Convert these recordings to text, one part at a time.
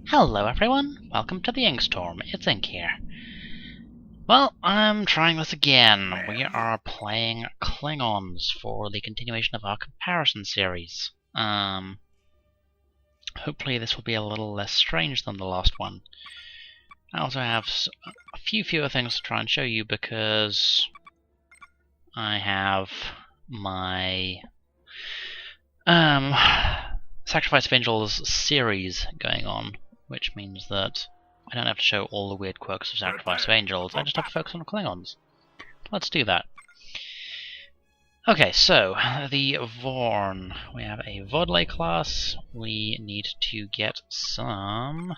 Hello everyone, welcome to the Inkstorm. It's Inque here. Well, I'm trying this again. We are playing Klingons for the continuation of our comparison series. Hopefully this will be a little less strange than the last one. I also have a few fewer things to try and show you because I have my Sacrifice of Angels series going on, which means that I don't have to show all the weird quirks of Sacrifice of Angels, I just have to focus on the Klingons. Let's do that. Okay, so, the Vorn. We have a Vodley class. We need to get some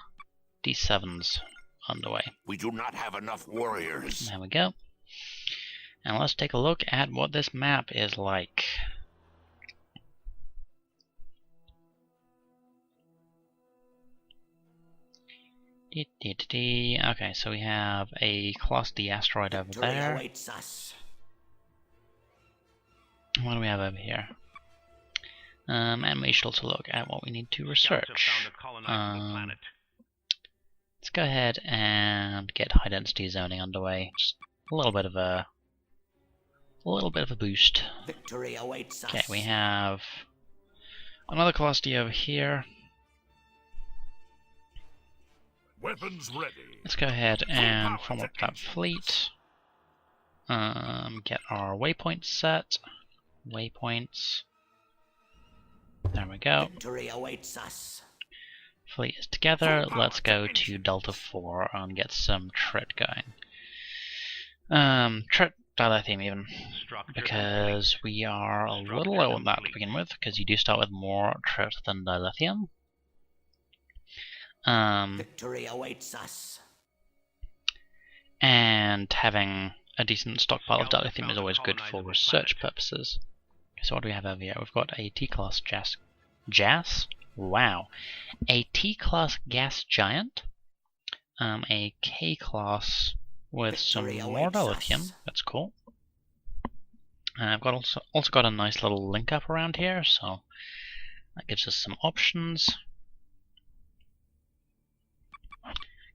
D7s underway. We do not have enough warriors. There we go. And let's take a look at what this map is like. Okay, so we have a Class D asteroid over there. What do we have over here? And we should also look at what we need to research. Let's go ahead and get high density zoning underway. Just a little bit of a boost. Victory awaits us. Okay, we have another Class D over here. Weapons ready. Let's go ahead and form up that fleet. Get our waypoints set. Waypoints. There we go. Victory awaits us. Fleet is together. Let's go to Delta 4 and get some trit going. Trit, dilithium even. Because we are a little low on that to begin with, because you do start with more trit than dilithium. Victory awaits us. And having a decent stockpile of dilithium is always good for research purposes. So what do we have over here? We've got a T-class gas? Wow. A T-class gas giant. A K-class with some more dilithium. That's cool. I've got also got a nice little link up around here, so that gives us some options.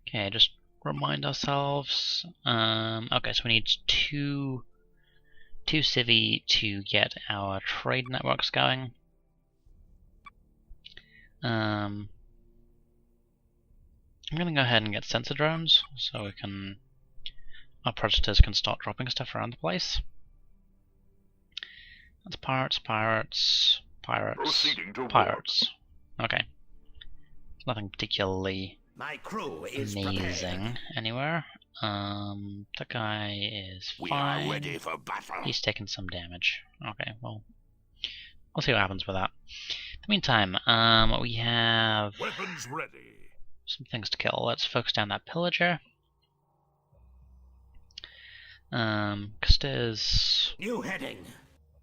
Okay, just remind ourselves. Okay, so we need two civi to get our trade networks going. I'm gonna go ahead and get sensor drones so our predators can start dropping stuff around the place. That's pirates. Okay. Nothing particularly My crew is amazing prepared. anywhere. That guy is We fine. are ready for battle. He's taken some damage. Okay, well, we'll see what happens with that. In the meantime, we have Weapons ready. some things to kill. Let's focus down that pillager. Because New heading.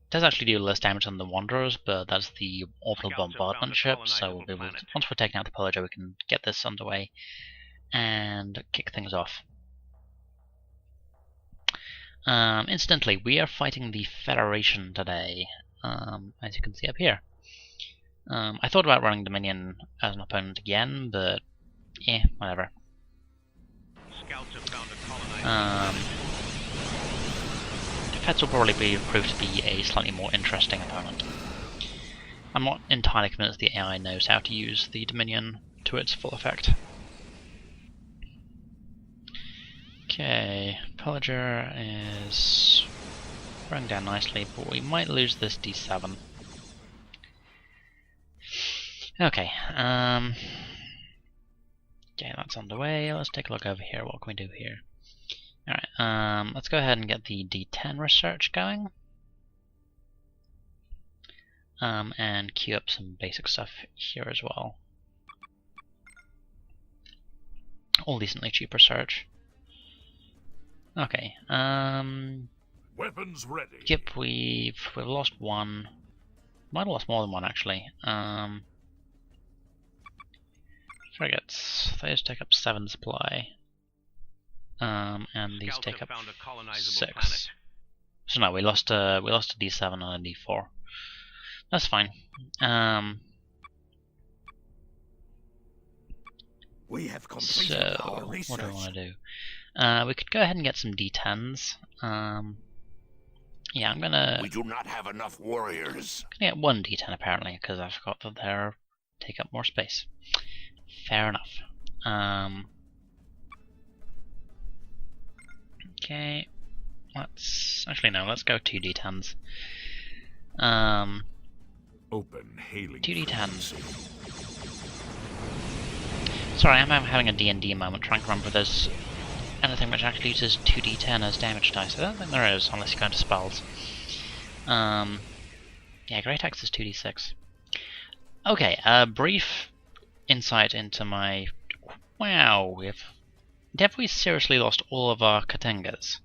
does actually do less damage than the Wanderers, but that's the orbital bombardment ship, so we'll be able to, once we're taking out the pillager, we can get this underway and kick things off. Incidentally, we are fighting the Federation today, as you can see up here. I thought about running Dominion as an opponent again, but whatever. Feds will probably prove to be a slightly more interesting opponent. I'm not entirely convinced the AI knows how to use the Dominion to its full effect. Okay, pillager is running down nicely, but we might lose this D7. Okay, okay, that's underway. Let's take a look over here. What can we do here? Alright, let's go ahead and get the D10 research going. And queue up some basic stuff here as well. All decently cheap research. Okay, Weapons ready. yep, we've lost one. Might have lost more than one actually. Frigates, those take up 7 supply. And these take up 6. So no, we lost a D7 and a D4. That's fine. We have completed our So, research. what do I want to do? We could go ahead and get some D10s. Yeah, I'm gonna We do not have enough warriors. get one D10 apparently, because I forgot that they take up more space. Fair enough. Okay, let's go 2 D10s. Open hailing 2 D10s. frequency. Sorry, I'm having a D&D moment trying to remember if there's anything which actually uses 2d10 as damage dice. I don't think there is, unless you go into spells. Yeah, Great Axe is 2d6. Okay, a brief insight into my... Wow, have we seriously lost all of our Katengas?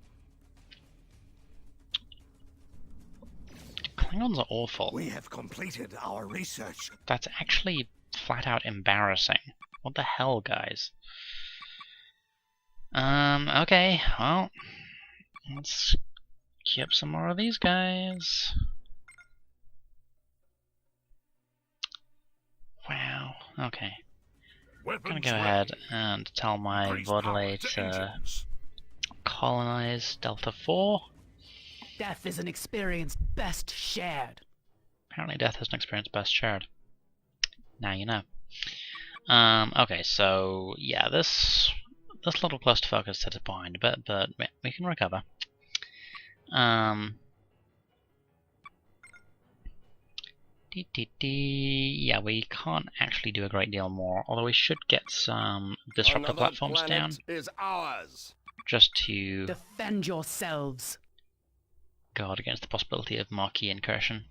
Klingons are awful. We have completed our research. That's actually flat out embarrassing. What the hell, guys? Okay, well, let's keep some more of these guys. Wow, okay. I'm gonna go ahead and tell my Vodley to colonize Delta 4. Death is an experience best shared. Apparently death is an experience best shared. Now you know. Okay, so yeah, this little clusterfuck has set us behind a bit, but we can recover. Yeah, we can't actually do a great deal more, although we should get some disruptor platforms down. Is ours. Just to Defend yourselves. guard against the possibility of Marquis incursion.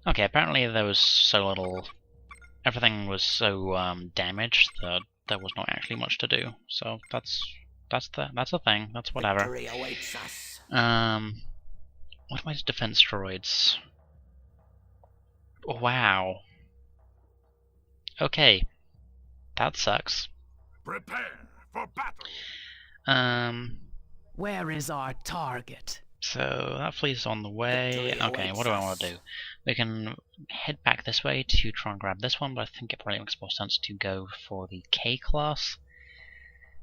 Okay, apparently there was so little... Everything was so damaged that there was not actually much to do. So that's a thing. That's whatever. Victory awaits us. What am I to defense droids? Wow. Okay. That sucks. Prepare for battle. Where is our target? So that fleet's on the way. Victory Okay, awaits what do I want us. to do? We can head back this way to try and grab this one, but I think it probably makes more sense to go for the K-Class.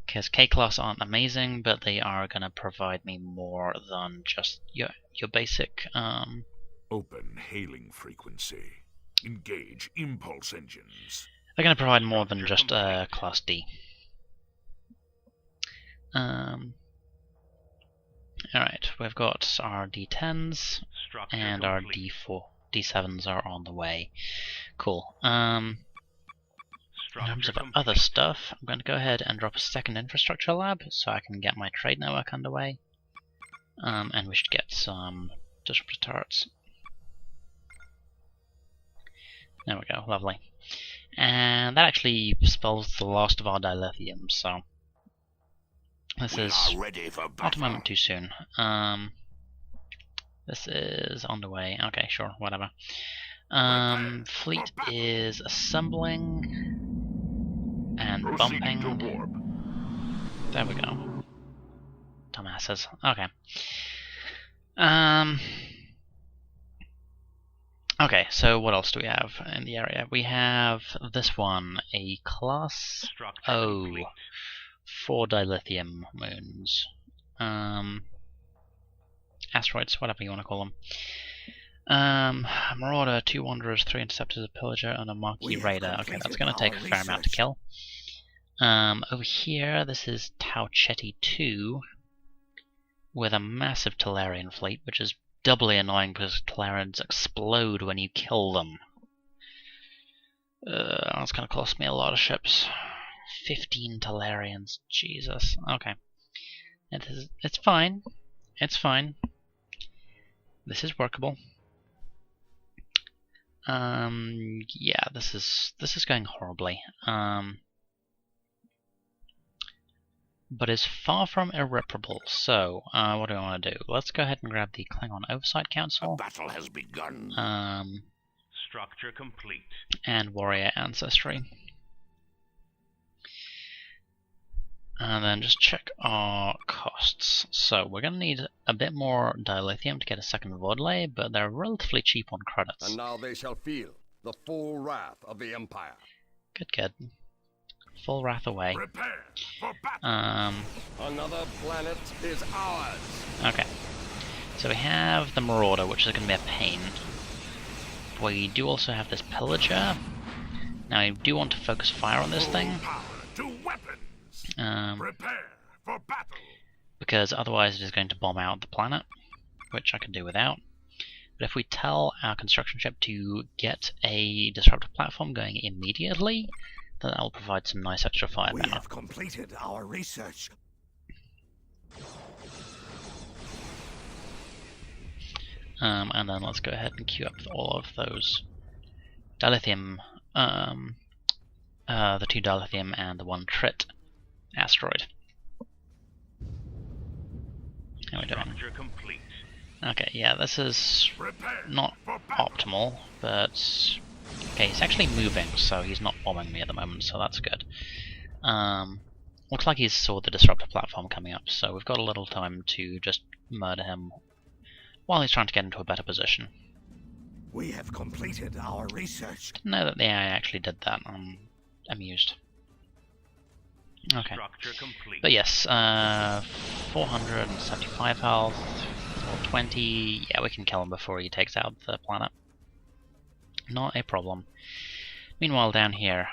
Because K-Class aren't amazing, but they are going to provide me more than just your basic... Open hailing frequency. Engage impulse engines. They're going to provide more than just Class D. Alright, we've got our D10s, and our D7s are on the way. Cool. In terms of other stuff, I'm going to go ahead and drop a second infrastructure lab so I can get my trade network underway. And we should get some disruptor turrets. There we go, lovely. And that actually spells the last of our dilithium, so this is ready for not a moment too soon. This is on the way. Okay, sure, whatever. Fleet is assembling and bumping. There we go. Dumbasses. Okay. Okay, so what else do we have in the area? We have this one, a Class O, 4 dilithium moons. Asteroids, whatever you want to call them. Marauder, 2 Wanderers, 3 Interceptors, a Pillager, and a Marquis Raider. Okay, that's going to take a fair amount to kill. Over here, this is Tau Ceti 2, with a massive Talarian fleet, which is doubly annoying because Talarians explode when you kill them. That's going to cost me a lot of ships. 15 Talarians, Jesus. Okay. It's fine. It's fine. This is workable. Yeah, this is going horribly. But is far from irreparable. So, what do I want to do? Let's go ahead and grab the Klingon Oversight Council. Battle has begun. Structure complete. And Warrior Ancestry. And then just check our costs. So we're going to need a bit more dilithium to get a second Vodley, but they're relatively cheap on credits. And now they shall feel the full wrath of the Empire. Good, good. Full wrath away. Prepare for battle. Another planet is ours. Okay. So we have the Marauder, which is going to be a pain. We do also have this Pillager. Now I do want to focus fire on this thing. Power to weapons. Prepare for battle. Because otherwise it is going to bomb out the planet, which I can do without. But if we tell our construction ship to get a disruptive platform going immediately, then that will provide some nice extra firepower. We have completed our research. And then let's go ahead and queue up all of those dilithium, the 2 dilithium and the 1 trit asteroid. How are we doing? Structure complete. Okay, yeah, this is not optimal, but okay, he's actually moving, so he's not bombing me at the moment, so that's good. Looks like he saw the disruptor platform coming up, so we've got a little time to just murder him while he's trying to get into a better position. We have completed our research. Didn't know that the AI actually did that. I'm amused. Okay. Structure complete. But yes, 475 health, 420. Yeah, we can kill him before he takes out the planet. Not a problem. Meanwhile, down here,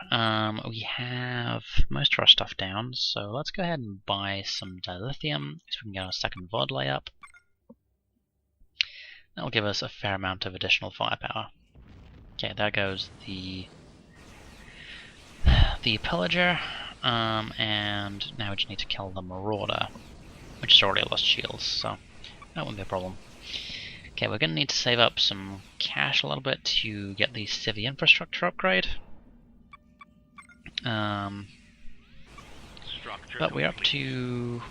we have most of our stuff down, so let's go ahead and buy some dilithium so we can get our second VOD up. That'll give us a fair amount of additional firepower. Okay, there goes the Pillager, and now we just need to kill the Marauder, which has already lost shields, so that won't be a problem. Okay, we're going to need to save up some cash a little bit to get the civvy infrastructure upgrade. But we're up to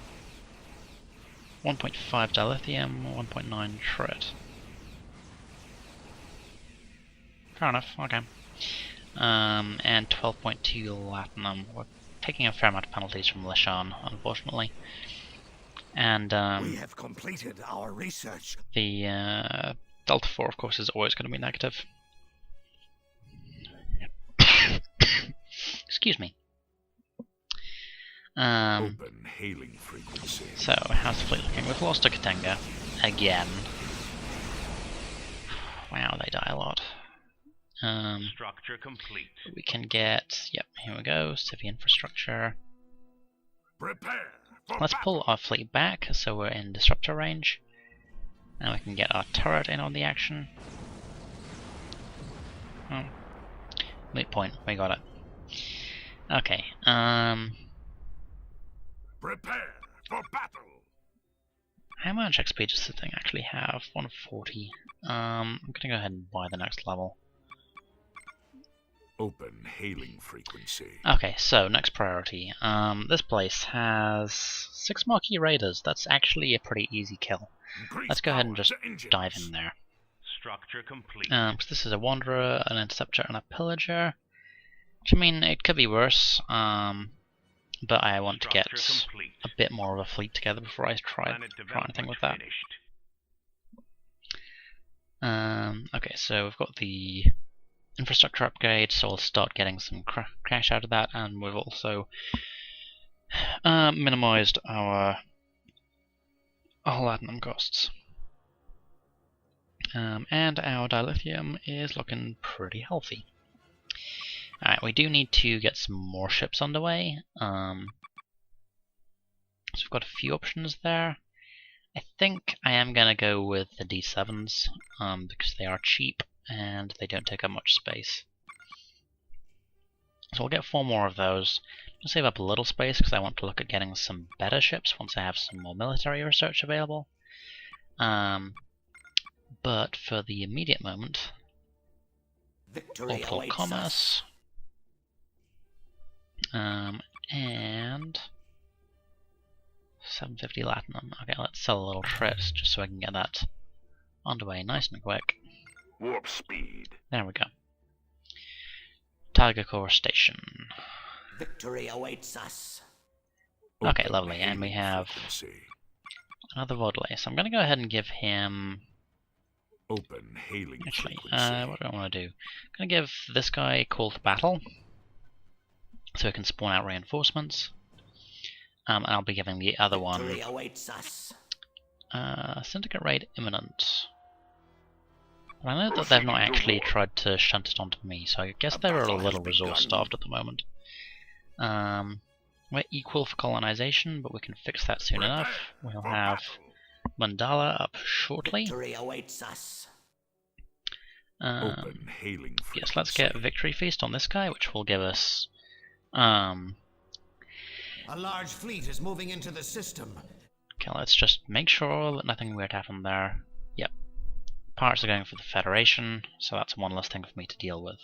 1.5 dilithium, 1.9 trit. Fair enough, okay. And 12.2 latinum. We're taking a fair amount of penalties from Lishan, unfortunately. And we have completed our research. The Delta 4, of course, is always going to be negative. Excuse me. Open hailing frequency. So, how's the fleet looking? We've lost to Katenga again. Wow, they die a lot. Structure complete. We can get, yep, here we go, civvy infrastructure. Prepare for Let's pull our fleet back so we're in disruptor range. Now we can get our turret in on the action. Oh. Moot point, we got it. Okay, Prepare for battle. how much XP does the thing actually have? 140. I'm gonna go ahead and buy the next level. Open hailing frequency. Okay, so next priority. This place has 6 Marquee Raiders. That's actually a pretty easy kill. Increase Let's go ahead and power just to engines. dive in there. Structure complete. Because this is a Wanderer, an Interceptor, and a Pillager. Which, I mean, it could be worse. But I want to get Structure complete. a bit more of a fleet together before I try Planet anything with development that. finished. Okay, so we've got the infrastructure upgrade, so we'll start getting some cash out of that, and we've also minimized our latinum costs. And our dilithium is looking pretty healthy. Alright, we do need to get some more ships underway. So we've got a few options there. I think I am going to go with the D7s, because they are cheap and they don't take up much space. So we'll get 4 more of those. I'll save up a little space because I want to look at getting some better ships once I have some more military research available. But for the immediate moment, Victory Orbital awaits Commerce, and 750 latinum. Okay, let's sell a little trit just so I can get that underway nice and quick. Warp speed. There we go. Tiger Core Station. Victory awaits us. Okay, Open lovely, and we hailing have frequency. another Vodley. So I'm going to go ahead and give him Open hailing Actually, frequency. what do I want to do? I'm going to give this guy a call to battle, so it can spawn out reinforcements. And I'll be giving the other one Victory awaits us. Syndicate raid imminent. But I know that they've not actually tried to shunt it onto me, so I guess they're a little resource starved at the moment. We're equal for colonization, but we can fix that soon enough. We'll have Mandala up shortly. Victory awaits us. Open hailing frequency. Yes, let's get Victory Feast on this guy, which will give us A large fleet is moving into the system. okay, let's just make sure that nothing weird happened there. Yep. Parts are going for the Federation, so that's one less thing for me to deal with.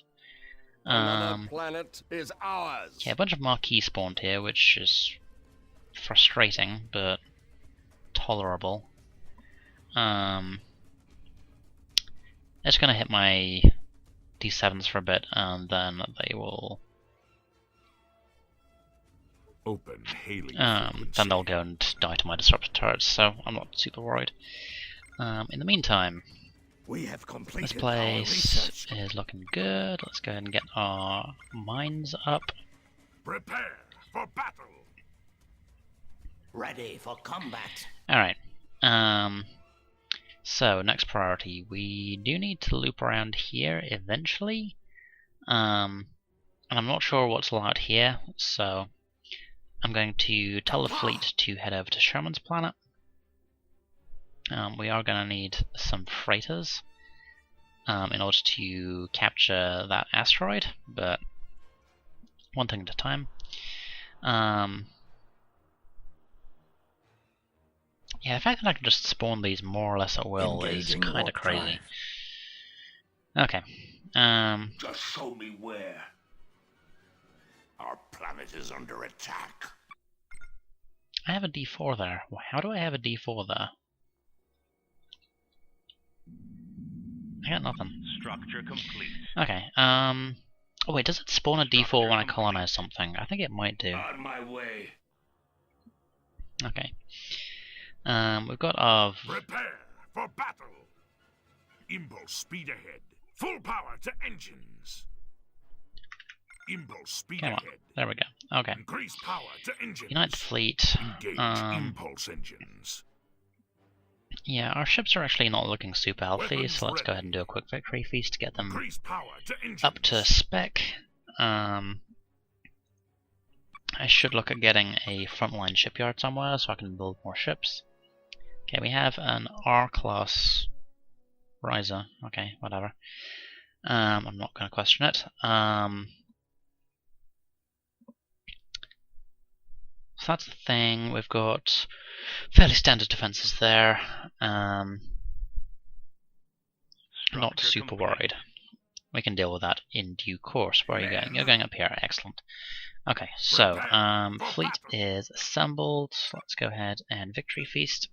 Another planet is ours. Yeah, a bunch of Marquis spawned here, which is frustrating, but tolerable. It's gonna hit my D7s for a bit, and then they will Open hailing then frequency. they'll go and die to my disruptor turrets, so I'm not super worried. In the meantime, We have this completed our place research. is looking good. Let's go ahead and get our mines up. Prepare for battle. Ready for combat. Alright. So, next priority. We do need to loop around here eventually. And I'm not sure what's allowed here, so I'm going to tell the fleet to head over to Sherman's planet. We are going to need some freighters in order to capture that asteroid, but one thing at a time. Yeah, the fact that I can just spawn these more or less at will is Engaging kind of warp crazy. drive. Okay. Just show me where. Our planet is under attack. I have a D4 there. How do I have a D4 there? I got nothing. Structure complete. Okay. Oh wait, does it spawn a D4 when I colonize something? I think it might do. On my way. Okay. We've got our Prepare for battle. Impulse speed ahead. Full power to engines. Impulse speed come on. ahead. There we go. Okay. Increase power to engines. Unite the fleet. Engage impulse engines. Yeah, our ships are actually not looking super healthy, Weapons so let's go ready. ahead and do a quick victory feast to get them Increase power to engines. up to spec. I should look at getting a frontline shipyard somewhere so I can build more ships. Okay, we have an R-class riser. Okay, whatever. I'm not going to question it. So that's the thing. We've got fairly standard defenses there. Not Structure super complete. worried. We can deal with that in due course. Where are you going? You're going up here. Excellent. Okay, so fleet is assembled. Let's go ahead and victory feast.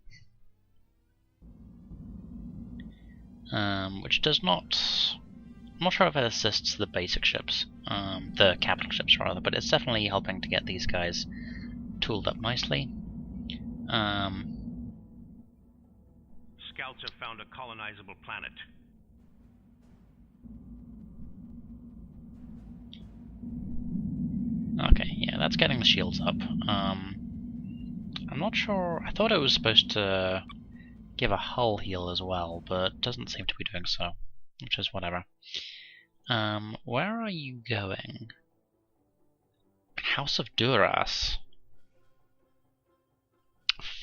Which does not. I'm not sure if it assists the basic ships, the capital ships rather, but it's definitely helping to get these guys tooled up nicely. Scouts have found a colonizable planet. Okay, yeah, that's getting the shields up. I'm not sure. I thought it was supposed to give a hull heal as well, but doesn't seem to be doing so, which is whatever. Where are you going? House of Duras.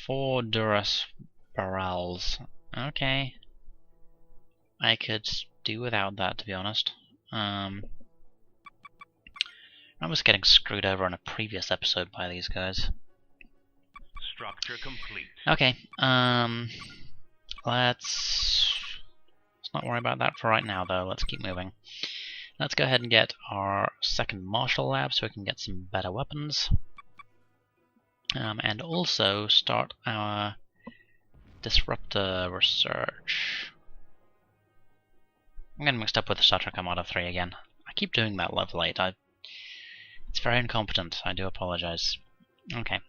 4 Duras barrels. Okay. I could do without that, to be honest. I was getting screwed over in a previous episode by these guys. Structure complete. Okay, let's not worry about that for right now, though. Let's keep moving. Let's go ahead and get our second martial lab so we can get some better weapons. And also start our disruptor research. I'm getting mixed up with the Star Trek Armada 3 again. I keep doing that level 8. It's very incompetent. I do apologize. Okay.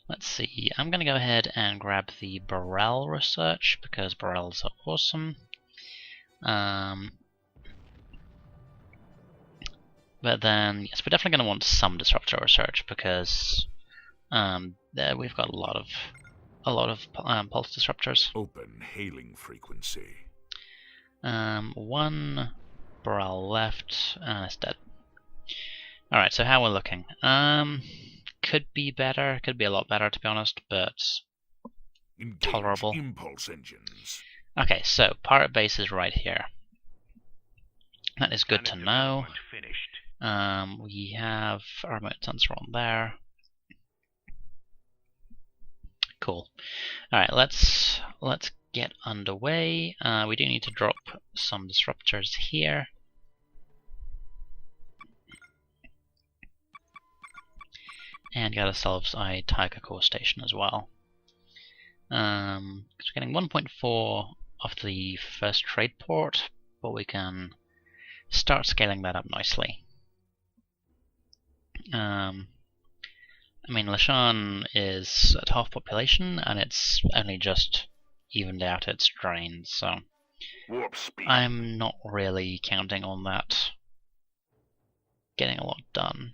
Let's Let's see, I'm going to go ahead and grab the Burrell research, because Burrells are awesome. But then, yes, we're definitely going to want some disruptor research, because there we've got a lot of pulse disruptors. Open hailing frequency. One Burrell left, and it's dead. Alright, so how we're looking. Could be better, could be a lot better to be honest, but Engage tolerable. impulse engines. Okay, so pirate base is right here. That is good to Planet know. development finished. We have our remote sensor on there. Cool. Alright, let's get underway. We do need to drop some disruptors here. And get ourselves a Tiger Core station as well. Because we're getting 1.4 off the first trade port, but we can start scaling that up nicely. I mean, Lashan is at half population, and it's only just evened out its drain, so Warp speed. I'm not really counting on that getting a lot done.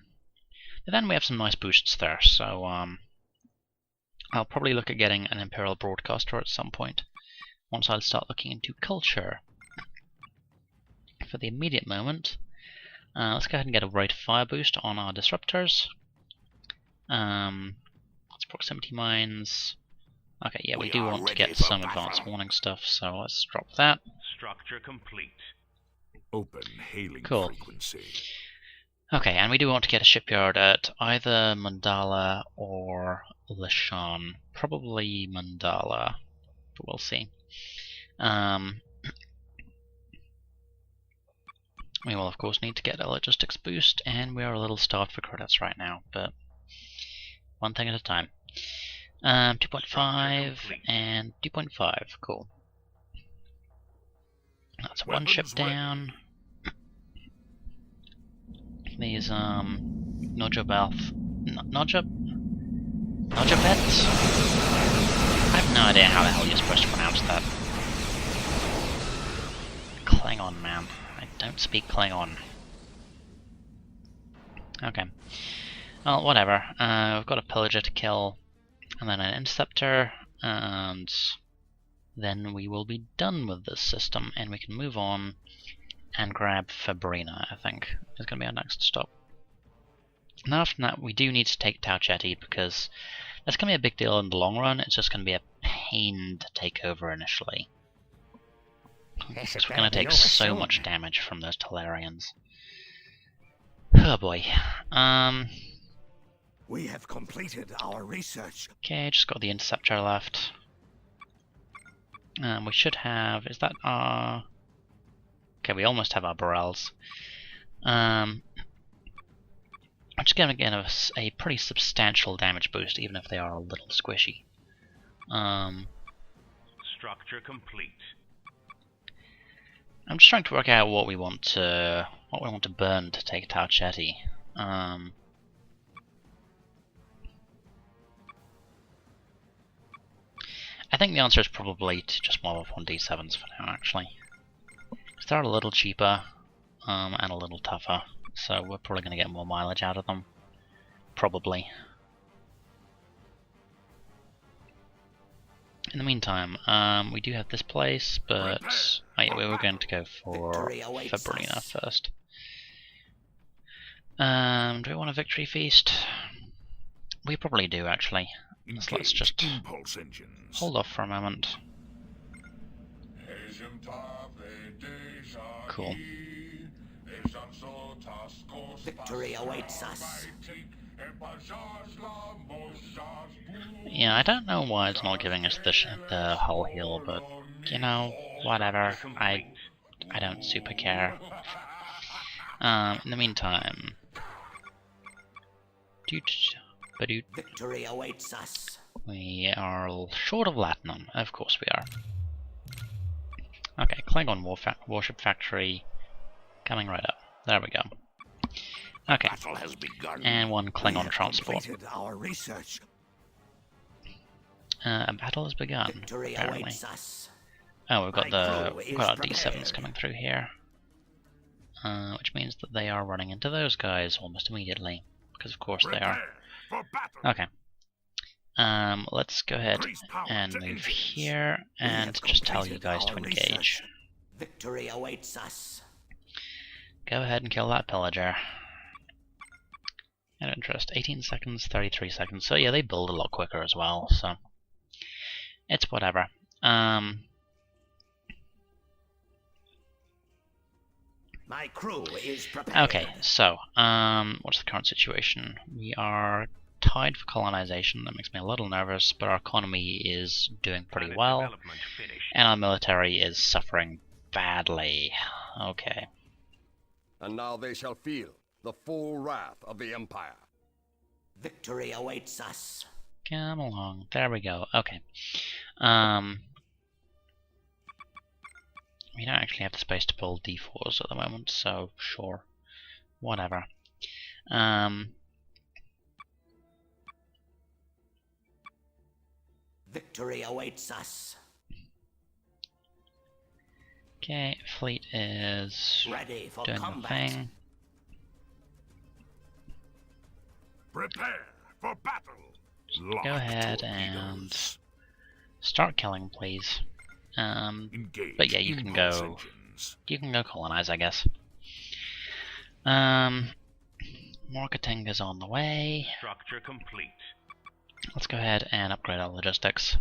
But then we have some nice boosts there, so I'll probably look at getting an Imperial Broadcaster at some point, once I'll start looking into culture. For the immediate moment, let's go ahead and get a rate of fire boost on our disruptors. It's proximity mines. Okay, yeah, we do want to get some advanced warning stuff, so let's drop that. Structure complete. Open hailing Cool. frequency. Okay, and we do want to get a shipyard at either Mandala or Lashan. Probably Mandala, but we'll see. We will of course need to get a logistics boost, and we are a little starved for credits right now, but one thing at a time. 2.5 and 2.5, cool. That's one ship down. These Nojabeth. Nojabeths? I have no idea how the hell you're supposed to pronounce that. Klingon, man. I don't speak Klingon. Okay. Well, whatever. We've got a pillager to kill, and then an interceptor, and then we will be done with this system, and we can move on and grab Fabrina, I think, is going to be our next stop. And after that, we do need to take Tau Ceti, because that's going to be a big deal in the long run. It's just going to be a pain to take over initially. Because we're going to take so much damage from those Talarians. Oh boy. We have completed our research. Okay, just got the interceptor left. We should have... is that our... okay, we almost have our Burrells. I'm just going to give us a pretty substantial damage boost, even if they are a little squishy. Structure complete. I'm just trying to work out what we want to burn to take Tau Ceti. I think the answer is probably to just mob up on D7s for now, actually. Because they're a little cheaper and a little tougher, so we're probably going to get more mileage out of them. Probably. In the meantime, we do have this place, but oh yeah, we were going to go for Fabrina first. Do we want a victory feast? We probably do, actually. So let's just hold off for a moment. Cool. Victory awaits us. Yeah, I don't know why it's not giving us the hull heal, but you know, whatever. I don't super care. In the meantime, Victory awaits us. we are short of Latinum. Of course we are. Okay, Klingon warship factory coming right up. There we go. Okay, and one Klingon transport. Our research. A battle has begun, Victory apparently. awaits us. Oh, we've got My crew we've got our is D7s prepared. coming through here. Which means that they are running into those guys almost immediately. Because of course they are. For battle. Okay. Let's go ahead and move here and just tell you guys to engage. Victory awaits us. Go ahead and kill that pillager. Out of interest, 18 seconds, 33 seconds. So yeah, they build a lot quicker as well, so it's whatever. My crew is prepared. Okay, so what's the current situation? We are tied for colonization. That makes me a little nervous, but our economy is doing pretty Planet well, development finished. and our military is suffering badly. Okay. And now they shall feel the full wrath of the Empire. Victory awaits us. Come along. There we go. Okay. We don't actually have the space to build D4s at the moment, so sure. Whatever. Victory awaits us. Okay, fleet is Ready for doing the combat. thing. Prepare for battle. Go Lock ahead torpedoes. and start killing, please. Engage But yeah, you can impulse go. engines. You can go colonize, I guess. Marketing is on the way. Structure complete. Let's go ahead and upgrade our logistics.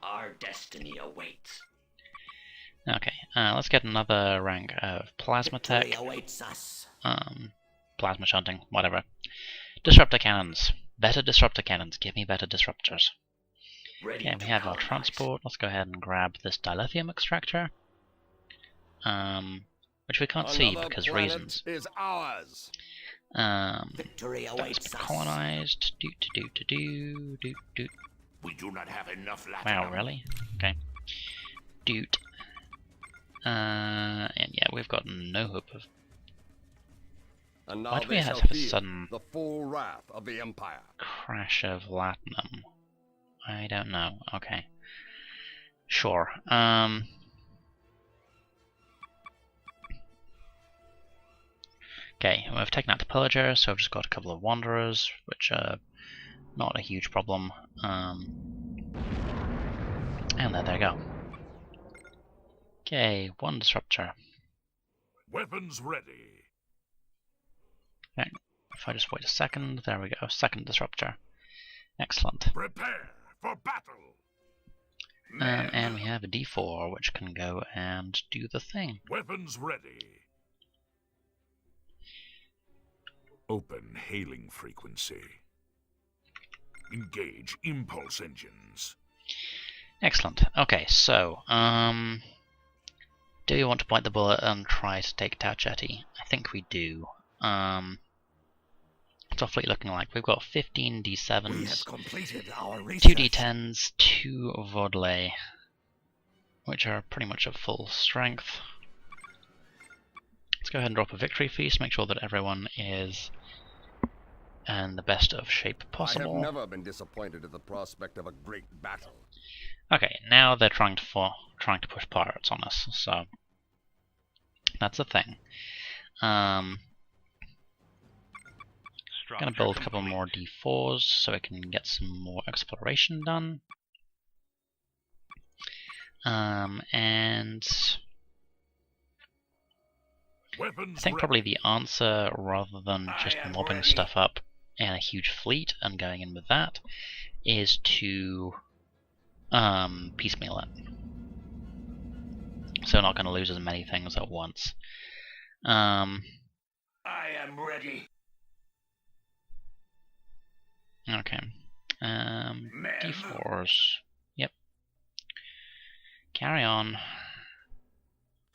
Our destiny awaits. Okay, let's get another rank of plasma Victory tech. awaits us. Plasma shunting, whatever. Disruptor cannons. Better disruptor cannons. Give me better disruptors. Ready Okay, to we have our colonize. transport. Let's go ahead and grab this dilithium extractor. Which we can't see Another because planet reasons. is ours. Victory That's awaits been us. colonized. Do. We do not have enough Wow, latinum. really? Okay. Doot. And yeah, we've got no hope of. And Why now do we they have shall a feel sudden the full wrath of the Empire. crash of latinum? I don't know. Okay. Sure. Okay, we've taken out the pillager, so I've just got a couple of wanderers, which are not a huge problem. And there they go. Okay, one disruptor. Weapons ready. Okay, if I just wait a second, there we go, second disruptor. Excellent. Prepare for battle. And we have a D4, which can go and do the thing. Weapons ready. Open hailing frequency. Engage impulse engines. Excellent. Okay, so, do you want to bite the bullet and try to take Tau Ceti? I think we do. What's our fleet looking like? We've got 15 We have D7s, completed our 2 research. D10s, 2 Vodley, which are pretty much at full strength. Let's go ahead and drop a victory feast, make sure that everyone is in the best of shape I possible. have never been disappointed at the prospect of a great battle. Okay, now they're trying to push pirates on us, so that's a thing. Gonna build a couple more D4s so I can get some more exploration done. And Weapons I think ready. probably the answer, rather than just I am mobbing ready. stuff up in a huge fleet and going in with that, is to piecemeal it. So we're not going to lose as many things at once. I am ready. Okay. D4s. Yep. Carry on.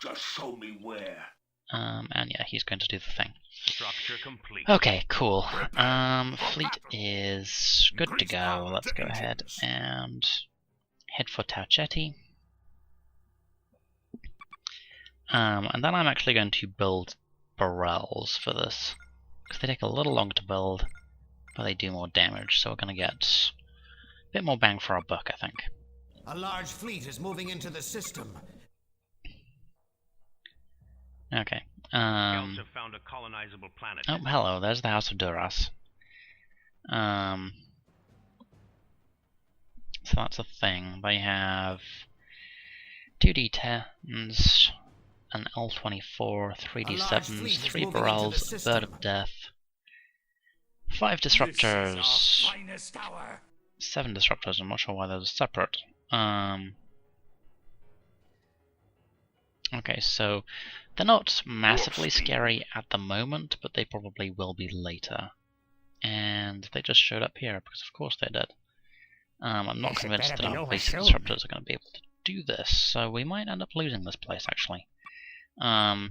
Just show me where. And yeah, he's going to do the thing. Structure complete. Okay, cool. Prepare for Fleet battle. is good to Increase go. power Let's to go ahead engines. and head for Tau Ceti. And then I'm actually going to build barrels for this, because they take a little longer to build, but they do more damage. So we're going to get Bit more bang for our buck, I think. A large fleet is moving into the system. Okay. Scouts have found a colonizable planet. Oh, hello. There's the House of Duras. So that's a thing. They have 2D10s, an L24, 3D7s, 3 barrels, a bird of death, 5 disruptors, 7 disruptors. I'm not sure why those are separate. Okay, so they're not massively scary at the moment, but they probably will be later. And they just showed up here, because of course they did. I'm not convinced that our basic disruptors are going to be able to do this, so we might end up losing this place, actually. Let's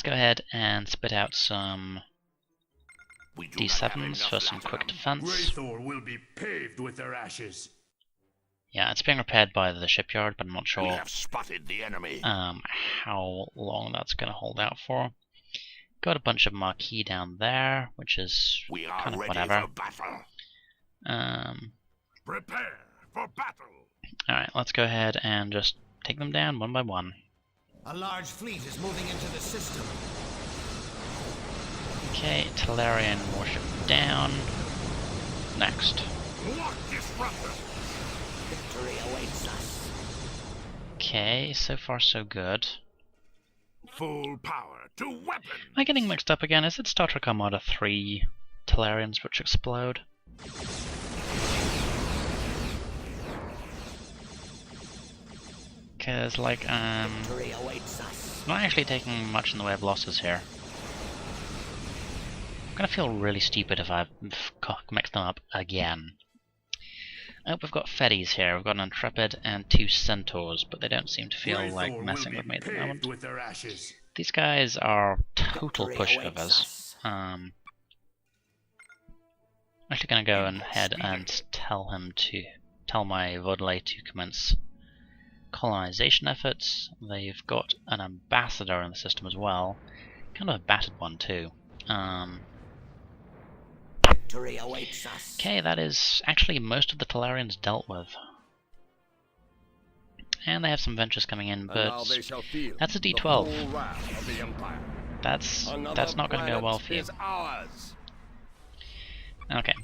go ahead and spit out some D7s for some quick defense. will be paved with their ashes. Yeah, it's being repaired by the shipyard, but I'm not We sure have spotted the enemy. how long that's going to hold out for. Got a bunch of marquee down there, which is We are kind of ready whatever. for battle. Alright, Prepare for battle. let's go ahead and just take them down one by one. A large fleet is moving into the system. Okay, Talarian warship down. Next. Lock disruptor. Victory awaits us. Okay, so far so good. Full power to weapon. Am I getting mixed up again? Is it Star Trek Armada 3 Talarians which explode? Because, like, Victory awaits us. I'm not actually taking much in the way of losses here. I'm gonna feel really stupid if I mix them up again. Oh, we've got Feddies here. We've got an Intrepid and 2 Centaurs, but they don't seem to feel like messing with me at the moment. With their ashes. These guys are total Victory pushovers. awaits us. I'm actually gonna go ahead and tell my Vodley to commence colonization efforts. They've got an ambassador in the system as well. Kind of a battered one too. Victory awaits us. Okay, that is actually most of the Talarians dealt with. And they have some ventures coming in, And now but they shall feel that's a the D12. full wrath of the Empire. That's Another not going to go well planet for you. is ours. Okay.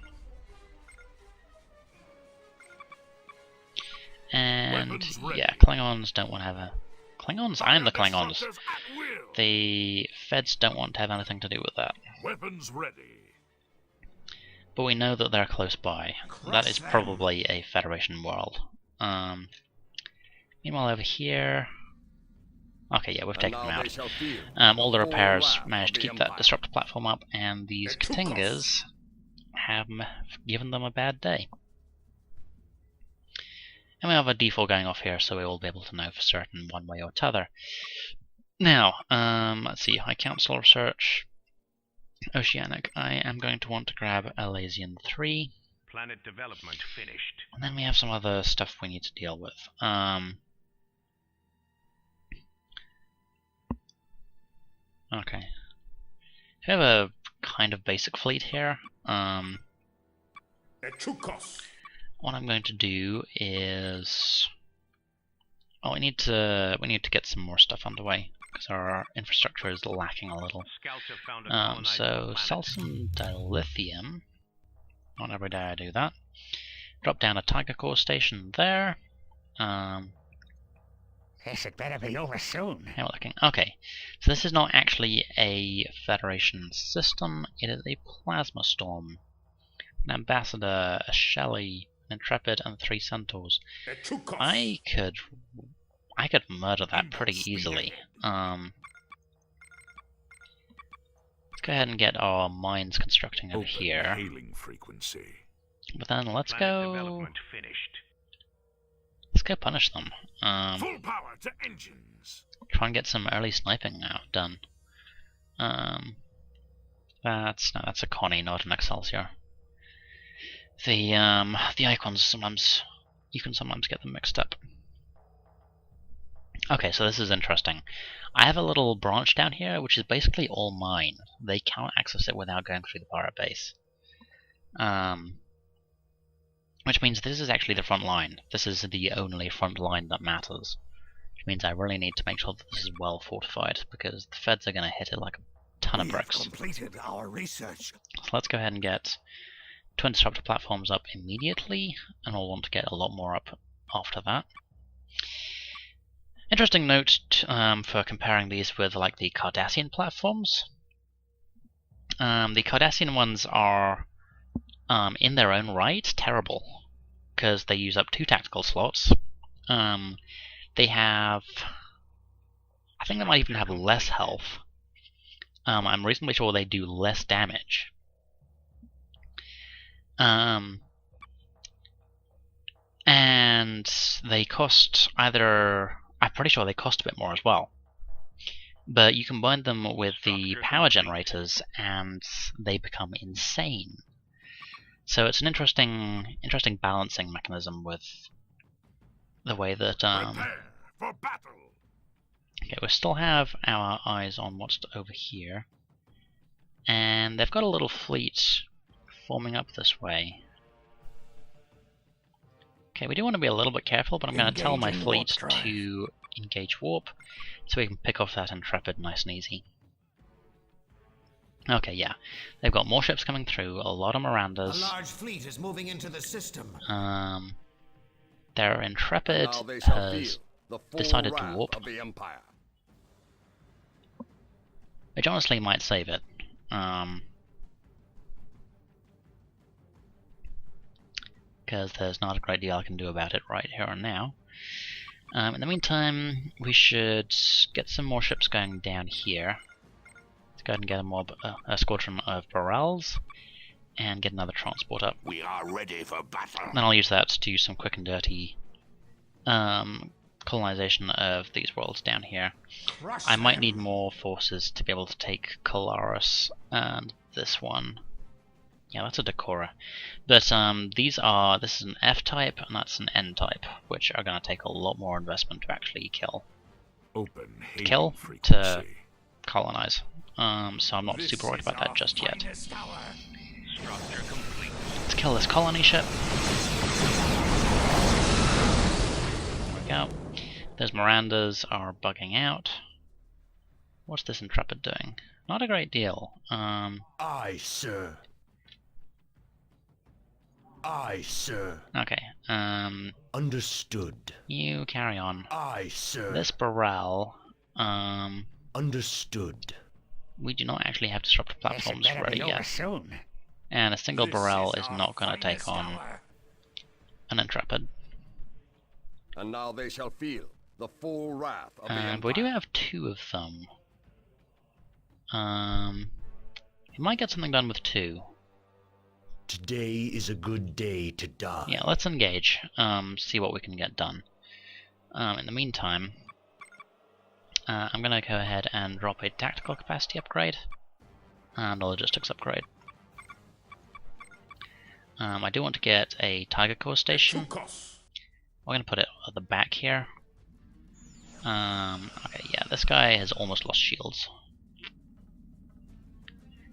And Weapons ready. yeah, Klingons don't want to have a... Klingons? I am the Klingons. Disruptors at will. The Feds don't want to have anything to do with that. Weapons ready. But we know that they're close by. That is probably a Federation world. Meanwhile over here... Okay, yeah, we've And taken them now they out. shall feel All the full repairs wrath managed to of the keep that Empire. disruptor platform up, and these It took Katingas have given them a bad day. And we have a D4 going off here, so we will be able to know for certain one way or t'other. Now, let's see, High Council Research, Oceanic. I am going to want to grab Alasian 3, Planet development finished. and then we have some other stuff we need to deal with. Okay. We have a kind of basic fleet here. Etukos. What I'm going to do is... Oh, we need to get some more stuff underway, because our infrastructure is lacking a little. Scouts have found a So, colonizable sell planet. some dilithium. Not every day I do that. Drop down a Tiger Core station there. This had better be over soon. How we're looking. Okay, so this is not actually a Federation system, it is a plasma storm. An ambassador, a Shelley, an Intrepid, and 3 Centaurs. Etukos. I could murder that pretty easily. Let's go ahead and get our mines constructing over here. Hailing frequency. But then let's Planet go development finished. punish them. Full power to engines. Try and get some early sniping now done. That's a Connie, not an Excelsior. The icons sometimes you can sometimes get them mixed up. Okay, so this is interesting. I have a little branch down here which is basically all mine. They cannot access it without going through the pirate base. Which means this is actually the front line. This is the only front line that matters. Which means I really need to make sure that this is well fortified, because the Feds are going to hit it like a ton of bricks. Completed our research. So let's go ahead and get twin disruptor platforms up immediately, and we'll want to get a lot more up after that. Interesting note for comparing these with like the Cardassian platforms. The Cardassian ones are, in their own right, terrible, because they use up 2 tactical slots. They have, I think they might even have less health. I'm reasonably sure they do less damage. And they cost either, I'm pretty sure they cost a bit more as well. But you combine them with the power generators and they become insane. So it's an interesting balancing mechanism with the way that Prepare for battle. okay, we still have our eyes on what's over here. And they've got a little fleet forming up this way. Okay, we do want to be a little bit careful, but I'm going to tell my fleet to engage warp, so we can pick off that Intrepid nice and easy. Okay, yeah. They've got more ships coming through, a lot of Mirandas. A large fleet is moving into the system. Their Intrepid Now they shall has feel the full decided to wrath warp, of the Empire. which honestly might save it. Because there's not a great deal I can do about it right here and now. In the meantime, we should get some more ships going down here. Let's go ahead and get a squadron of Barrels, and get another transport up. We are ready for battle. Then I'll use that to do some quick and dirty colonization of these worlds down here. I might need more forces to be able to take Colaris and this one. Yeah, that's a Decora. But this is an F-type and that's an N-type, which are going to take a lot more investment to actually kill. Open Kill to frequency. colonize. So I'm not super worried about that just yet. Structure complete. Let's kill this colony ship. There we go. Those Mirandas are bugging out. What's this Intrepid doing? Not a great deal. Aye, sir. Aye, sir. Okay. Understood. You carry on. Aye, sir. This Barrel, Understood. we do not actually have disruptor platforms ready yet. soon. And a single This Barrel is is our not going to take finest on hour. an Intrepid. And now they shall feel the full wrath of the Empire. But we do have 2 of them. We might get something done with 2. Today is a good day to die. Yeah, let's engage. See what we can get done. In the meantime, I'm going to go ahead and drop a tactical capacity upgrade and a logistics upgrade. I do want to get a Tiger Core station. We're going to put it at the back here. Okay, yeah, this guy has almost lost shields.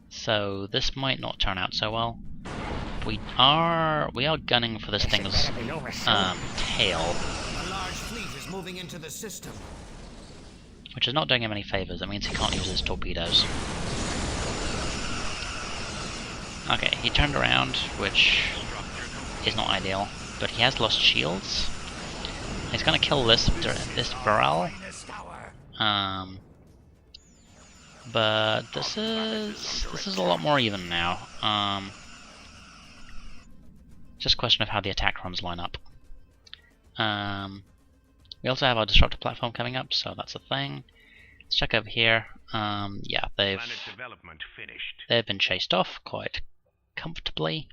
So this might not turn out so well. We are gunning for this thing's tail, A large fleet is moving into the system. which is not doing him any favors. It means he can't use his torpedoes. Okay, he turned around, which is not ideal, but he has lost shields. He's gonna kill this Barrel. But this is a lot more even now. Just a question of how the attack runs line up. We also have our disruptor platform coming up, so that's a thing. Let's check over here. Yeah, Planet development finished. they've been chased off quite comfortably.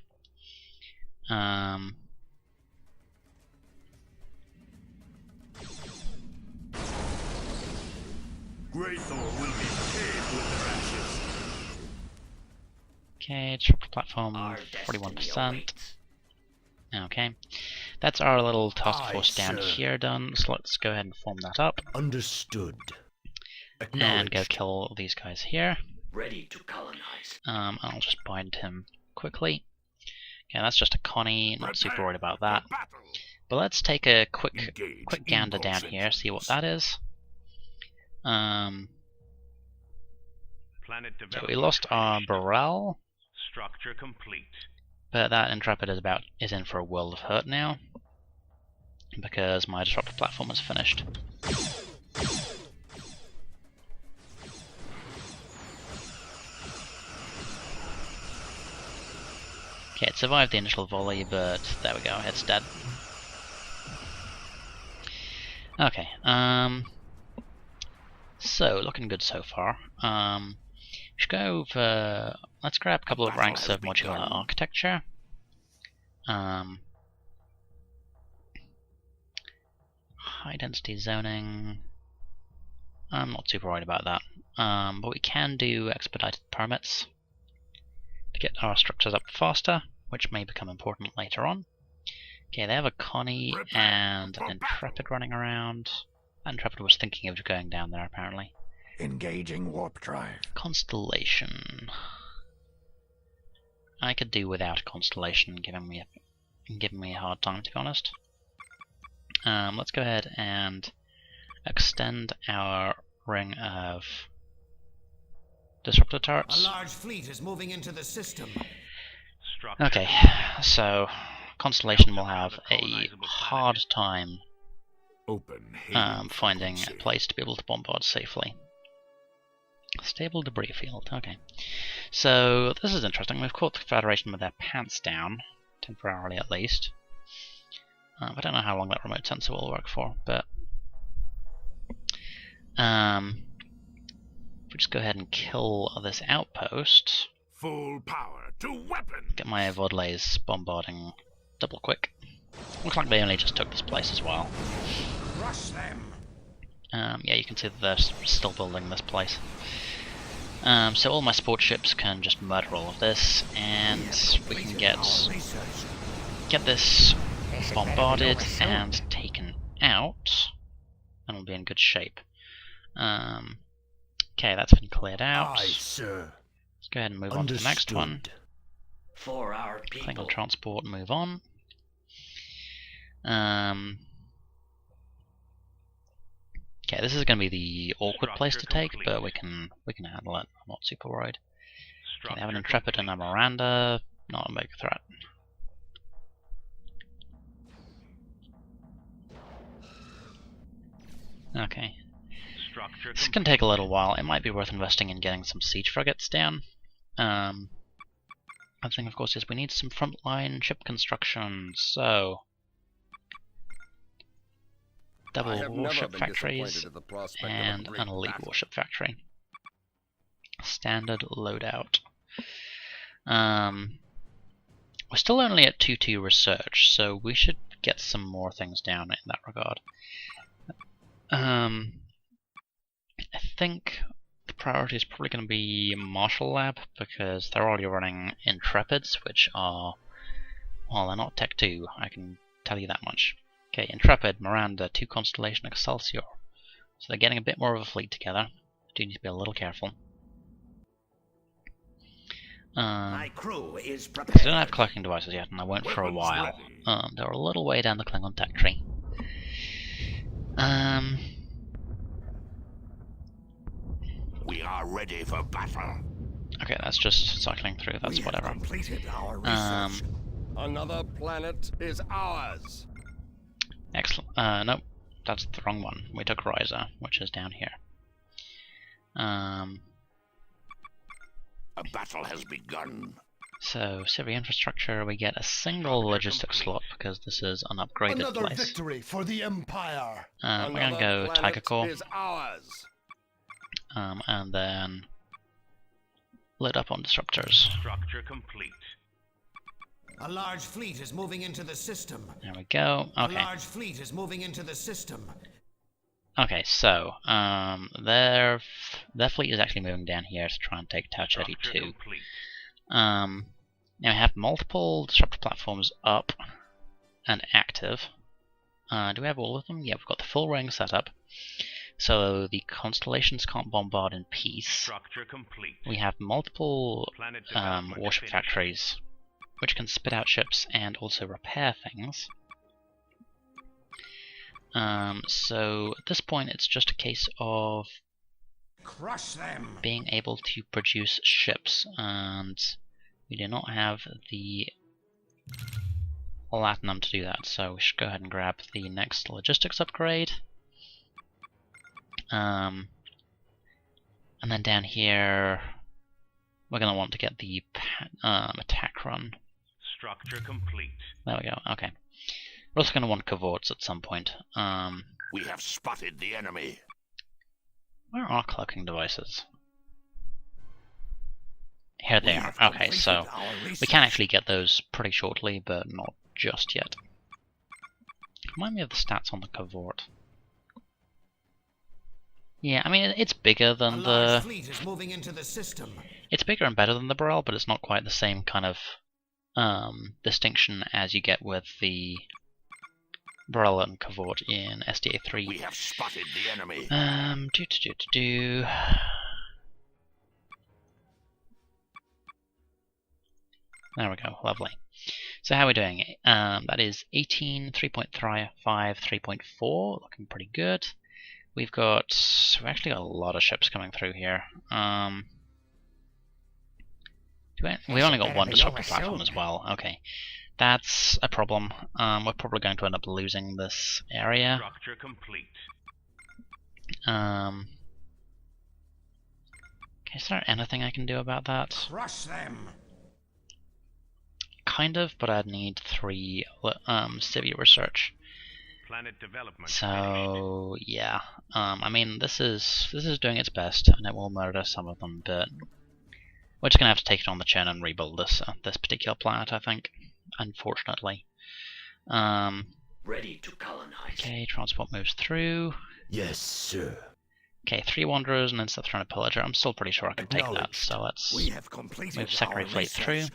Great Thor will be paid with their ashes. Okay, disruptor platform Our destiny 41%. awaits. Okay, that's our little task Aye, force down sir. here done. So let's go ahead and form that up Understood. and go Acknowledged. kill these guys here. Ready to colonize. I'll just bind him quickly. Okay, that's just a Connie, not super worried about that. But let's take a quick gander down here, see what that is. Planet So development we lost our finished. Burrell, Structure complete. but that Intrepid is in for a world of hurt now, because my disruptor platform is finished. Okay, it survived the initial volley, but there we go, it's dead. Okay, so looking good so far. We should go over. Let's grab a couple of ranks of modular architecture. High density zoning. I'm not super worried about that. But we can do expedited permits to get our structures up faster, which may become important later on. Okay, they have a Connie and an Intrepid running around. Intrepid was thinking of going down there, apparently. Engaging warp drive. Constellation. I could do without Constellation giving me a hard time, to be honest. Let's go ahead and extend our ring of disruptor A turrets. large fleet is moving into the system. Structure Okay, so Constellation will have a hard time Open finding a place to be able to bombard safely. Stable debris field, okay. So this is interesting. We've caught the Federation with their pants down, temporarily at least. I don't know how long that remote sensor will work for, but if we just go ahead and kill this outpost, Full power to weapon. get my Vodlays bombarding double quick. Looks like they only just took this place as well. Rush them. Yeah, you can see that they're still building this place. So all my sport ships can just murder all of this, and we can get this bombarded and taken out, and we'll be in good shape. Okay, that's been cleared out. sir. Let's go ahead and move on to the next one. For our Klingon people. transport and move on. Okay, this is going to be the awkward place to take, but we can handle it. I'm not super worried. Okay, they have an Intrepid and a Miranda, not a big threat. Okay, structure this can take a little while. It might be worth investing in getting some siege frigates down. Other thing, of course, is we need some frontline ship construction. So, I double have warship never been factories disappointed at the prospect of a and great an elite battle. warship factory. Standard loadout. We're still only at 2-2 research, so we should get some more things down in that regard. I think the priority is probably going to be Marshall Lab, because they're already running Intrepids, which are, well, they're not Tech 2, I can tell you that much. Okay, Intrepid, Miranda, 2 Constellation, Excelsior. So they're getting a bit more of a fleet together. Do need to be a little careful. My crew is They prepared. don't have cloaking devices yet, and I won't for a while. They're a little way down the Klingon tech tree. We are ready for battle. Okay, that's just cycling through, that's We have whatever. completed our research. Another planet is ours. Excellent. Nope, that's the wrong one. We took Riser, which is down here. A battle has begun. So, civil infrastructure, we get a single logistics slot because this is an upgraded Another place. victory for the Empire. We're gonna Another go planet Tiger Core, is ours. and then lit up on disruptors. Structure complete. A large fleet is moving into the system. There we go. A Okay. large fleet is moving into the system. Okay, so their fleet is actually moving down here to try and take Tau Structure 32. complete. Now we have multiple disruptor platforms up and active. Do we have all of them? Yeah, we've got the full ring set up. So the constellations can't bombard in peace. Structure complete. We have multiple Planet development warship finished. factories which can spit out ships and also repair things. So at this point it's just a case of Crush them. being able to produce ships, and we do not have the Latinum to do that, so we should go ahead and grab the next logistics upgrade. And then down here we're going to want to get the attack run. Structure complete. There we go, okay. We're also going to want cavorts at some point. We have spotted the enemy. Where are cloaking devices? Here they We are. have Okay, completed so our we research. can actually get those pretty shortly, but not just yet. Remind me of the stats on the cavort. Yeah, I mean it's bigger A than large the. fleet is moving into the system. It's bigger and better than the Burrell, but it's not quite the same kind of distinction as you get with the Burrell and cavort in SDA 3. We have spotted the enemy. There we go, lovely. So how are we doing? That is 18, 3.5, 3.4, looking pretty good. We've actually got a lot of ships coming through here. We've only got one disruptor platform as well. Okay, that's a problem. We're probably going to end up losing this area. Structure complete. Okay, is there anything I can do about that? Crush them. Kind of, but I'd need 3 civil research. Planet development. So yeah, I mean this is doing its best, and it will murder some of them, but we're just gonna have to take it on the chin and rebuild this particular planet, I think. Unfortunately. Ready to colonize. Okay, transport moves through. Yes, sir. Okay, 3 wanderers and then stuff thrown a pillager. I'm still pretty sure I can take that, Acknowledged. so let's We have completed move secondary our fleet through. research.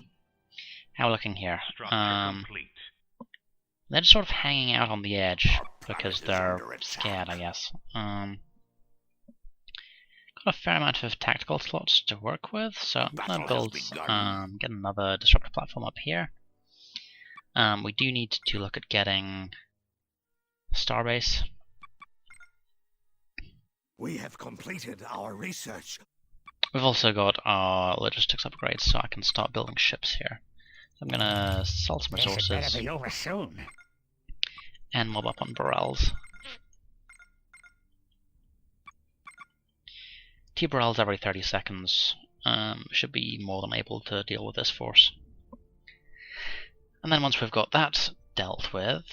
How are we looking here? Structure complete. They're just sort of hanging out on the edge Our because planet is they're under attack. scared, I guess. Got a fair amount of tactical slots to work with, so I'm Battle gonna has build, begun. get another disruptor platform up here. We do need to look at getting Starbase. We have completed our research. We've also got our logistics upgrades, so I can start building ships here. So I'm gonna sell some resources over soon. and mob up on Burrells. 2 Burrells every 30 seconds should be more than able to deal with this force. And then once we've got that dealt with,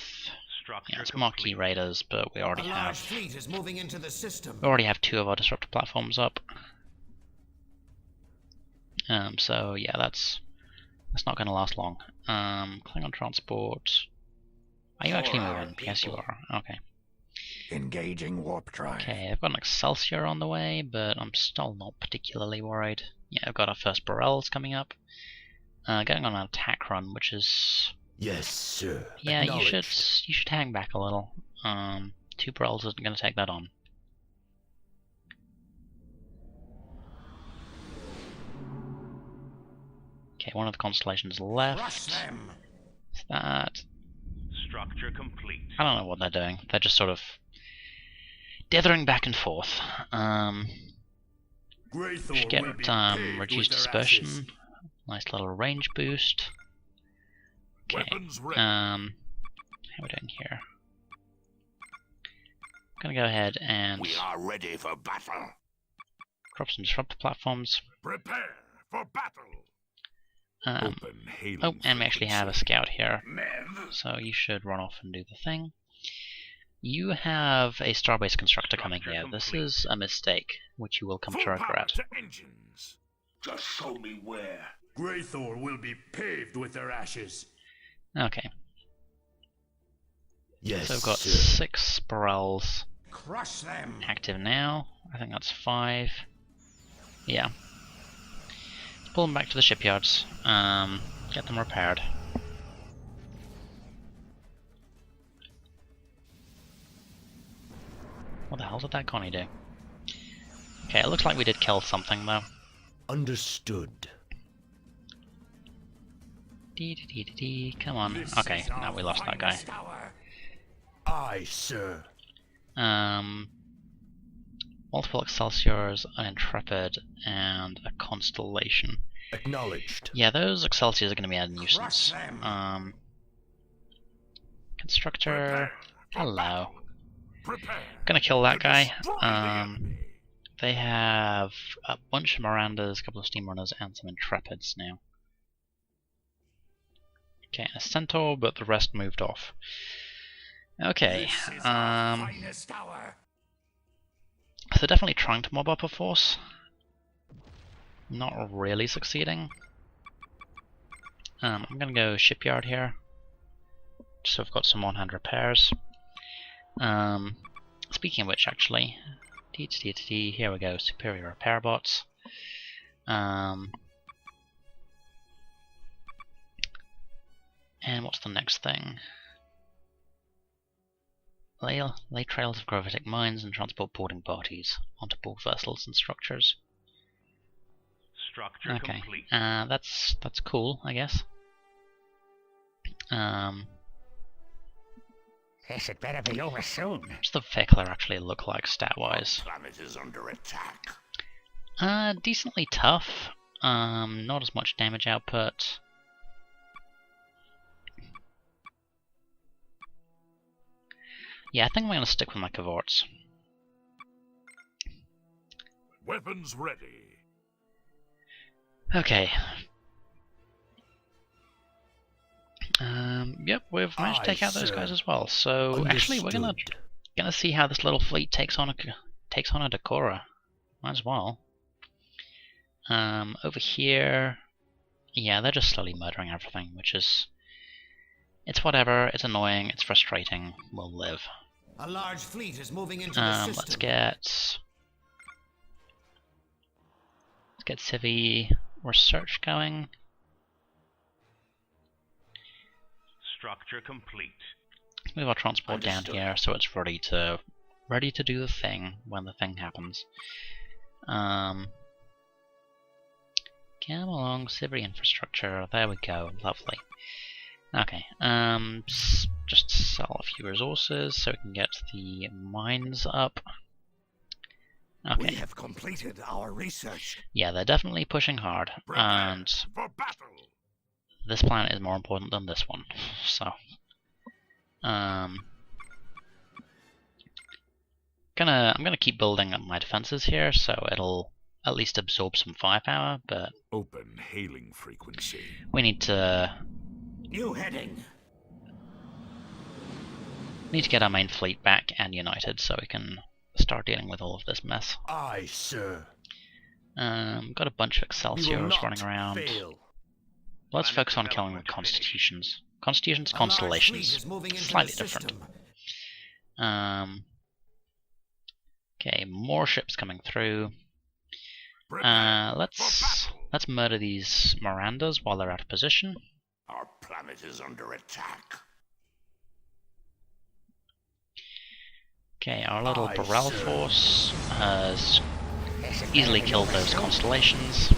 Structure it's Marquee Raiders, but we A already large have fleet is moving into the system. 2 of our disruptor platforms up. So yeah, that's not going to last long. Klingon transport. Are you actually For our moving? Yes, you people. are. Okay. Engaging warp drive. Okay, I've got an Excelsior on the way, but I'm still not particularly worried. Yeah, I've got our first Burrells coming up. Going on an attack run, which is Yes, sir. yeah, you should hang back a little. 2 Burrells isn't going to take that on. Okay, one of the constellations Crush left. them. Is that? Structure complete. I don't know what they're doing. They're just sort of dithering back and forth. Should get reduced dispersion. Nice little range boost. Okay. Weapons ready. How are we doing here? I'm gonna go ahead and We are ready for battle. drop some disruptor platforms. Prepare for battle. Open hailing Oh, and we actually have a scout here, Mev. so you should run off and do the thing. You have a Starbase constructor coming here. This is a mistake, which you will come to Full power regret. to engines. Just show me where. Greythor will be paved with their ashes. Okay, Yes, so we've got 6 Burrells Crush them. active now. I think that's 5. Yeah. Pull them back to the shipyards. Get them repaired. What the hell did that Connie do? Okay, it looks like we did kill something though. Understood. Come on. Okay, now we lost that guy. Aye, sir. Multiple Excelsiors, an Intrepid, and a Constellation. Acknowledged. Yeah, those Excelsiors are going to be a nuisance. Crush them. Constructor, hello. Prepare. Gonna kill that guy. Destroy the enemy. They have a bunch of Mirandas, a couple of Steam Runners, and some Intrepids now. Okay, a Centaur, but the rest moved off. Okay, This is our finest hour. so they're definitely trying to mob up a force. Not really succeeding. I'm gonna go shipyard here, so I've got some on-hand repairs. Speaking of which, actually, here we go, superior repair bots. And what's the next thing? Lay trails of gravitic mines and transport boarding parties onto board vessels and structures. Structure complete. That's cool, I guess. This had better be over soon. What's the Vickler actually look like stat-wise? Planet is under attack. Decently tough. Not as much damage output. Yeah, I think I'm gonna stick with my cavorts. Weapons ready. Okay. Yep, we've managed to take out those guys as well. So actually, we're gonna see how this little fleet takes on a Decora. Might as well. Over here, yeah, they're just slowly murdering everything, which is, it's whatever. It's annoying. It's frustrating. We'll live. A large fleet is moving into the system. Let's get Civi research going. Structure complete. Move our transport down here so it's ready to do the thing when the thing happens. Come along, Civi infrastructure. There we go. Lovely. Okay. Just sell a few resources so we can get the mines up. Okay. We have completed our research. Yeah, they're definitely pushing hard, and For battle. this planet is more important than this one. So, I'm gonna keep building up my defenses here, so it'll at least absorb some firepower. But Open hailing frequency. we need to New heading. get our main fleet back and united so we can start dealing with all of this mess. Aye, sir. Got a bunch of Excelsiors running around. Fail. Let's focus on killing the Constitutions. Constitutions, Constellations, slightly different. Okay, more ships coming through. Let's murder these Mirandas while they're out of position. Our planet is under attack. Okay, our little Burrell force has easily killed those Constellations.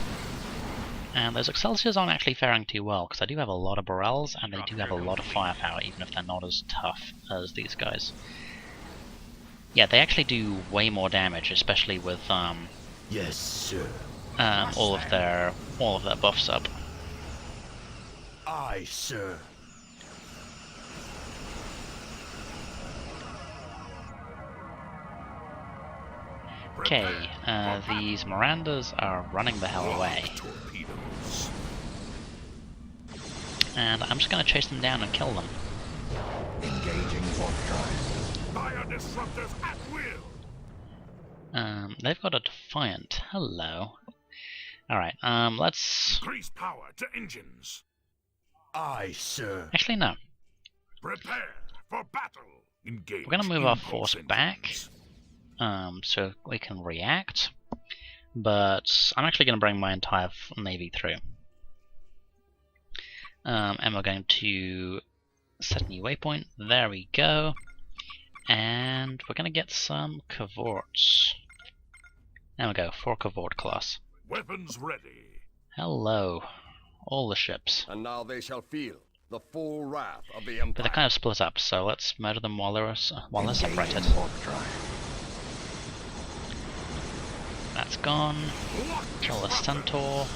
And those Excelsiors aren't actually faring too well, because I do have a lot of Burrells, and they do have a lot of firepower, even if they're not as tough as these guys. Yeah, they actually do way more damage, especially with Yes, sir. all of their buffs up. Aye, sir. Okay, these Mirandas are running the hell away. Torpedoes. And I'm just gonna chase them down and kill them. Engaging warp drive. Fire disruptors at will. They've got a Defiant. Hello. Alright, let's... Increase power to engines. Aye, sir. Actually, no. Prepare for battle. Engage. We're gonna move our impulse force engines. back, so we can react. But I'm actually gonna bring my entire navy through. And we're going to set a new waypoint. There we go. And we're gonna get some cavorts. There we go, 4 cavort class. Weapons ready. Hello. all the ships. And now they shall feel the full wrath of the But Empire. they're kind of split up, so let's murder them while they're separated. That's gone. Kill the Centaur.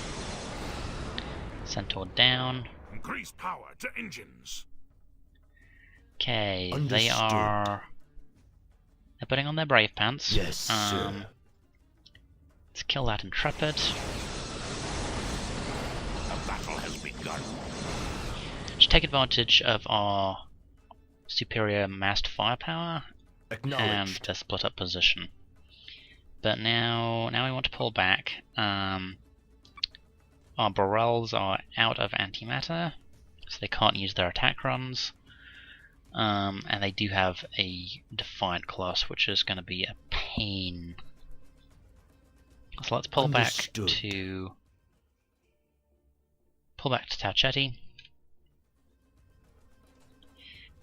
Centaur down. Increase power to engines. Okay, Understood. they're putting on their brave pants. Yes, sir. Let's kill that Intrepid. The battle has begun. Just take advantage of our superior massed firepower and Acknowledged. the split up position. But now we want to pull back. Our Borels are out of antimatter, so they can't use their attack runs. And they do have a Defiant class, which is going to be a pain. So let's pull Understood. back to Tauchetti,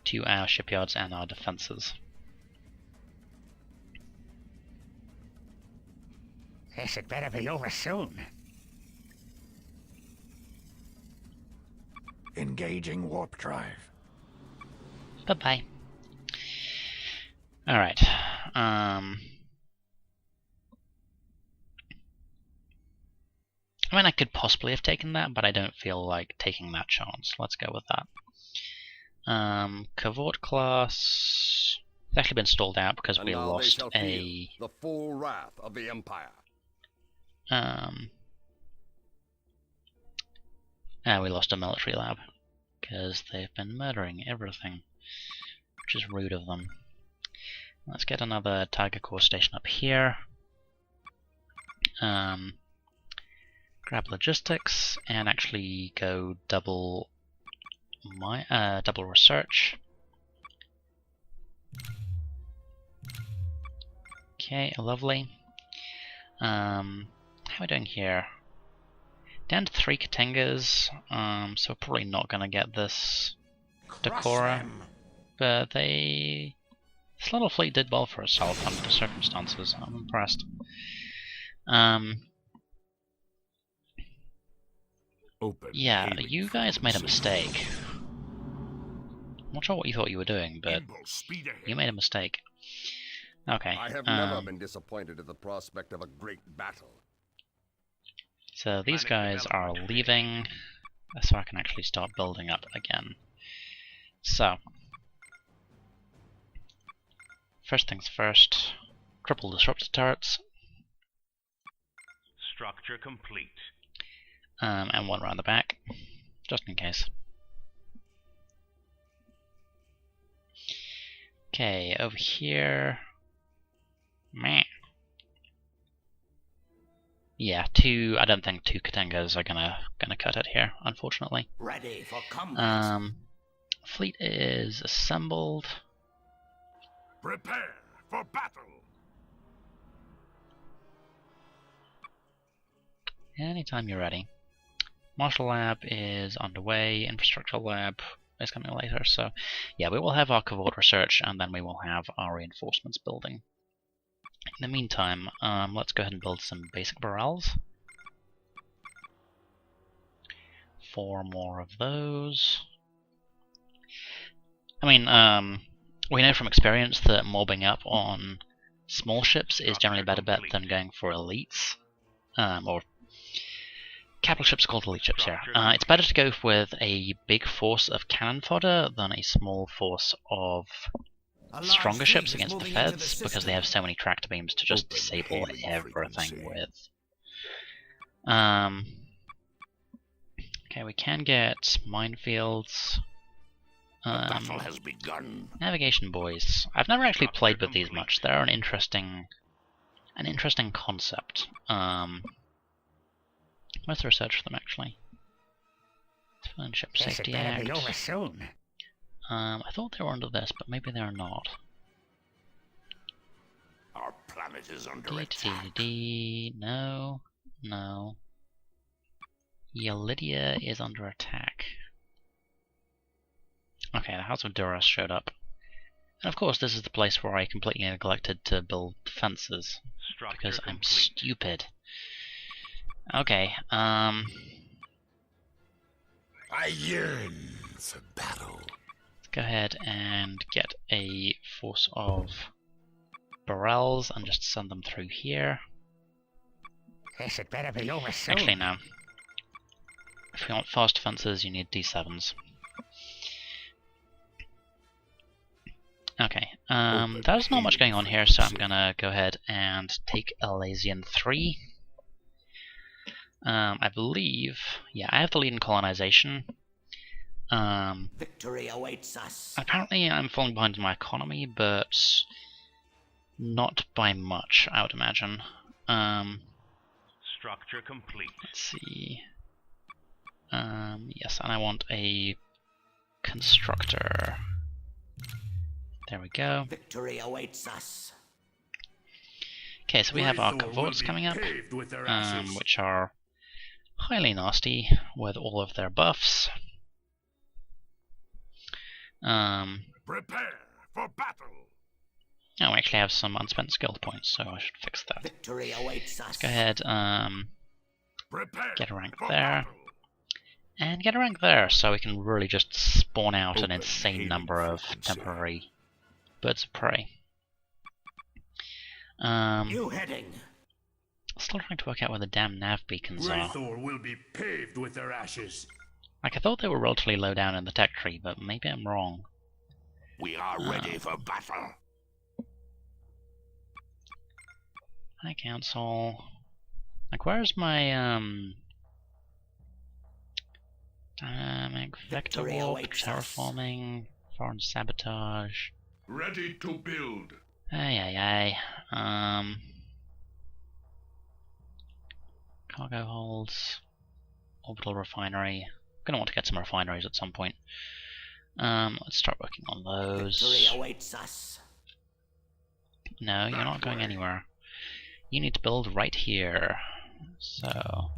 to our shipyards and our defences. This had better be over soon. Engaging warp drive. Bye-bye. Alright. I mean, I could possibly have taken that, but I don't feel like taking that chance. Let's go with that. Cavort class... It's actually been stalled out because And we now they lost shall a... feel the full wrath of the Empire. We lost a military lab because they've been murdering everything, which is rude of them. Let's get another Tiger Core station up here. Grab logistics and actually go double research. Okay, lovely. How are we doing here? Down to 3 Katengas, so we're probably not gonna get this Decora, but this little fleet did well for itself under the circumstances. I'm impressed. Open. Yeah, hailing you guys made a frequency. mistake. I'm not sure what you thought you were doing, but Impulse speed ahead. you made a mistake. Okay. I have never been disappointed at the prospect of a great battle. So these Planet guys are development. leaving, so I can actually start building up again. So, first things first, triple disruptor turrets, Structure complete. and one around the back, just in case. Okay, over here, meh. Yeah, I don't think 2 Katengas are gonna cut it here, unfortunately. Ready for combat. Fleet is assembled. Prepare for battle. Anytime you're ready. Marshal Lab is underway. Infrastructure Lab is coming later. So, yeah, we will have our Cavort research, and then we will have our reinforcements building. In the meantime, let's go ahead and build some basic barrels. 4 more of those. I mean, we know from experience that mobbing up on small ships is generally a better bet than going for elites. Or capital ships are called elite ships here. It's better to go with a big force of cannon fodder than a small force of A large stronger fleet ships is against the moving into feds because system. they have so many tractor beams to just Open disable hailing everything frequency. with. Okay, we can get minefields. The battle has begun. Navigation buoys. I've never actually played with these much. They're an interesting concept. Where's the research for them actually? Civilian Ship This had Safety better Act. be over soon. I thought they were under this, but maybe they're not. Our planet is under attack. No. Yelidia is under attack. Okay, the House of Duras showed up. And of course, this is the place where I completely neglected to build defenses. Structure Because I'm complete. stupid. Okay, I yearn for battle. Let's go ahead and get a force of barrels and just send them through here. This had better be over soon. Actually, no. If you want fast defenses, you need D7s. Okay, there's not much going on here, so I'm gonna go ahead and take Elysian 3. I believe, yeah, I have the lead in colonization. Victory awaits us. Apparently I'm falling behind in my economy, but not by much, I would imagine. Structure complete. Let's see. Yes, and I want a constructor. There we go. Victory awaits us. Okay, so we have our cavorts coming up, which are highly nasty with all of their buffs. Prepare for battle. Oh, we actually have some unspent skill points, so I should fix that. Victory awaits us. Let's go ahead, Prepare get a rank for there, battle. and get a rank there, so we can really just spawn out an Open insane haven number of frequency. temporary birds of prey. New heading. Still trying to work out where the damn nav beacons are. Wraithor will be paved with their ashes. Like, I thought they were relatively low down in the tech tree, but maybe I'm wrong. We are ready for battle. Hi, Council. Like, where's my, dynamic vector Victory warp, awaits us. terraforming, foreign sabotage. Ready to build. Ay. Cargo holds, orbital refinery. I'm gonna want to get some refineries at some point. Let's start working on those. Victory awaits us. No, you're not going way. anywhere. You need to build right here. So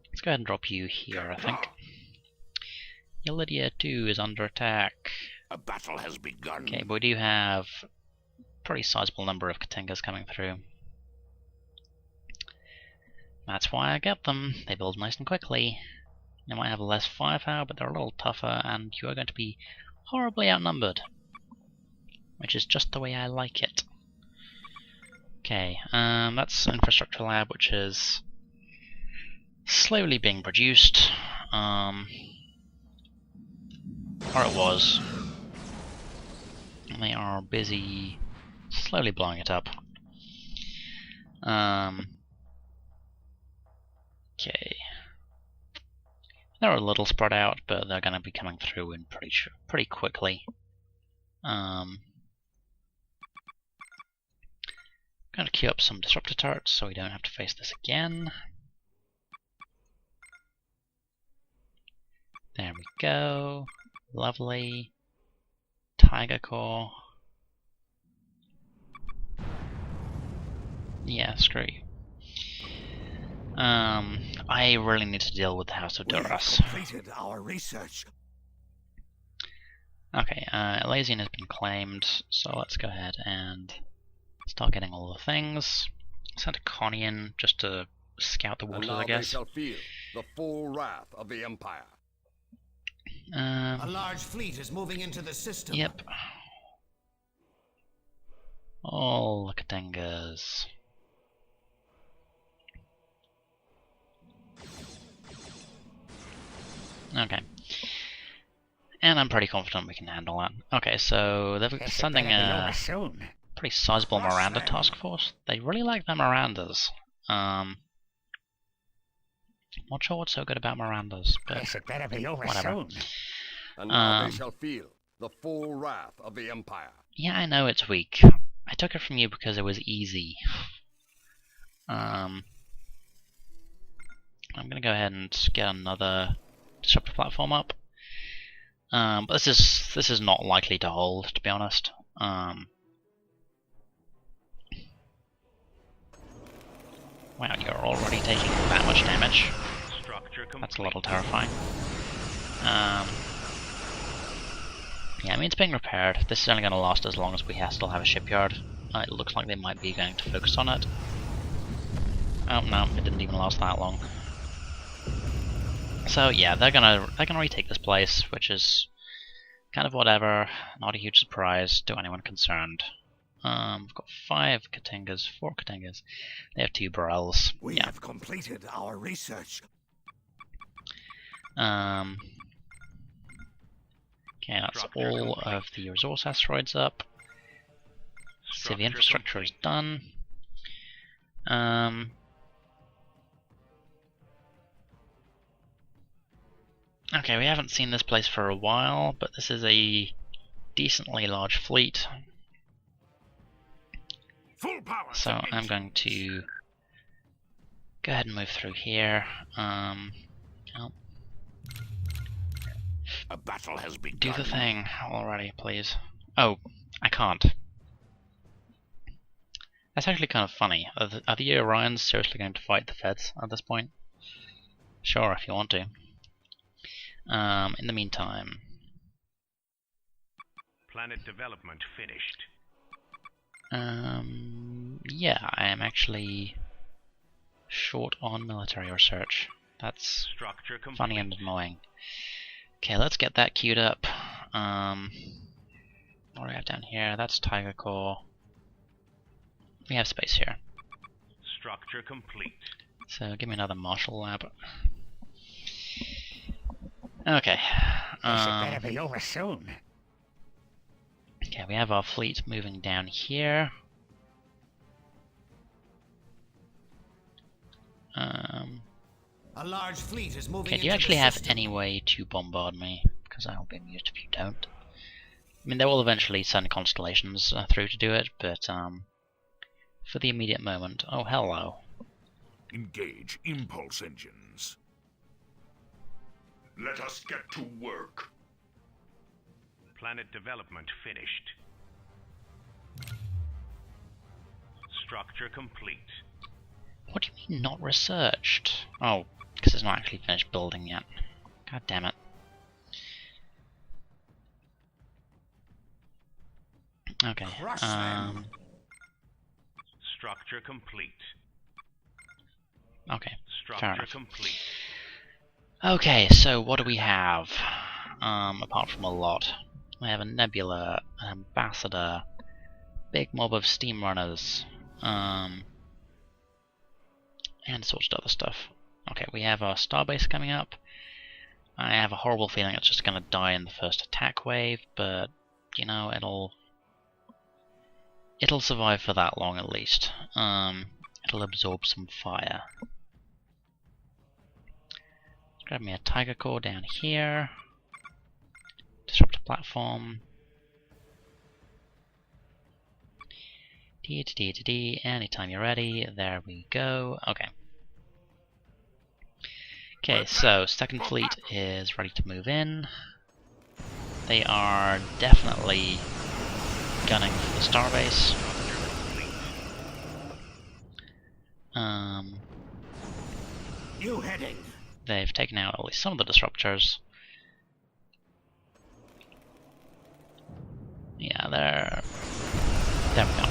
let's go ahead and drop you here, I think. Lydia 2 is under attack. A battle has begun. Okay, but we do have a pretty sizable number of Katengas coming through. That's why I get them. They build nice and quickly. They might have less firepower, but they're a little tougher, and you are going to be horribly outnumbered. Which is just the way I like it. Okay, that's Infrastructure Lab, which is slowly being produced. Or it was. And they are busy slowly blowing it up. Okay. They're a little spread out, but they're going to be coming through in pretty quickly. I'm going to queue up some disruptor turrets so we don't have to face this again. There we go. Lovely. Tiger Core. Yeah, screw you. I really need to deal with the House of We have Duras. completed our research. Okay, Elysian has been claimed, so let's go ahead and start getting all the things. Send a Connie in just to scout the And waters, now I they guess. shall feel the full wrath of the Empire. A large fleet is moving into the system. Yep. All the Katengas. Okay. And I'm pretty confident we can handle that. Okay, so they're sending a soon. pretty sizable Miranda task force. They really like their Mirandas. Not sure what's so good about Mirandas, but This had better be over whatever. soon. And now Um, they shall feel the full wrath of the Empire. yeah, I know it's weak. I took it from you because it was easy. I'm gonna go ahead and get another disruptor platform up. But this is not likely to hold, to be honest. Wow, you're already taking that much damage. Structure complete. That's a little terrifying. Yeah, I mean, it's being repaired. This is only going to last as long as we still have a shipyard. It looks like they might be going to focus on it. Oh no, it didn't even last that long. So yeah, they're gonna retake this place, which is kind of whatever, not a huge surprise to anyone concerned. We've got 5 Katingas, 4 Katingas. They have 2 Burrells. We Yeah. have completed our research. Okay, that's all of the resource asteroids up. Civil infrastructure is done. Okay, we haven't seen this place for a while, but this is a decently large fleet. Full power. So I'm going to go ahead and move through here. Oh, A battle has begun. do the thing already, please. Oh, I can't. That's actually kind of funny. Are the Orions seriously going to fight the Feds at this point? Sure, if you want to. In the meantime, Planet development finished. yeah, I am actually short on military research. That's Structure complete. funny and annoying. Okay, let's get that queued up. What do we have down here? That's Tiger Core. We have space here. Structure complete. So give me another Marshall Lab. Okay. Better be over soon. Okay, we have our fleet moving down here. A large fleet is moving Okay, do you into actually the have system. any way to bombard me? Because I'll be amused if you don't. I mean, they will eventually send constellations through to do it, but for the immediate moment... Oh, hello. Engage impulse engines. Let us get to work. Planet development finished. Structure complete. What do you mean, not researched? Oh, because it's not actually finished building yet. God damn it. Okay. Crush them. Structure complete. Okay. Fair Structure enough. complete. Okay, so what do we have? Apart from a lot. We have a nebula, an ambassador, big mob of steam runners, and sorts of other stuff. Okay, we have our starbase coming up. I have a horrible feeling it's just gonna die in the first attack wave, but you know, it'll survive for that long at least. It'll absorb some fire. Grab me a Tiger Core down here. Disrupt a platform. Anytime you're ready. There we go. Okay. Okay, so second fleet is ready to move in. They are definitely gunning for the starbase. New heading. They've taken out at least some of the disruptors. Yeah, there we go.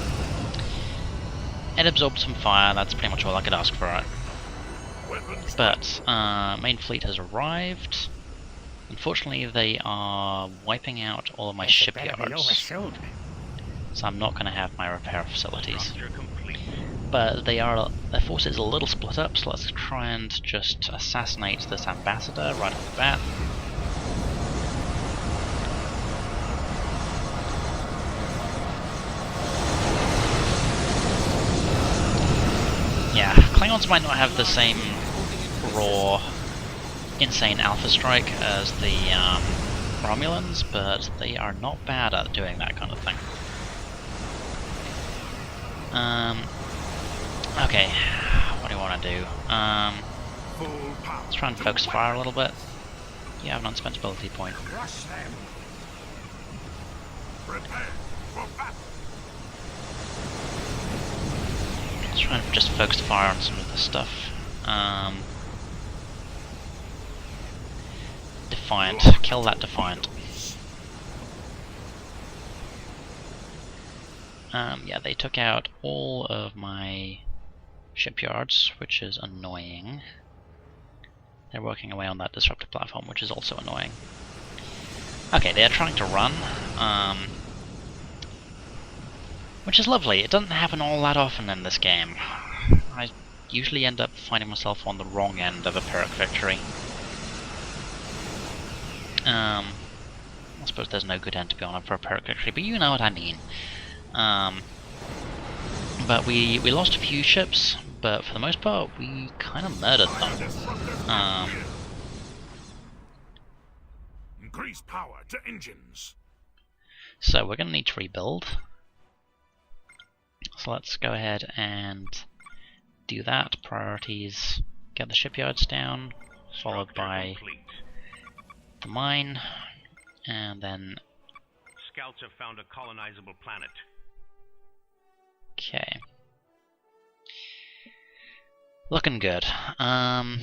It absorbed some fire, that's pretty much all I could ask for it. But, main fleet has arrived. Unfortunately, they are wiping out all of my shipyards, so I'm not going to have my repair facilities. Structure complete. But their force is a little split up, so let's try and just assassinate this ambassador right off the bat. Yeah, Klingons might not have the same raw, insane alpha strike as the Romulans, but they are not bad at doing that kind of thing. Okay, what do you want to do? Let's try and focus fire a little bit. You have an unspent ability point. Crush them. Prepare for battle. Let's try and just focus fire on some of the stuff. Defiant. Kill that Defiant. Yeah, they took out all of my shipyards, which is annoying. They're working away on that disruptor platform, which is also annoying. Okay, they're trying to run, which is lovely. It doesn't happen all that often in this game. I usually end up finding myself on the wrong end of a Pyrrhic victory. I suppose there's no good end to be on for a Pyrrhic victory, but you know what I mean. But we lost a few ships, but for the most part we kind of murdered them. Increase power to engines. So we're going to need to rebuild. So let's go ahead and do that. Priorities, get the shipyards down, followed by the mine, and then... Scouts have found a colonizable planet. Okay. Looking good. I'm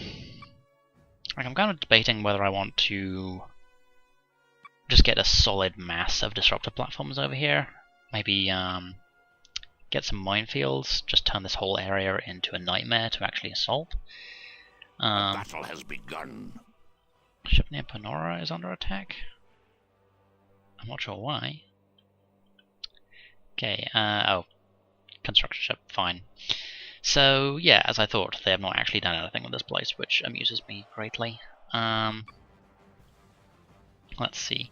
kind of debating whether I want to just get a solid mass of disruptor platforms over here. Maybe get some minefields, just turn this whole area into a nightmare to actually assault. Battle has begun. Ship near Panora is under attack. I'm not sure why. Okay, oh. Construction ship, fine. So, yeah, as I thought, they have not actually done anything with this place, which amuses me greatly. Let's see.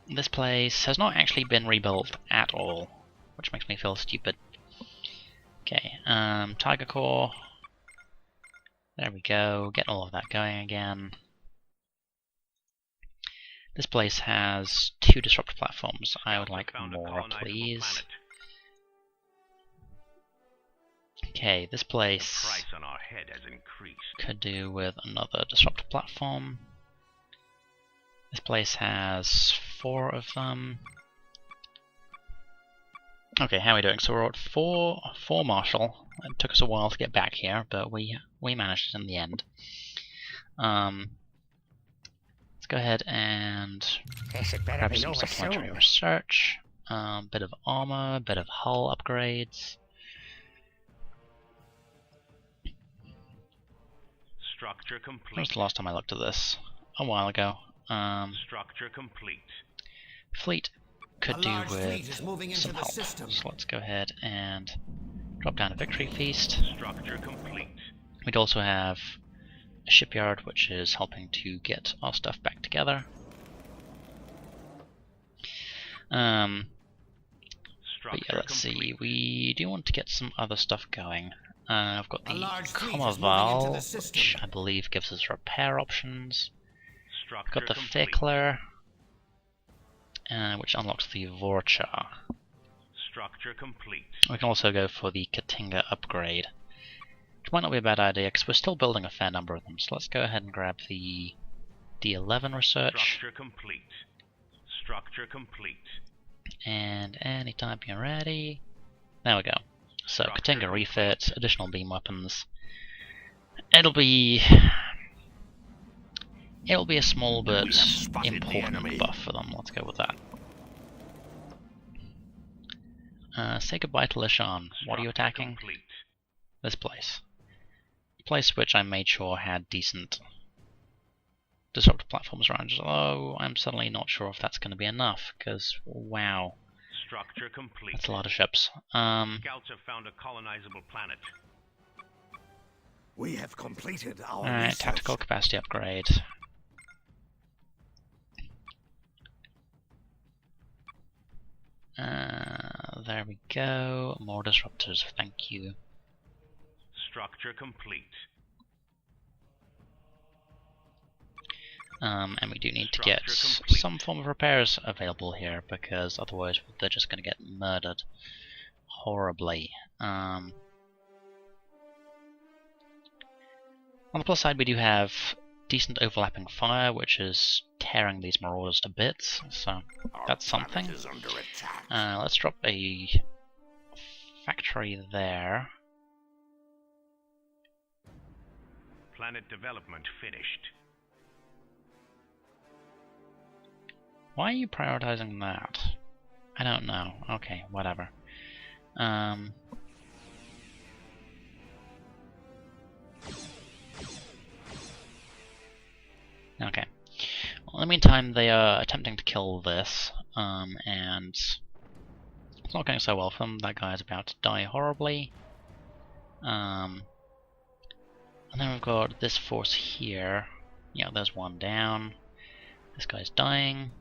This place has not actually been rebuilt at all, which makes me feel stupid. Okay, Tiger Core. There we go, getting all of that going again. This place has 2 disruptor platforms. I would like more, please. Okay, this place Price on our head has increased. could do with another disruptor platform. This place has 4 of them. Okay, how are we doing? So we're at 4 Marshall. It took us a while to get back here, but we managed it in the end. Let's go ahead and grab some supplementary research. Bit of armor, bit of hull upgrades. Structure complete. When was the last time I looked at this? A while ago. Structure complete. Fleet could do large fleet with is moving into some the help. system. So let's go ahead and drop down a victory feast. Structure complete. We'd also have a shipyard which is helping to get our stuff back together. But yeah, let's see. We do want to get some other stuff going. I've got the Comaval, which I believe gives us repair options. Got the Fickler, which unlocks the Vorcha. Structure complete. We can also go for the Katinga upgrade, which might not be a bad idea because we're still building a fair number of them. So let's go ahead and grab the D11 research. Structure complete. Structure complete. And anytime you're ready. There we go. So Katinga refit, additional beam weapons. It'll be a small but important buff for them. Let's go with that. Say goodbye to Lishan. What are you attacking? This place. Place which I made sure had decent disruptor platforms around. Although I'm suddenly not sure if that's going to be enough, because wow. Structure complete. That's a lot of ships. Scouts have found a colonizable planet. We have completed our Alright, research. tactical capacity upgrade. There we go. More disruptors, thank you. Structure complete. And we do need to get some form of repairs available here, because otherwise they're just going to get murdered horribly. On the plus side, we do have decent overlapping fire, which is tearing these marauders to bits, so that's something. Let's drop a factory there. Planet development finished. Why are you prioritizing that? I don't know. Okay, whatever. Okay. Well, in the meantime, they are attempting to kill this, and it's not going so well for them. That guy is about to die horribly. And then we've got this force here. Yeah, there's one down. This guy's dying.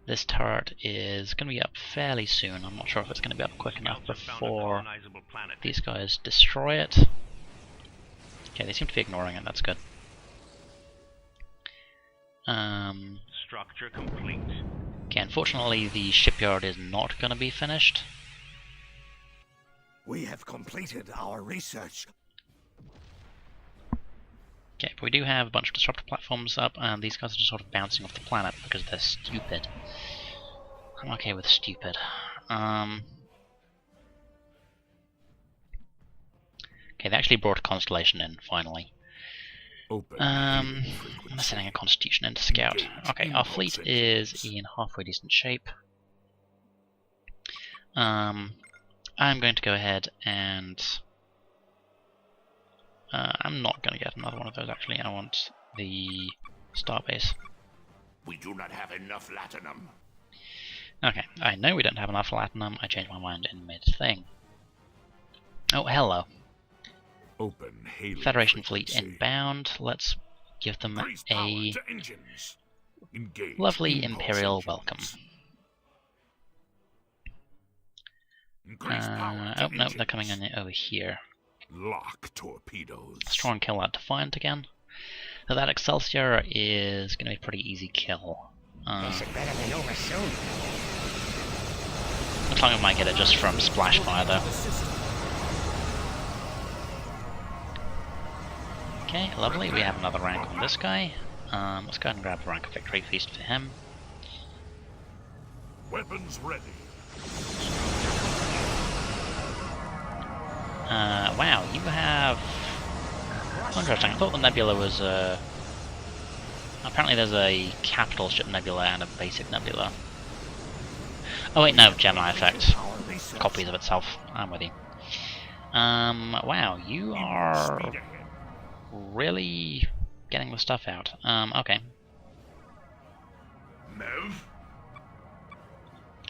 This turret is going to be up fairly soon. I'm not sure if it's going to be up quick enough before these guys destroy it. Okay, they seem to be ignoring it. That's good. Structure complete. Okay, unfortunately the shipyard is not going to be finished. We have completed our research. Okay, but we do have a bunch of disruptor platforms up, and these guys are just sort of bouncing off the planet because they're stupid. I'm okay with stupid. Okay, they actually brought a constellation in, finally. I'm sending a Constitution in to scout. Okay, our fleet is in halfway decent shape. I'm going to go ahead and... I'm not going to get another one of those, actually. I want the starbase. We do not have enough latinum. Okay, I know we don't have enough latinum. I changed my mind in mid-thing. Oh, hello. Open hailing Federation fleet frequency. inbound. Let's give them Increase a power to engines. Engage lovely impulse Imperial engines. welcome. Increase power to Oh, no, they're engines. coming in over here. Lock torpedoes. Let's try and kill that Defiant again. So that Excelsior is going to be a pretty easy kill. Looks like I might get it just from splash fire though. Okay, lovely. We have another rank on this guy. Let's go ahead and grab the rank of Victory Feast for him. Weapons ready. Wow, you have... Interesting, I thought the nebula was, apparently there's a capital ship nebula and a basic nebula. Oh wait, no, Gemini effect. Copies of itself. I'm with you. Wow, you are Speed ahead. really getting the stuff out. Okay. Move.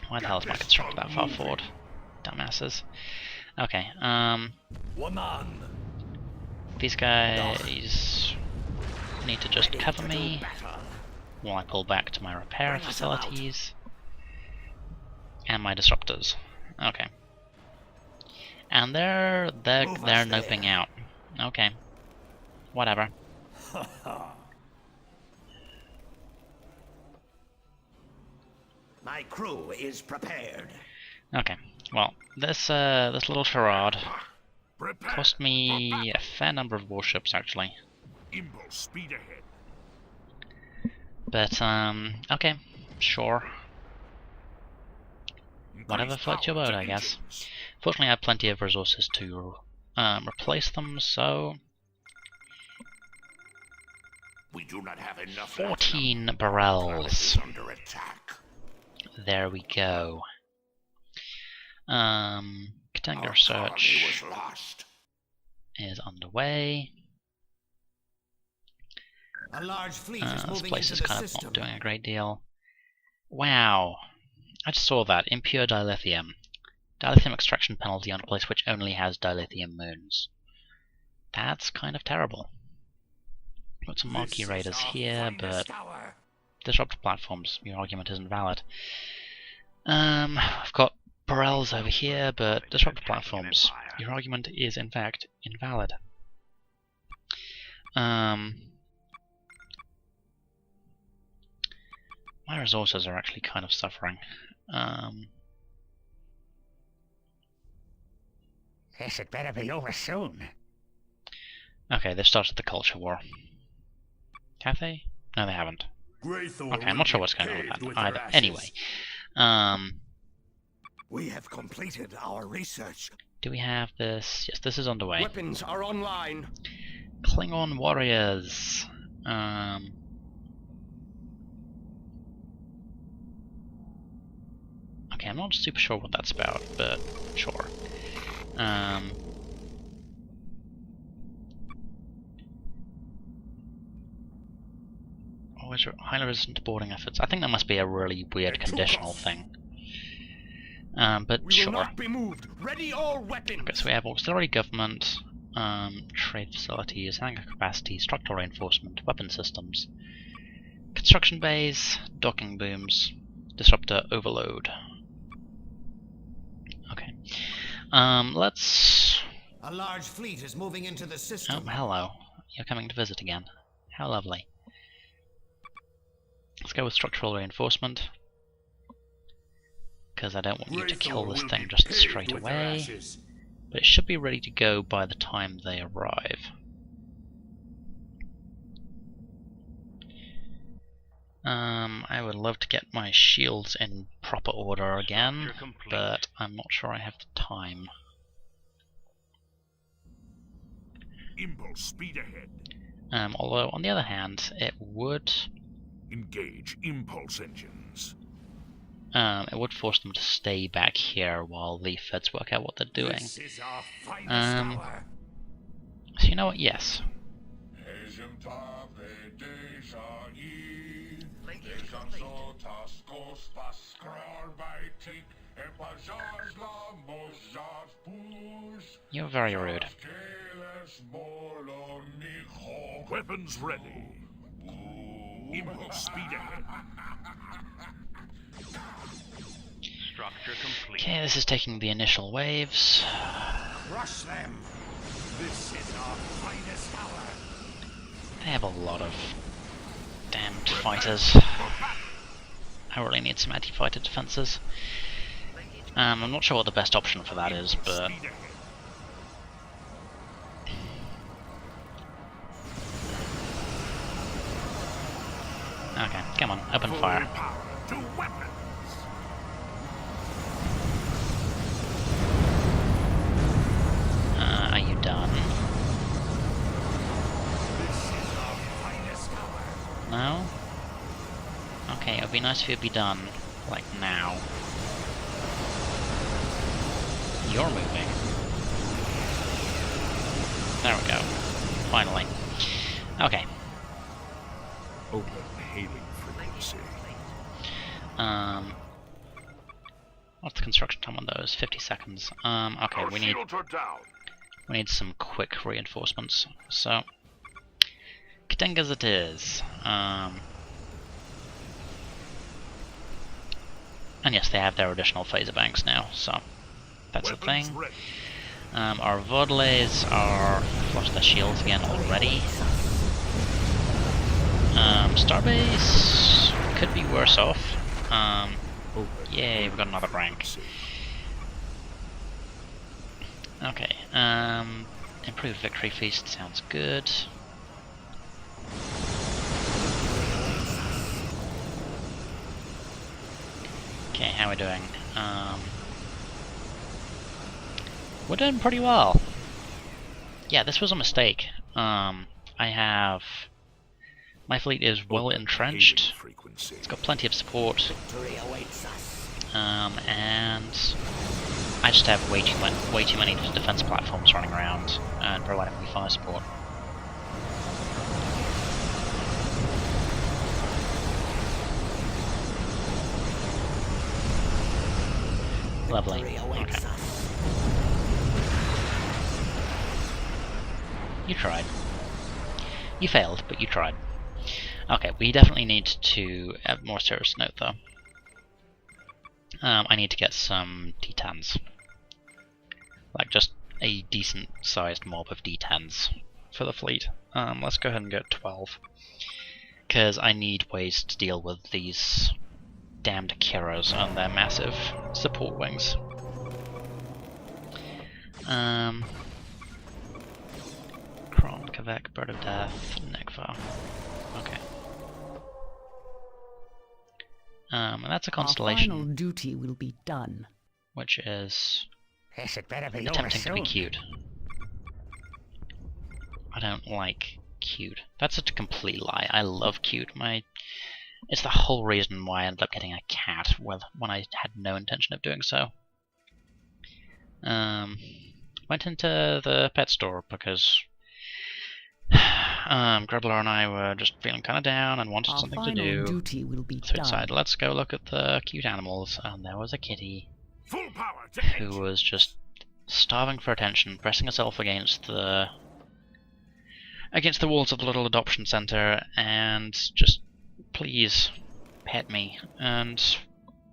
Why the hell is my constructor that far forward? Dumbasses. Okay, these guys need to just cover me while I pull back to my repair facilities and my disruptors. Okay. And they're noping out. Okay. Whatever. My crew is prepared. Okay. Well, this little charade Prepare. cost me a fair number of warships actually. Impulse speed ahead. But okay, sure. Whatever Increase floats your power boat, to I guess. engines. Fortunately, I have plenty of resources to replace them, so We do not have enough 14 latinum. Planet barrels. is under attack. There we go. Contender Our search colony was lost. is underway. A large fleet is This moving place into is the kind of system. not doing a great deal. Wow. I just saw that. Impure dilithium. Dilithium extraction penalty on a place which only has dilithium moons. That's kind of terrible. Got some Marquee Raiders here, but disruptor platforms, your argument isn't valid. I've got Borels over here, but disruptor platforms, your argument is in fact invalid. My resources are actually kind of suffering. This had better be over soon. Okay, they've started the culture war. Have they? No, they haven't. Okay, I'm not sure what's going on with that either. Anyway, We have completed our research. do we have this? Yes, this is underway. Weapons are online. Klingon warriors. Okay, I'm not super sure what that's about, but sure. Always highly resistant to boarding efforts. I think that must be a really weird conditional thing. But We sure. will not be moved. Ready all weapons. Okay, so we have auxiliary government, trade facilities, hangar capacity, structural reinforcement, weapon systems, construction bays, docking booms, disruptor overload. Okay. Let's... A large fleet is moving into the system. Oh, hello. You're coming to visit again. How lovely. Let's go with structural reinforcement. Because I don't want you to kill this thing just straight away. But it should be ready to go by the time they arrive. I would love to get my shields in proper order again, but I'm not sure I have the time. Impulse speed ahead. Although, on the other hand, it would... Engage impulse engines. It would force them to stay back here while the feds work out what they're doing. This is our finest hour. So you know what? Yes. You're very rude. Weapons ready. Impulse speed ahead. Structure complete. Okay, this is taking the initial waves. Rush them. This is our finest hour. They have a lot of damned fighters. I really need some anti-fighter defenses. I'm not sure what the best option for that is, but... Okay, come on, open fire. To weapons. Are you done? This is our finest hour. No? Okay, it would be nice if you'd be done, like now. You're moving. There we go. Finally. Okay. Open hailing frequency. What's the construction time on those? 50 seconds. Okay, we need some quick reinforcements. So, Kating as it is. And yes, they have their additional phaser banks now, so that's the thing. Our Vodleys are flushed their shields again already. Starbase could be worse off. Yay, we've got another rank. Okay, improved victory feast sounds good. Okay, how are we doing? We're doing pretty well. Yeah, this was a mistake. I have... My fleet is well entrenched. It's got plenty of support. And I just have way too many defense platforms running around and providing me fire support. Lovely. Okay. You tried. You failed, but you tried. Okay, we definitely need to have more serious note though. I need to get some D10s. Like just a decent sized mob of D10s for the fleet. Let's go ahead and get 12. Because I need ways to deal with these damned Kiros and their massive support wings. Kron, Kavek, Bird of Death, Nekva. Okay. And that's a constellation. Our final duty will be done. Which is Yes, it better be attempting to be soon. cute. I don't like cute. That's such a complete lie. I love cute. It's the whole reason why I ended up getting a cat when I had no intention of doing so. Went into the pet store because Grubbler and I were just feeling kind of down and wanted Our something to final do. duty will be So we done. decided, let's go look at the cute animals. And there was a kitty Full power to who engine. was just starving for attention, pressing herself against the walls of the little adoption center, and just, please, pet me. And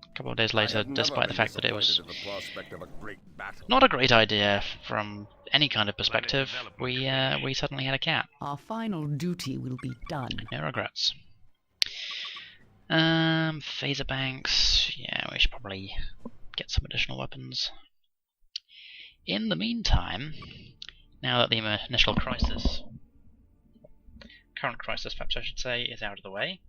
a couple of days later, despite the fact that it was not a great idea from any kind of perspective, we suddenly had a cat. Our final duty will be done. No regrets. Phaser banks. Yeah, we should probably get some additional weapons. In the meantime, now that the initial crisis, current crisis perhaps I should say, is out of the way,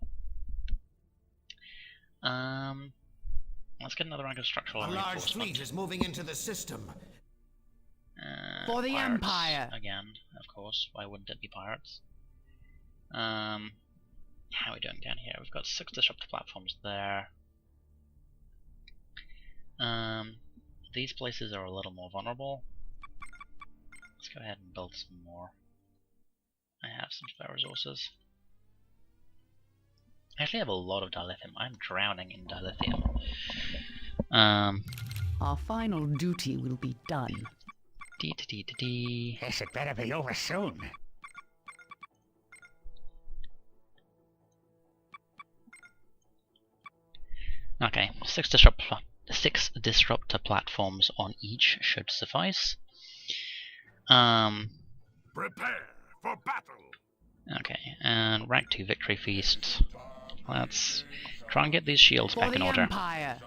let's get another rank of structural A large reinforcement. fleet is moving into the system. For the Pirates, Empire! again, of course. Why wouldn't it be pirates? How are we doing down here? We've got 6 disruptor platforms there. These places are a little more vulnerable. Let's go ahead and build some more. I have some spare resources. I actually have a lot of dilithium. I'm drowning in dilithium. Our final duty will be done. This had better be over soon. Okay, 6 disruptor platforms on each should suffice. Prepare for battle. Okay, and rank 2 victory feast. Let's try and get these shields For back in the order. Empire!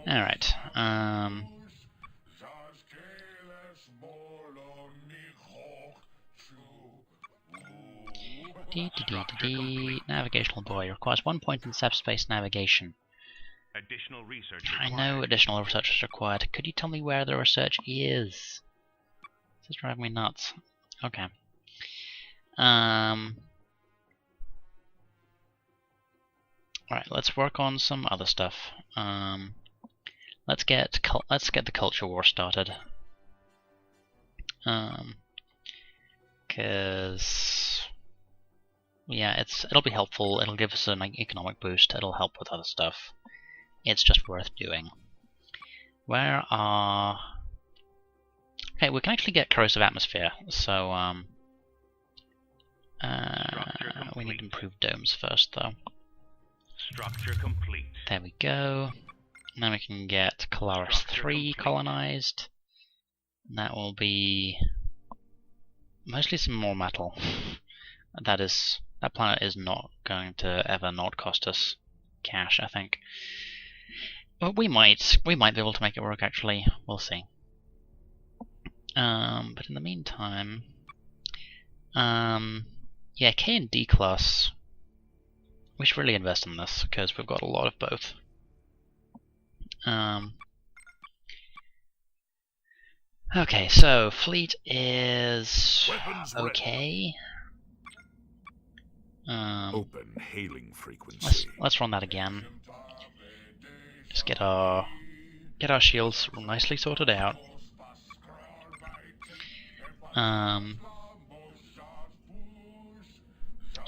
Alright, navigational buoy requires 1 point in subspace navigation. Additional research I required. know additional research is required. Could you tell me where the research is? This is driving me nuts. Okay. Right, let's work on some other stuff. Let's get the culture war started. Cause yeah, it'll be helpful. It'll give us an economic boost. It'll help with other stuff. It's just worth doing. Where are? Okay, we can actually get corrosive atmosphere. So we need improved domes first, though. Structure complete. There we go. Now we can get Colaris 3 colonized. And that will be mostly some more metal. That planet is not going to ever not cost us cash, I think. But we might be able to make it work, actually. We'll see. But in the meantime, yeah, K and D class. We should really invest in this because we've got a lot of both. Okay, so fleet is Weapons ready. okay. Open hailing frequency. Let's run that again. Just get our shields nicely sorted out.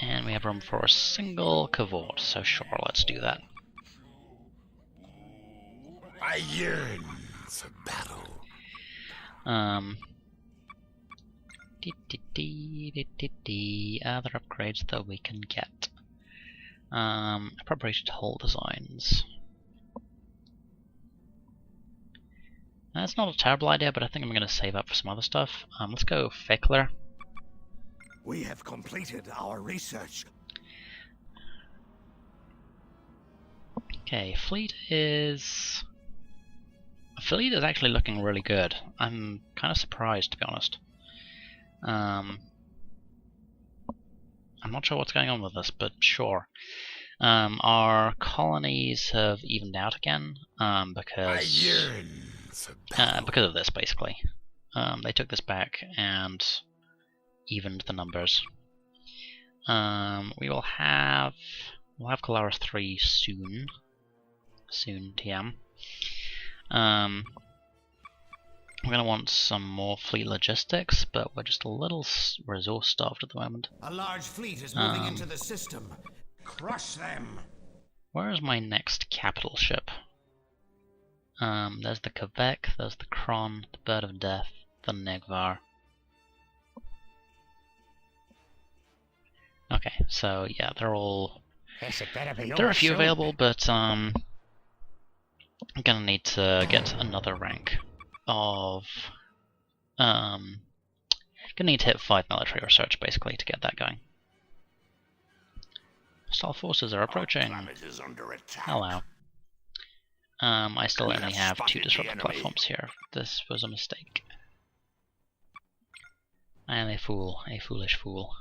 And we have room for a single cavort, so sure, let's do that. I yearn for battle. Other upgrades that we can get. Appropriated hull designs. That's not a terrible idea, but I think I'm going to save up for some other stuff. Let's go Fickler. We have completed our research. Okay, fleet is actually looking really good. I'm kind of surprised, to be honest. I'm not sure what's going on with this, but sure. Our colonies have evened out again because of this, basically. They took this back and evened the numbers. We'll have Colaris 3 soon TM. We're going to want some more fleet logistics, but we're just a little resource starved at the moment. A large fleet is moving into the system. Crush them. Where is my next capital ship? There's the Quebec, there's the Kron, the Bird of Death, the Negvar. Okay, so yeah, they're all... There are a few available, but I'm gonna need to get another rank of... gonna need to hit 5 military research, basically, to get that going. Hostile forces are approaching. Hello. I still only have 2 disruptor platforms here. This was a mistake. I am a fool, a foolish fool.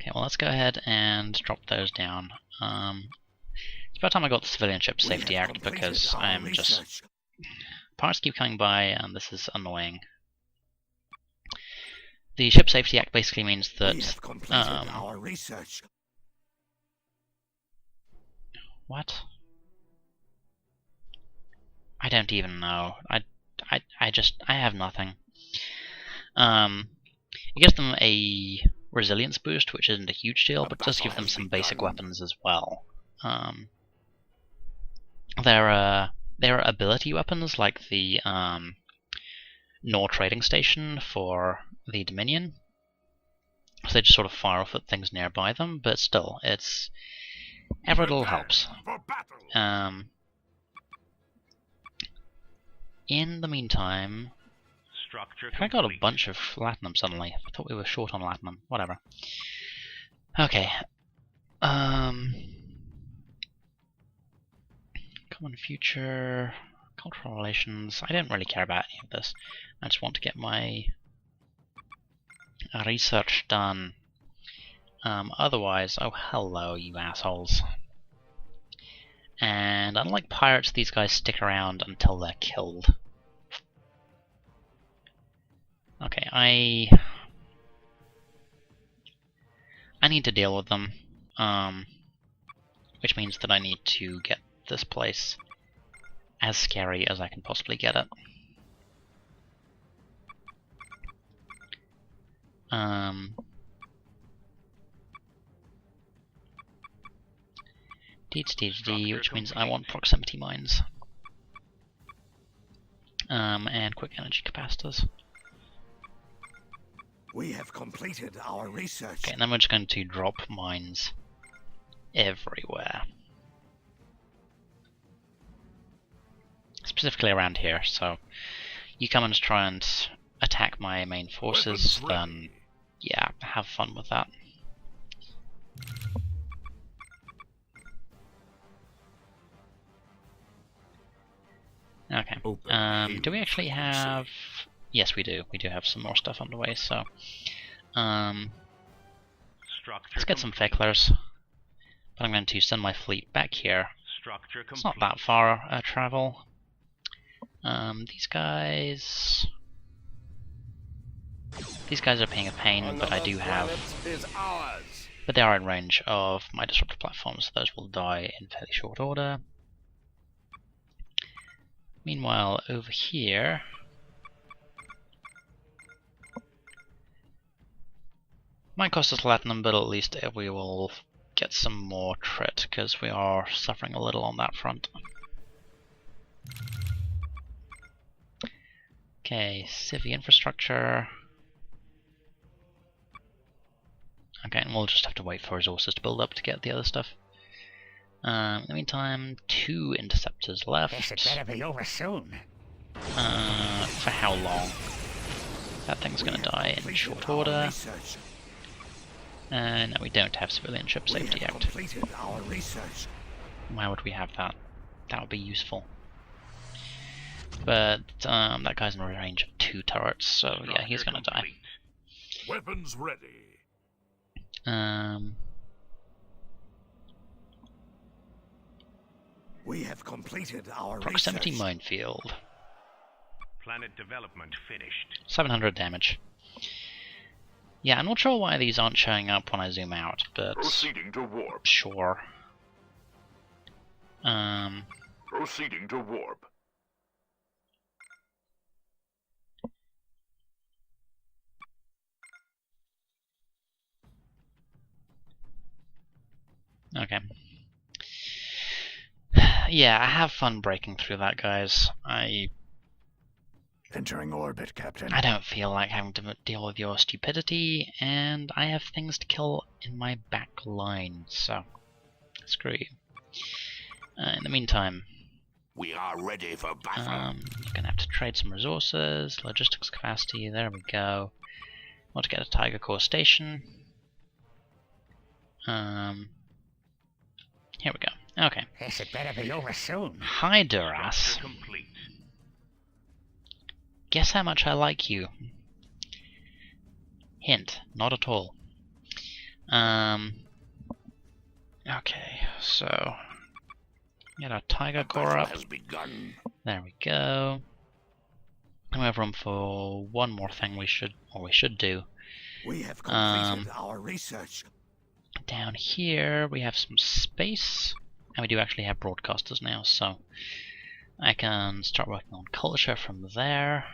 Okay, well let's go ahead and drop those down. It's about time I got the Civilian Ship Safety Act because I am just... Pirates keep coming by and this is annoying. The Ship Safety Act basically means that... our research. What? I don't even know. I have nothing. It gives them a resilience boost, which isn't a huge deal, but does give them some basic weapons as well. There are ability weapons like the Nor trading station for the Dominion. So they just sort of fire off at things nearby them, but still, it's every little helps. In the meantime, I got a bunch of latinum suddenly. I thought we were short on latinum. Whatever. Okay. Common future, cultural relations. I don't really care about any of this. I just want to get my research done. Otherwise, oh hello, you assholes. And unlike pirates, these guys stick around until they're killed. Okay, I need to deal with them, which means that I need to get this place as scary as I can possibly get it. Which means I want proximity mines. And quick energy capacitors. We have completed our research. Okay, and then we're just going to drop mines everywhere. Specifically around here, so you come and try and attack my main forces, then yeah, have fun with that. Okay, do we actually have... Yes, we do. We do have some more stuff on the way, so... let's get some Fecklers. But I'm going to send my fleet back here. It's not that far travel. These guys are being a pain, but I do have... But they are in range of my disruptor platforms, so those will die in fairly short order. Meanwhile, over here... Might cost us platinum, but at least we will get some more trit, because we are suffering a little on that front. Okay, civvy infrastructure. Okay, and we'll just have to wait for resources to build up to get the other stuff. In the meantime, 2 interceptors left. This had better be over soon. For how long? That thing's gonna die in short order. No, we don't have Civilian Ship Safety Act. Why would we have that? That would be useful. But that guy's in range of 2 turrets, so yeah, he's gonna die. Weapons ready. We have completed our Proximity research. minefield. Planet development finished. 700 damage. Yeah, I'm not sure why these aren't showing up when I zoom out, but Proceeding to warp. sure. Proceeding to warp. Okay. Yeah, I have fun breaking through that, guys. Entering orbit, Captain. I don't feel like having to deal with your stupidity, and I have things to kill in my back line, so screw you. In the meantime, We are ready for battle. you're gonna have to trade some resources, logistics capacity, there we go. Want to get a Tiger Core station. Here we go. Okay. Yes, it better be over soon. Hi, Duras. Structure complete. Guess how much I like you. Hint, not at all. Okay, so get our Tiger Core Battle up. has begun. There we go. And we have room for one more thing we should do. We have completed our research. Down here we have some space, and we do actually have broadcasters now, so I can start working on culture from there.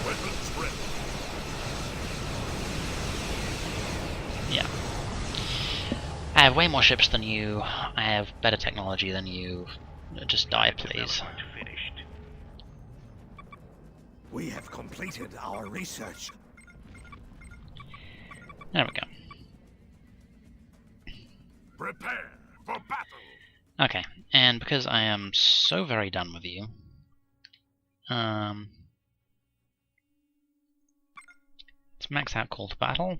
Weapons ready. Yeah. I have way more ships than you, I have better technology than you. Just die, please. Development finished. We have completed our research. There we go. Prepare for battle. Okay, and because I am so very done with you, let's max out call to battle.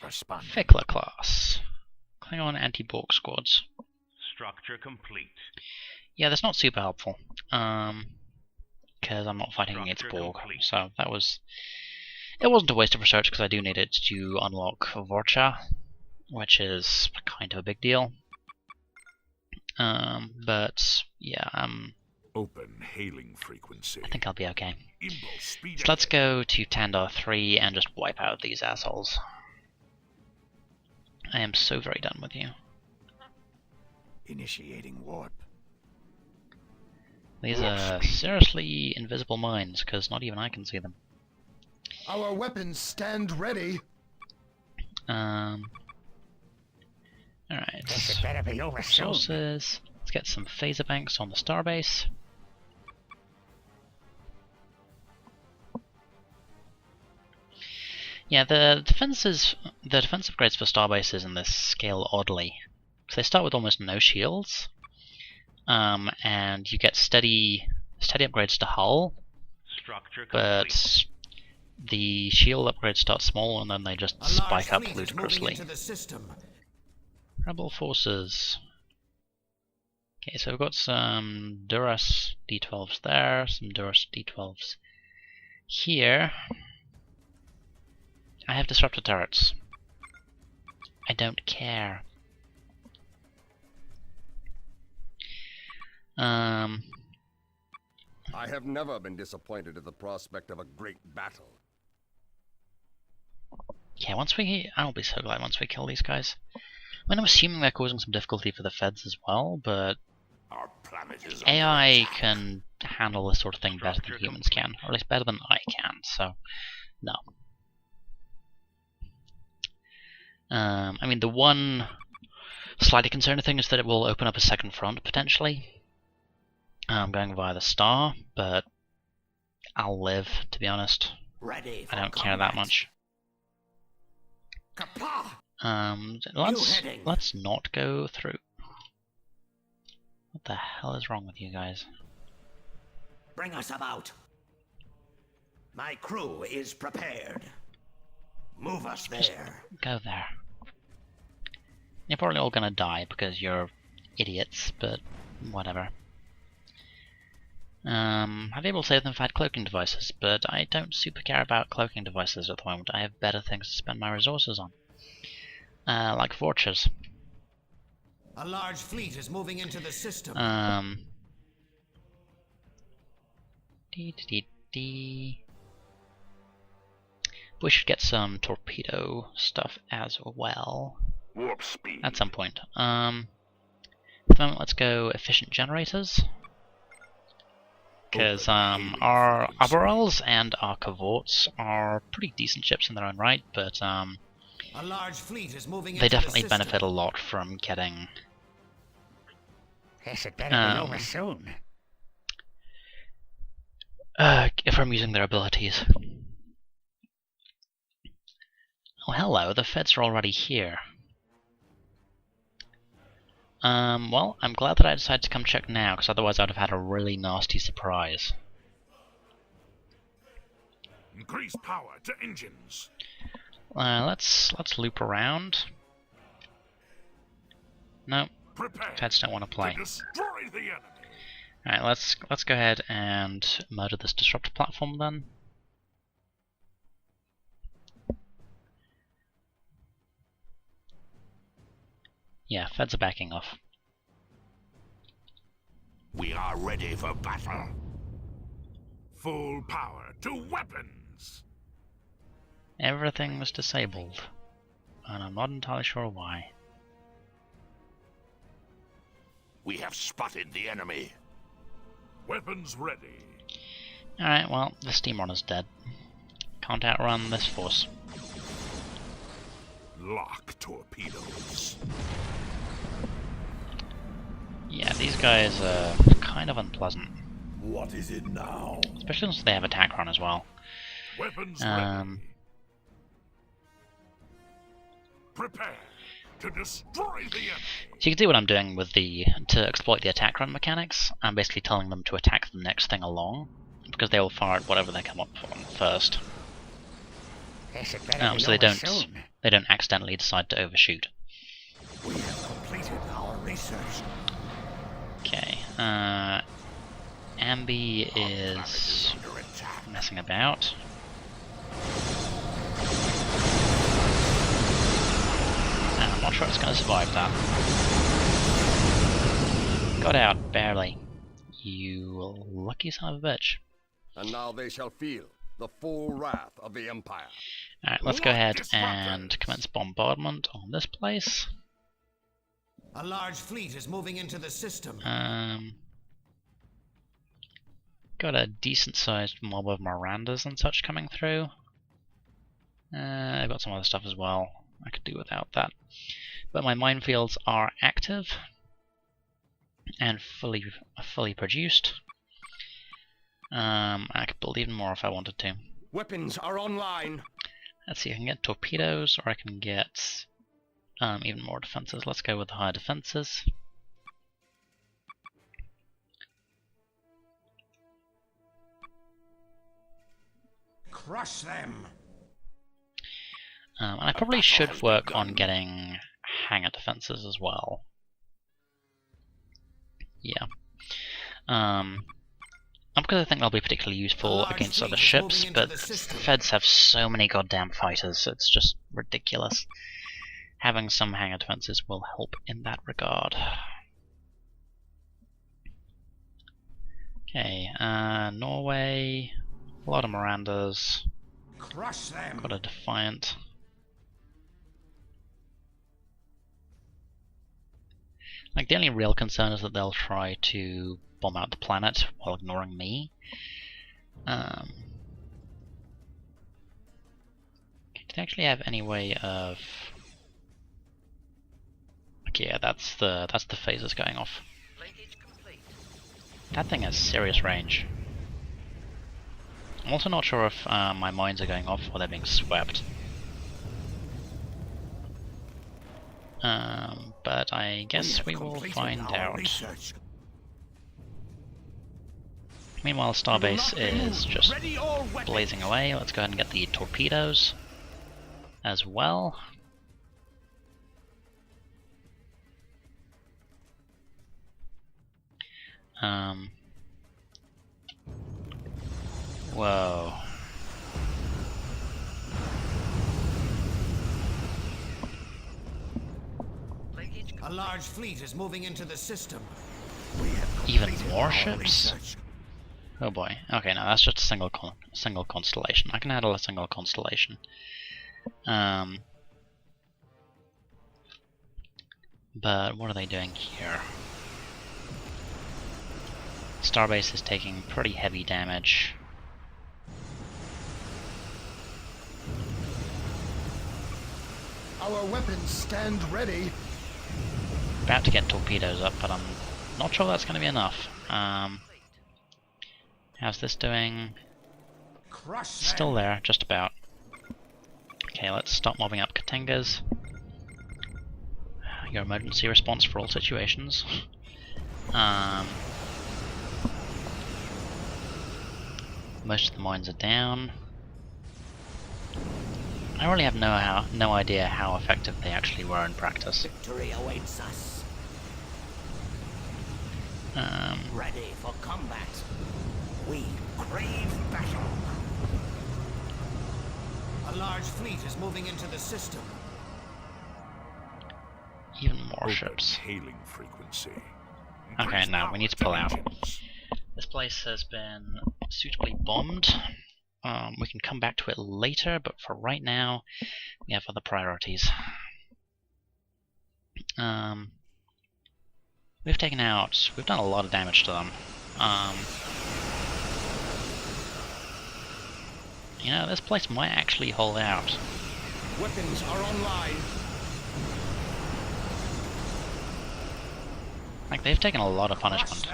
Respond. Fickler class. Klingon anti-Borg squads. Structure complete. Yeah, that's not super helpful. Because I'm not fighting against Structure Borg, complete. so that was... It wasn't a waste of research because I do need it to unlock Vorcha, which is kind of a big deal. But yeah, Open hailing frequency. I think I'll be okay. Impulse speed. So let's go to Tandar 3 and just wipe out these assholes. I am so very done with you. Initiating warp. These are seriously invisible mines, because not even I can see them. Our weapons stand ready. Alright. Yes, it better be over soon. Resources. Let's get some phaser banks on the starbase. Yeah, the defense upgrades for starbases in this scale oddly. So they start with almost no shields, and you get steady upgrades to hull, Structure complete. but the shield upgrades start small and then they just A large spike up fleet is moving ludicrously. into the system. Rebel forces. Okay, so we've got some Duras D12s there, some Duras D12s here. I have disruptor turrets. I don't care. I have never been disappointed at the prospect of a great battle. Yeah, I'll be so glad once we kill these guys. I mean, I'm assuming they're causing some difficulty for the feds as well, but Our planet is AI under attack. can handle this sort of thing better than humans can, or at least better than I can, so no. I mean, the one slightly concerning thing is that it will open up a second front, potentially. Going via the star, but I'll live, to be honest. Ready for I don't care that much. heading. Let's not go through. What the hell is wrong with you guys? Bring us about. My crew is prepared. Move us there. Go there. You're probably all gonna die because you're idiots, but whatever. I'd be able to save them if I had cloaking devices, but I don't super care about cloaking devices at the moment. I have better things to spend my resources on. Like Vorchas. A large fleet is moving into the system. We should get some torpedo stuff as well. Warp speed. at some point. For the moment, let's go efficient generators. Because our Aberrals and our Cavorts are pretty decent ships in their own right, but A large fleet is moving they into definitely the system. benefit a lot from getting This had better be over soon. from using their abilities. Oh, hello, the Feds are already here. Well, I'm glad that I decided to come check now, because otherwise I'd have had a really nasty surprise. Increase power to engines. Let's loop around. No, Prepare Feds don't want to play. to destroy the enemy. Alright, let's go ahead and murder this disruptor platform then. Yeah, Feds are backing off. We are ready for battle. Full power to weapons. Everything was disabled, and I'm not entirely sure why. We have spotted the enemy. Weapons ready. Alright, well, the steam runner's dead. Can't outrun this force. Lock torpedoes. Yeah, these guys are kind of unpleasant. What is it now? Especially since they have attack run as well. Weapons Um, ready. Prepare to destroy the enemy. So you can see what I'm doing with to exploit the attack run mechanics. I'm basically telling them to attack the next thing along, because they will fire at whatever they come up on first. This had better be So they over don't soon. accidentally decide to overshoot. We have completed our research. Okay, Ambi is Under attack. messing about. And I'm not sure it's going to survive that. Got out, barely. You lucky son of a bitch. And now they shall feel the full wrath of the Empire. Alright, let's go ahead and commence bombardment on this place. A large fleet is moving into the system. Got a decent sized mob of Mirandas and such coming through. I've got some other stuff as well. I could do without that. But my minefields are active and fully produced. I could build even more if I wanted to. Weapons are online. Let's see, I can get torpedoes, or I can get even more defenses. Let's go with the higher defenses. Crush them. And I probably should work on getting hangar defenses as well. Yeah. Not because I think they'll be particularly useful against other ships, but Feds have so many goddamn fighters, it's just ridiculous. Having some hangar defenses will help in that regard. Okay, Norway, a lot of Mirandas, Crush them. got a Defiant. Like, the only real concern is that they'll try to bomb out the planet while ignoring me. Do they actually have any way of... Okay, yeah, that's the phasers going off. That thing has serious range. I'm also not sure if my mines are going off or they're being swept. But I guess we will find out. Research. Meanwhile, Starbase is just Ready all weapons. blazing away. Let's go ahead and get the torpedoes as well. Whoa. A large fleet is moving into the system. Even more ships? Oh boy. Okay, no, that's just a single constellation. I can handle a single constellation. But what are they doing here? Starbase is taking pretty heavy damage. Our weapons stand ready. About to get torpedoes up, but I'm not sure that's going to be enough. How's this doing? Crush them. Still there, just about. Okay, let's stop mobbing up Katengas. Your emergency response for all situations. Most of the mines are down. I really have no idea how effective they actually were in practice. Victory awaits us. Ready for combat. We crave battle. A large fleet is moving into the system. Even more ships. Hailing frequency. Okay, now we need to pull out. This place has been suitably bombed. We can come back to it later, but for right now, we have other priorities. We've done a lot of damage to them. You know, this place might actually hold out. Weapons are online. Like, they've taken a lot of Crush punishment.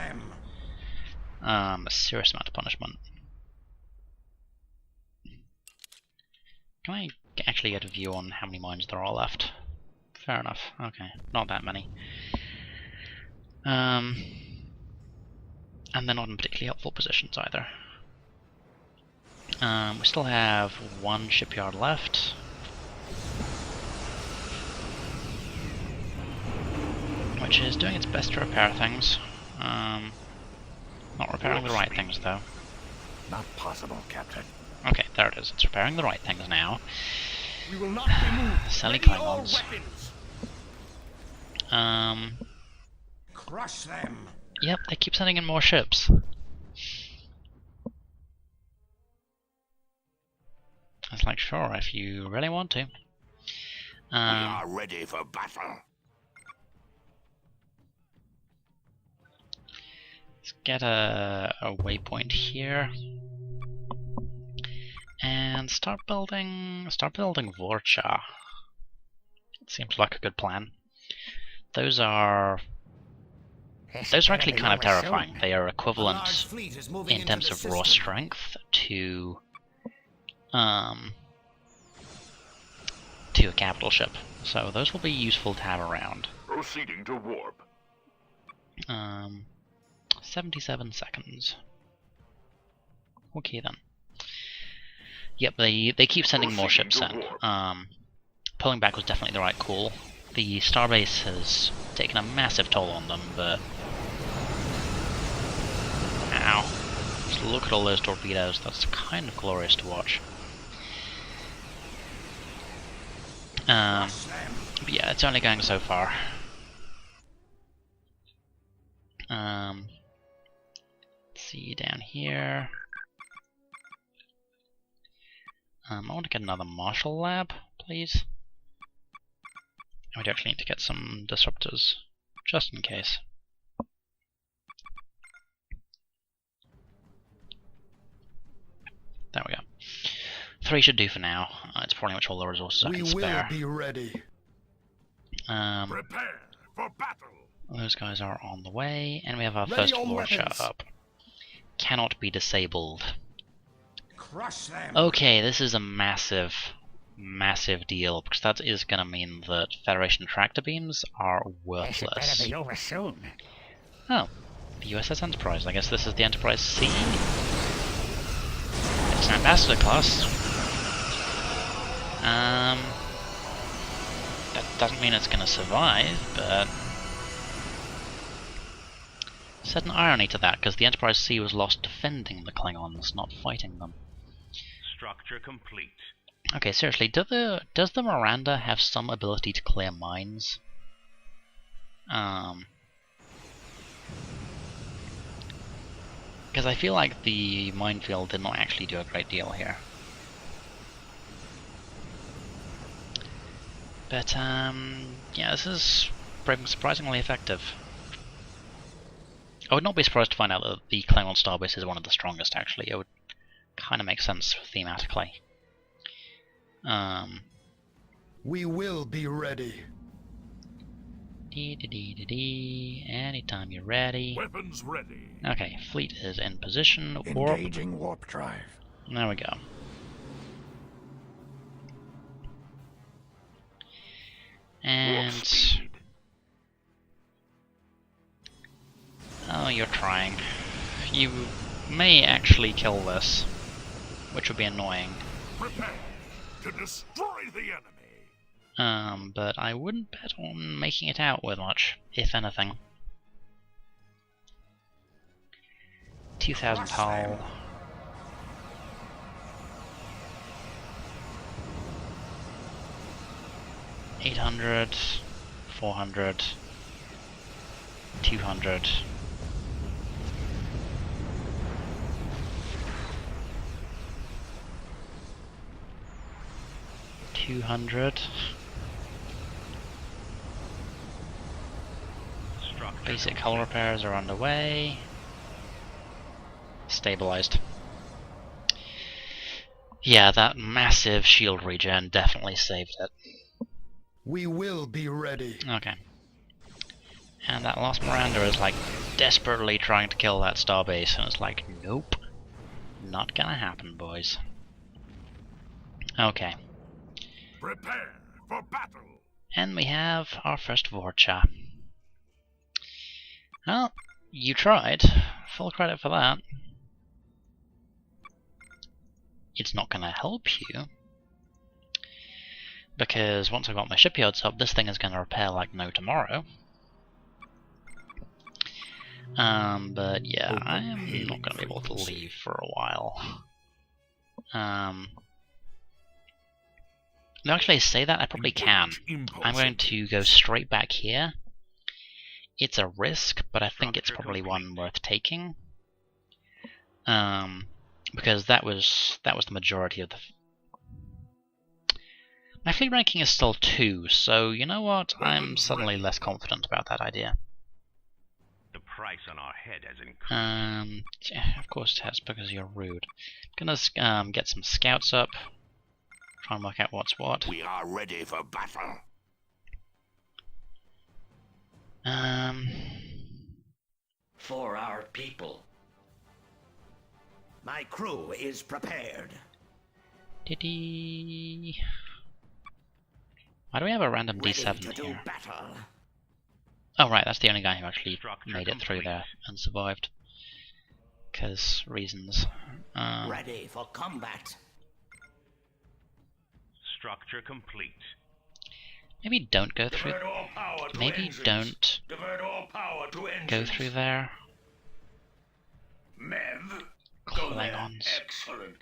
them. A serious amount of punishment. Can I actually get a view on how many mines there are left? Fair enough. Okay, not that many. And they're not in particularly helpful positions either. We still have one shipyard left. Which is doing its best to repair things. Not repairing the right things though. Not possible, Captain. Okay, there it is. It's repairing the right things now. We will not be moved. Silly Ready all Klingons. weapons. Crush them. Yep, they keep sending in more ships. I was like, sure, if you really want to. We are ready for battle. Let's get a waypoint here. And start building Vorcha. It seems like a good plan. Those are actually kind of terrifying. They are equivalent in terms of raw strength to a capital ship. So those will be useful to have around. Proceeding to warp. 77 seconds. Okay then. Yep, they keep sending more ships in. Pulling back was definitely the right call. The starbase has taken a massive toll on them, but... Ow. Just look at all those torpedoes, that's kind of glorious to watch. But yeah, it's only going so far. Let's see, down here... I want to get another Marshall lab, please. And we actually need to get some disruptors, just in case. There we go. 3 should do for now. It's pretty much all the resources I can spare. We will be ready. Prepare for battle. Those guys are on the way, and we have our Ready first on Vorcha weapons. up. Cannot be disabled. Crush them. Okay, this is a massive deal, because that is going to mean that Federation tractor beams are worthless. over soon. Oh, the USS Enterprise. I guess this is the Enterprise C. It's an ambassador class. That doesn't mean it's going to survive, but... certain irony to that, because the Enterprise C was lost defending the Klingons, not fighting them. Structure complete. Okay, seriously, does the Miranda have some ability to clear mines? Because I feel like the minefield did not actually do a great deal here. But yeah, this is proving surprisingly effective. I would not be surprised to find out that the Klingon starbase is one of the strongest, actually. It would kind of make sense thematically. We will be ready. Anytime you're ready. Weapons ready. Okay, fleet is in position. Warp. Engaging warp drive. There we go. And... oh, you're trying. You may actually kill this, which would be annoying. Prepare to destroy the enemy. But I wouldn't bet on making it out with much, if anything. 2,000 hull. $800, 400, 200. Basic hull repairs are underway. Stabilized. Yeah, that massive shield regen definitely saved it. We will be ready. Okay. And that last Miranda is like desperately trying to kill that starbase, and it's like, nope. Not gonna happen, boys. Okay. Prepare for battle. And we have our first Vorcha. Well, you tried. Full credit for that. It's not gonna help you, because once I've got my shipyards up, this thing is gonna repair like no tomorrow. But yeah, I am not gonna be able to leave for a while. No, actually, I say that, I probably can. I'm going to go straight back here. It's a risk, but I think it's probably one worth taking. Because that was the majority of the... My fleet ranking is still 2, so you know what? I'm suddenly less confident about that idea. The price on our head has increased. Yeah, of course it has, because you're rude. Gonna get some scouts up. Try and work out what's what. We are ready for battle. For our people. My crew is prepared. Diddy. Why do we have a random D7 here? Battle. Oh right, that's the only guy who actually made it through there and survived. Because reasons. Ready for combat. Structure complete. Maybe don't go through. Divert all power to Maybe engines. don't Divert all power to engines. go through there. Mev. Go there. Klingons. Excellent.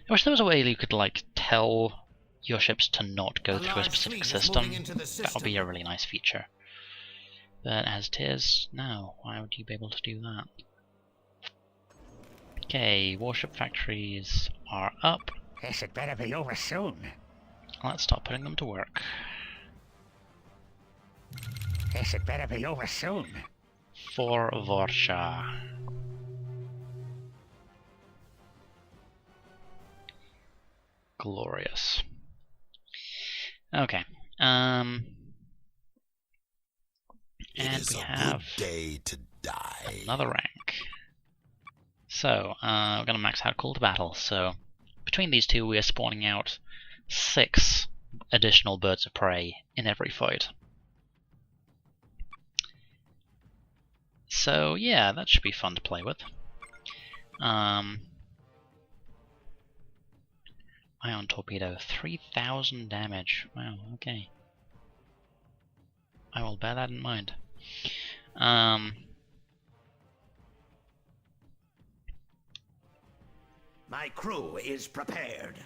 I wish there was a way you could like tell your ships to not go A through a large specific fleet is system. moving into the That would be system. a really nice feature. But as it is, no. Why would you be able to do that? Okay, warship factories are up. This had better be over soon. Let's start putting them to work. This had better be over soon. For Vorcha. Glorious. Okay. And we have day to die. another rank. So, we're gonna max out Call to Battle. So, between these two, we are spawning out 6 additional birds of prey in every fight. So, yeah, that should be fun to play with. Ion torpedo, 3,000 damage. Wow, okay. I will bear that in mind. My crew is prepared.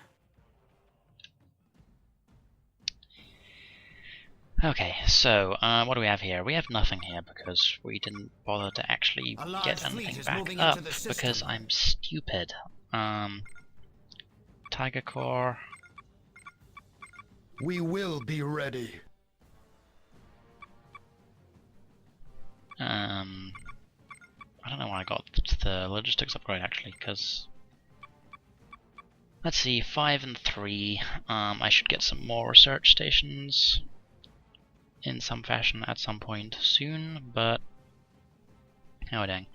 Okay, so what do we have here? We have nothing here because we didn't bother to actually A large get fleet anything is back moving up into the system. because I'm stupid. Tiger Core. We will be ready. the logistics upgrade actually, because let's see, 5 and 3. I should get some more research stations in some fashion at some point soon, but how are we doing?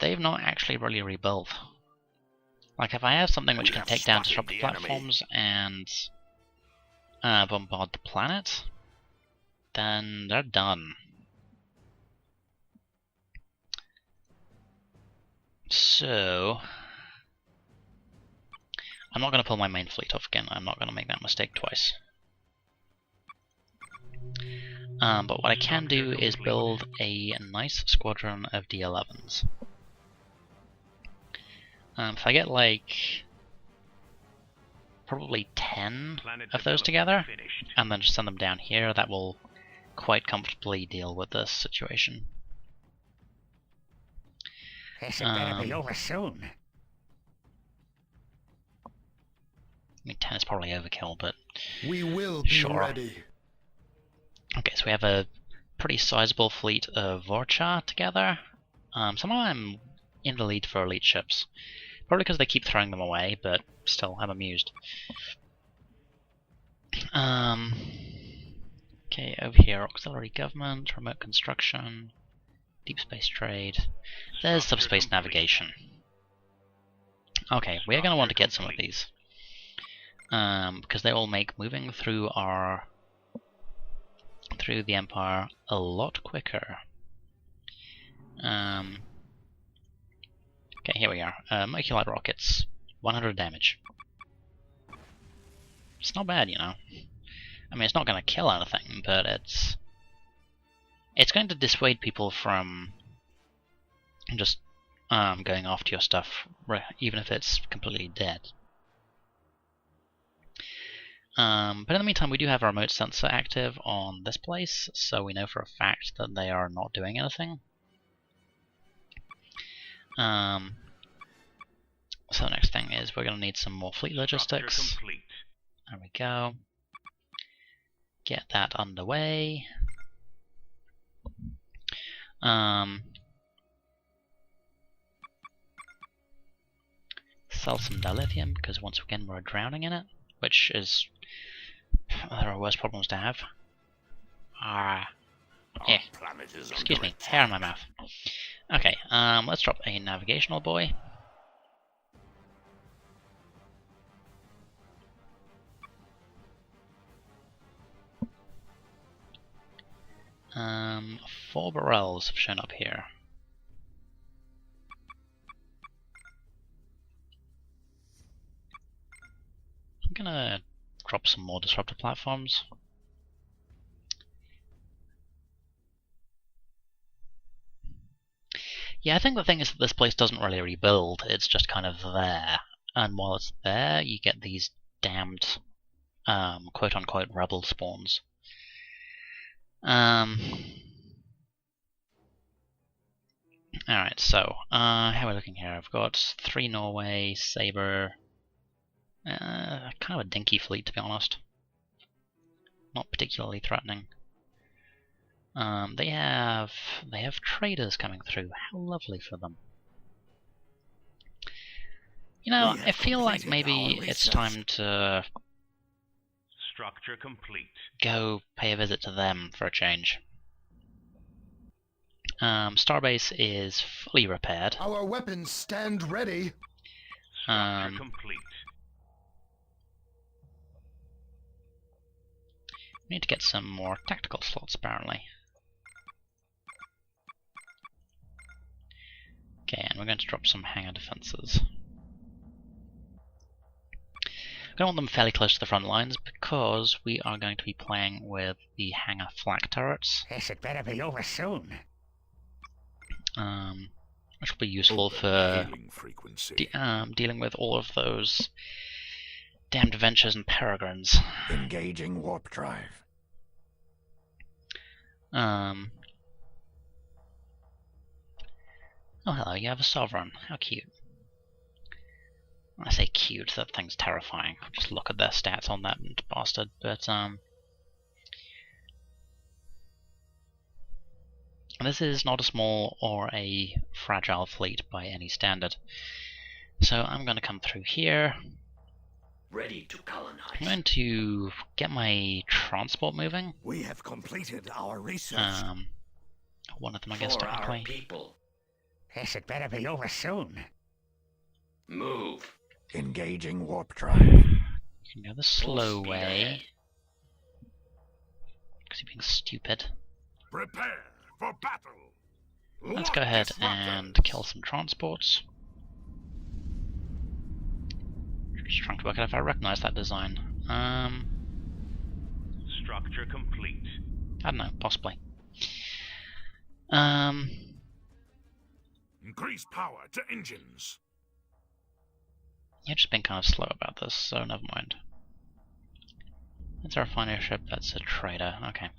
They've not actually really rebuilt. Like, if I have something which can take down disruptive platforms and bombard the planet, then they're done. So I'm not going to pull my main fleet off again. I'm not going to make that mistake twice. But what I can do is build a nice squadron of D11s. If I get like probably 10 of those together, and then just send them down here, that will quite comfortably deal with this situation. This had better be over soon. I mean, 10 is probably overkill, but We will be sure. ready. Okay, so we have a pretty sizable fleet of Vorcha together. Somehow I'm in the lead for elite ships. Probably because they keep throwing them away, but still, I'm amused. Okay, over here, auxiliary government, remote construction, deep space trade. There's subspace navigation. Okay, we're going to want to get some of these. Because they will make moving through the Empire a lot quicker. Okay, here we are. Mercury rockets, 100 damage. It's not bad, you know. I mean, it's not going to kill anything, but it's going to dissuade people from just going after your stuff, even if it's completely dead. But in the meantime, we do have a remote sensor active on this place, so we know for a fact that they are not doing anything. So the next thing is we're going to need some more fleet logistics. There we go. Get that underway. Sell some dilithium, because once again we're drowning in it, which is... there are worse problems to have. Excuse me, hair in my mouth. Okay, let's drop a navigational buoy. Four barrels have shown up here. I'm gonna drop some more disruptor platforms. Yeah, I think the thing is that this place doesn't really rebuild, it's just kind of there. And while it's there, you get these damned quote-unquote rebel spawns. Alright, so, how are we looking here? I've got 3 Norway, Sabre, kind of a dinky fleet to be honest. Not particularly threatening. They have traders coming through. How lovely for them. You know, I feel like maybe it's time to Structure complete. go pay a visit to them for a change. Starbase is fully repaired. Our weapons stand ready. Structure complete. We need to get some more tactical slots apparently. Okay, and we're going to drop some hangar defenses. I don't want them fairly close to the front lines because we are going to be playing with the hangar flak turrets. This had better be over soon. Which will be useful for Hailing frequency. dealing with all of those damned Ventures and Peregrines. Engaging warp drive. Oh, hello, you have a Sovereign. How cute. When I say cute, that thing's terrifying. Just look at their stats on that bastard. But, This is not a small or a fragile fleet by any standard. So I'm going to come through here. Ready to colonize. I'm going to get my transport moving. We have completed our research. One of them, I guess, For our technically. people. This had better be over soon. Move. Engaging warp drive. You can go the slow speed way. ahead. Because you're being stupid. Prepare for battle. Let's Lock go ahead disruptors. and kill some transports. Just trying to work out if I recognize that design. Structure complete. I don't know, possibly. Increase power to engines. Yeah, just been kind of slow about this, so never mind. That's our refinery ship, that's a trader, okay.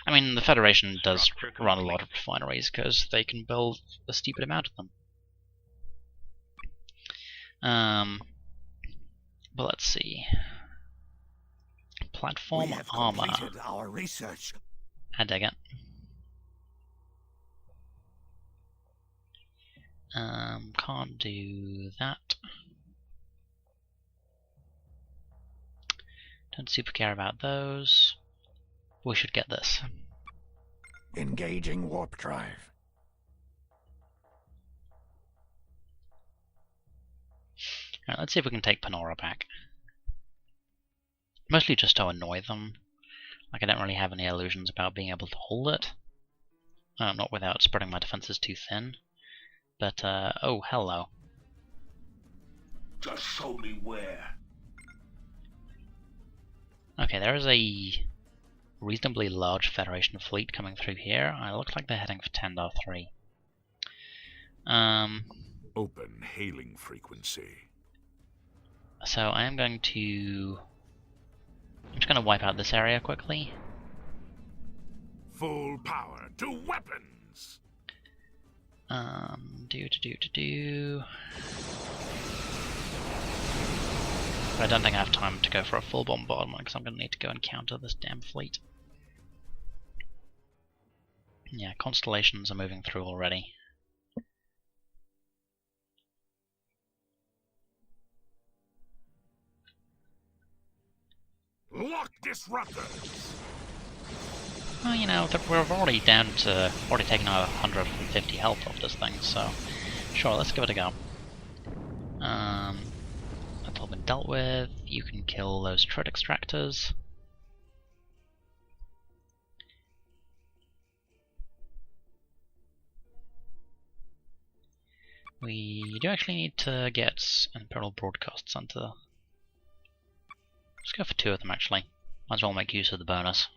I mean, the Federation does Structure run a lot of complete. refineries because they can build a stupid amount of them. But let's see. Platform We have armor. completed our research. I dig it. Can't do that. Don't super care about those. We should get this. Engaging warp drive. Alright, let's see if we can take Panora back. Mostly just to annoy them. Like, I don't really have any illusions about being able to hold it. Not without spreading my defenses too thin. But, oh, hello. Just show me where. Okay, there is a reasonably large Federation fleet coming through here. It looks like they're heading for Tendar 3. Open hailing frequency. So I am going to... I'm just going to wipe out this area quickly. Full power to weapons. But I don't think I have time to go for a full bombardment because I'm going to need to go and counter this damn fleet. Yeah, constellations are moving through already. Lock disruptors. Well, you know, we're already down to... already taken out 150 health off this thing, so... Sure, let's give it a go. That's all been dealt with. You can kill those turret extractors. We do actually need to get an Imperial Broadcast Center. Let's go for 2 of them, actually. Might as well make use of the bonus.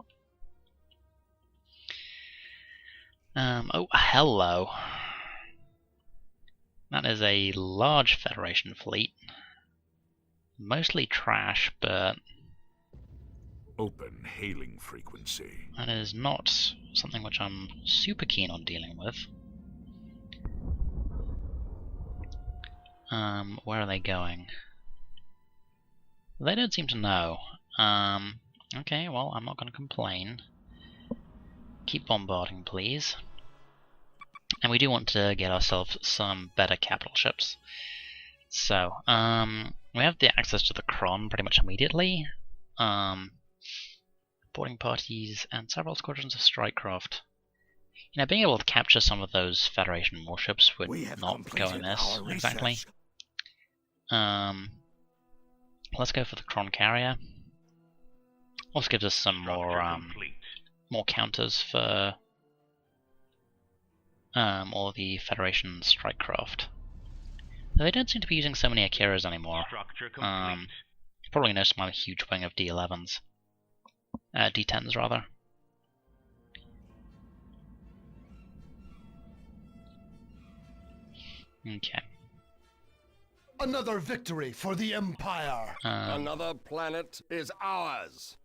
Oh, hello. That is a large Federation fleet. Mostly trash, but Open hailing frequency. that is not something which I'm super keen on dealing with. Where are they going? They don't seem to know. Okay, well, I'm not going to complain. Keep bombarding, please. And we do want to get ourselves some better capital ships. So, we have the access to the Kron pretty much immediately. Boarding parties and several squadrons of strikecraft. You know, being able to capture some of those Federation warships would We have not go completed amiss, our exactly. research. Let's go for the Kron carrier. Also gives us some Structure complete. more counters for all the Federation strikecraft. Though they don't seem to be using so many Akiras anymore. Structure complete. You probably noticed my huge wing of D11s. D10s, rather. Okay. Another victory for the Empire. Another planet is ours.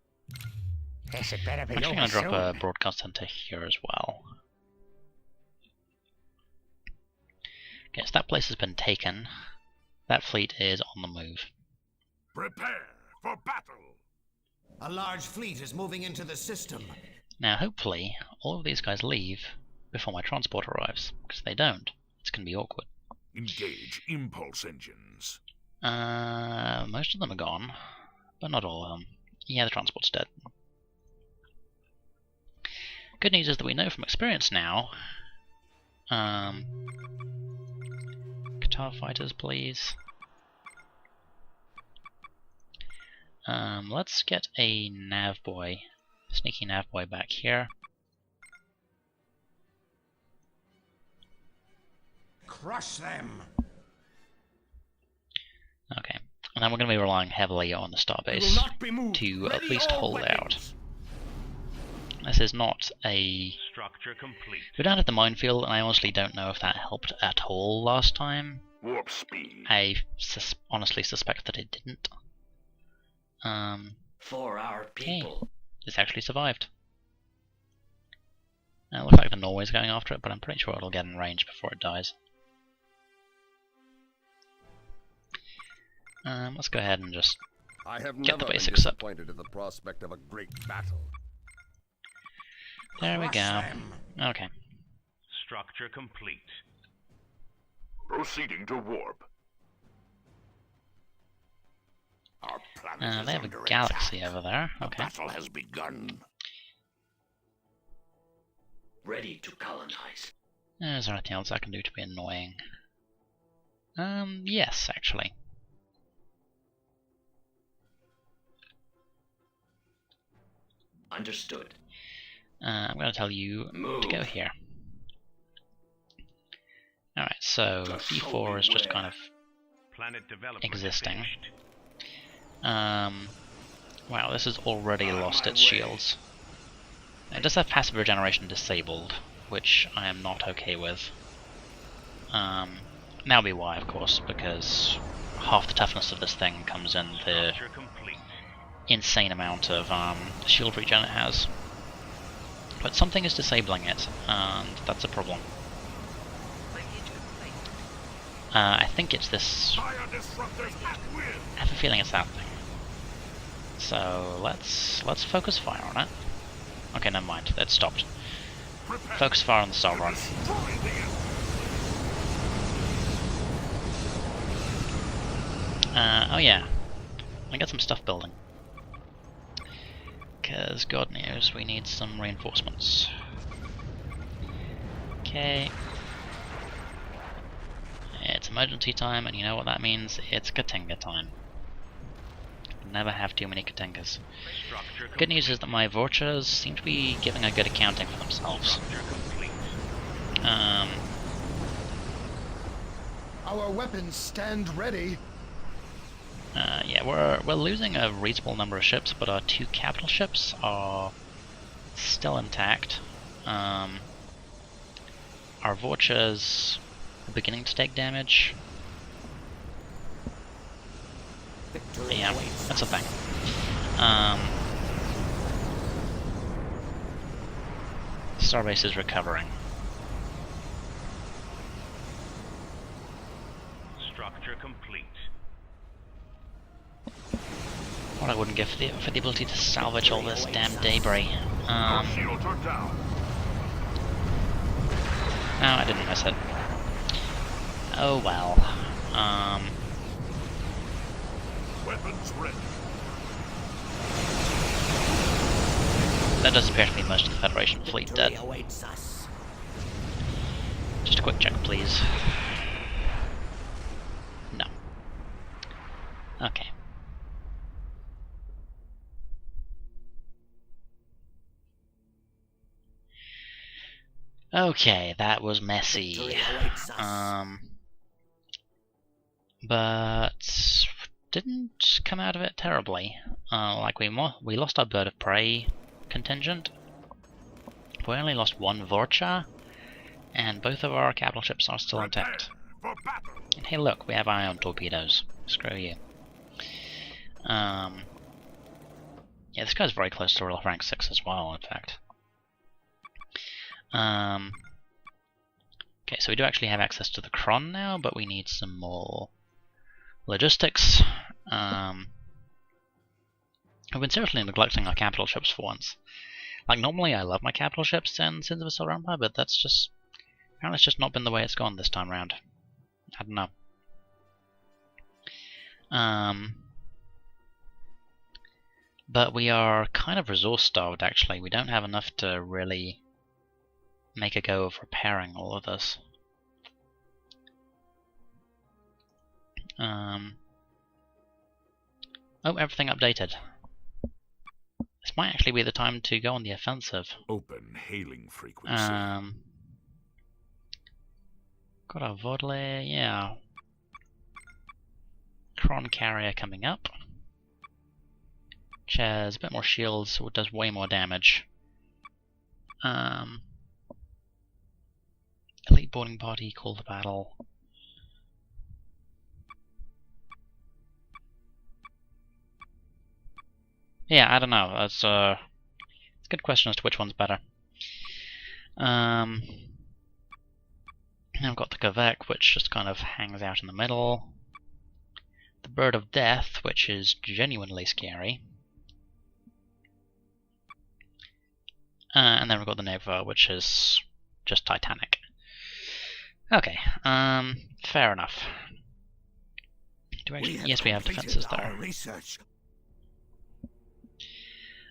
This had better be I'm actually over going to drop soon. a broadcast center here as well. Okay, so that place has been taken. That fleet is on the move. Prepare for battle. A large fleet is moving into the system. Now, hopefully, all of these guys leave before my transport arrives, because if they don't, it's going to be awkward. Engage impulse engines. Most of them are gone, but not all of them. Yeah, the transport's dead. Good news is that we know from experience now. Guitar fighters, please. Let's get a nav boy, sneaky nav boy back here. Crush them. Okay, and then we're going to be relying heavily on the starbase to at least hold out. This is not a... Structure complete. We're down at the minefield, and I honestly don't know if that helped at all last time. Warp speed. I honestly suspect that it didn't. For our people. This actually survived. It looks like the Norway's going after it, but I'm pretty sure it'll get in range before it dies. Let's go ahead and just I have get the never been basics up. disappointed at the prospect of a great battle. There we go. Okay. Structure complete. Proceeding to warp. Our planet is They have a under galaxy attack. over there. The Okay. battle has begun. Ready to colonize. Is there anything else I can do to be annoying? Yes, actually. Understood. I'm going to tell you to go here. Alright, so D4 is just kind of Planet development existing. finished. Wow, this has already lost its shields. It does have passive regeneration disabled, which I am not okay with. That'll be why, of course, because half the toughness of this thing comes in the Structure complete. insane amount of shield regen it has. But something is disabling it, and that's a problem. I think it's this... Fire disruptors at will. I have a feeling it's that thing. So let's focus fire on it. Okay, never mind. It stopped. Prepare Focus fire on the Sovereign. to destroy the enemy. Oh yeah. I got some stuff building. Because God knows we need some reinforcements. Okay. It's emergency time, and you know what that means? It's Katinga time. Never have too many Katingas. Structure Good news is that my Vorchas seem to be giving a good accounting for themselves. Structure complete. Our weapons stand ready. Yeah, we're losing a reasonable number of ships, but our 2 capital ships are still intact. Our Vorchas are beginning to take damage. Yeah, that's a thing. Starbase is recovering. Structure complete. What I wouldn't give for the ability to salvage all this damn debris. Our shields are down. No, I didn't miss it. Oh well. Weapons ready. That does appear to be most of the Federation fleet dead. Just a quick check, please. No. Okay. Okay, that was messy. But didn't come out of it terribly. Like we lost our bird of prey contingent. We only lost 1 Vorcha, and both of our capital ships are still intact. For battle. And hey, look, we have ion torpedoes. Screw you. Yeah, this guy's very close to real rank 6 as well, in fact. Okay, so we do actually have access to the Kron now, but we need some more logistics. We've been seriously neglecting our capital ships for once. Like, normally I love my capital ships in Sins of a Solar Empire, but that's just... apparently it's just not been the way it's gone this time around. I don't know. But we are kind of resource starved, actually. We don't have enough to really make a go of repairing all of this. Oh, everything updated. This might actually be the time to go on the offensive. Open hailing frequency. Got our Vodley, yeah. Kron carrier coming up. Which has a bit more shields, so it does way more damage. Elite boarding party, call to battle. Yeah, I don't know. It's a good question as to which one's better. Now I've got the Kavek, which just kind of hangs out in the middle. The Bird of Death, which is genuinely scary. And then we've got the Nova, which is just Titanic. Okay, fair enough. Do we actually? Yes, we have defenses there. Research.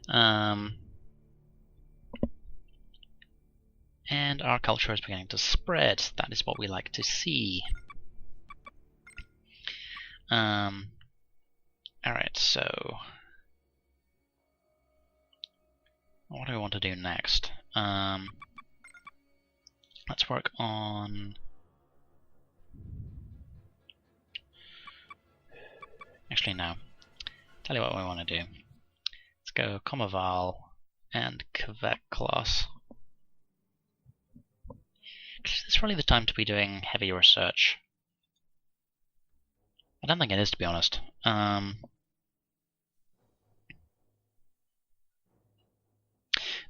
And our culture is beginning to spread. That is what we like to see. Alright, so what do we want to do next? Let's work on... Actually, no. Tell you what we want to do. Let's go Comaval and Kavek class. It's really the time to be doing heavy research. I don't think it is, to be honest.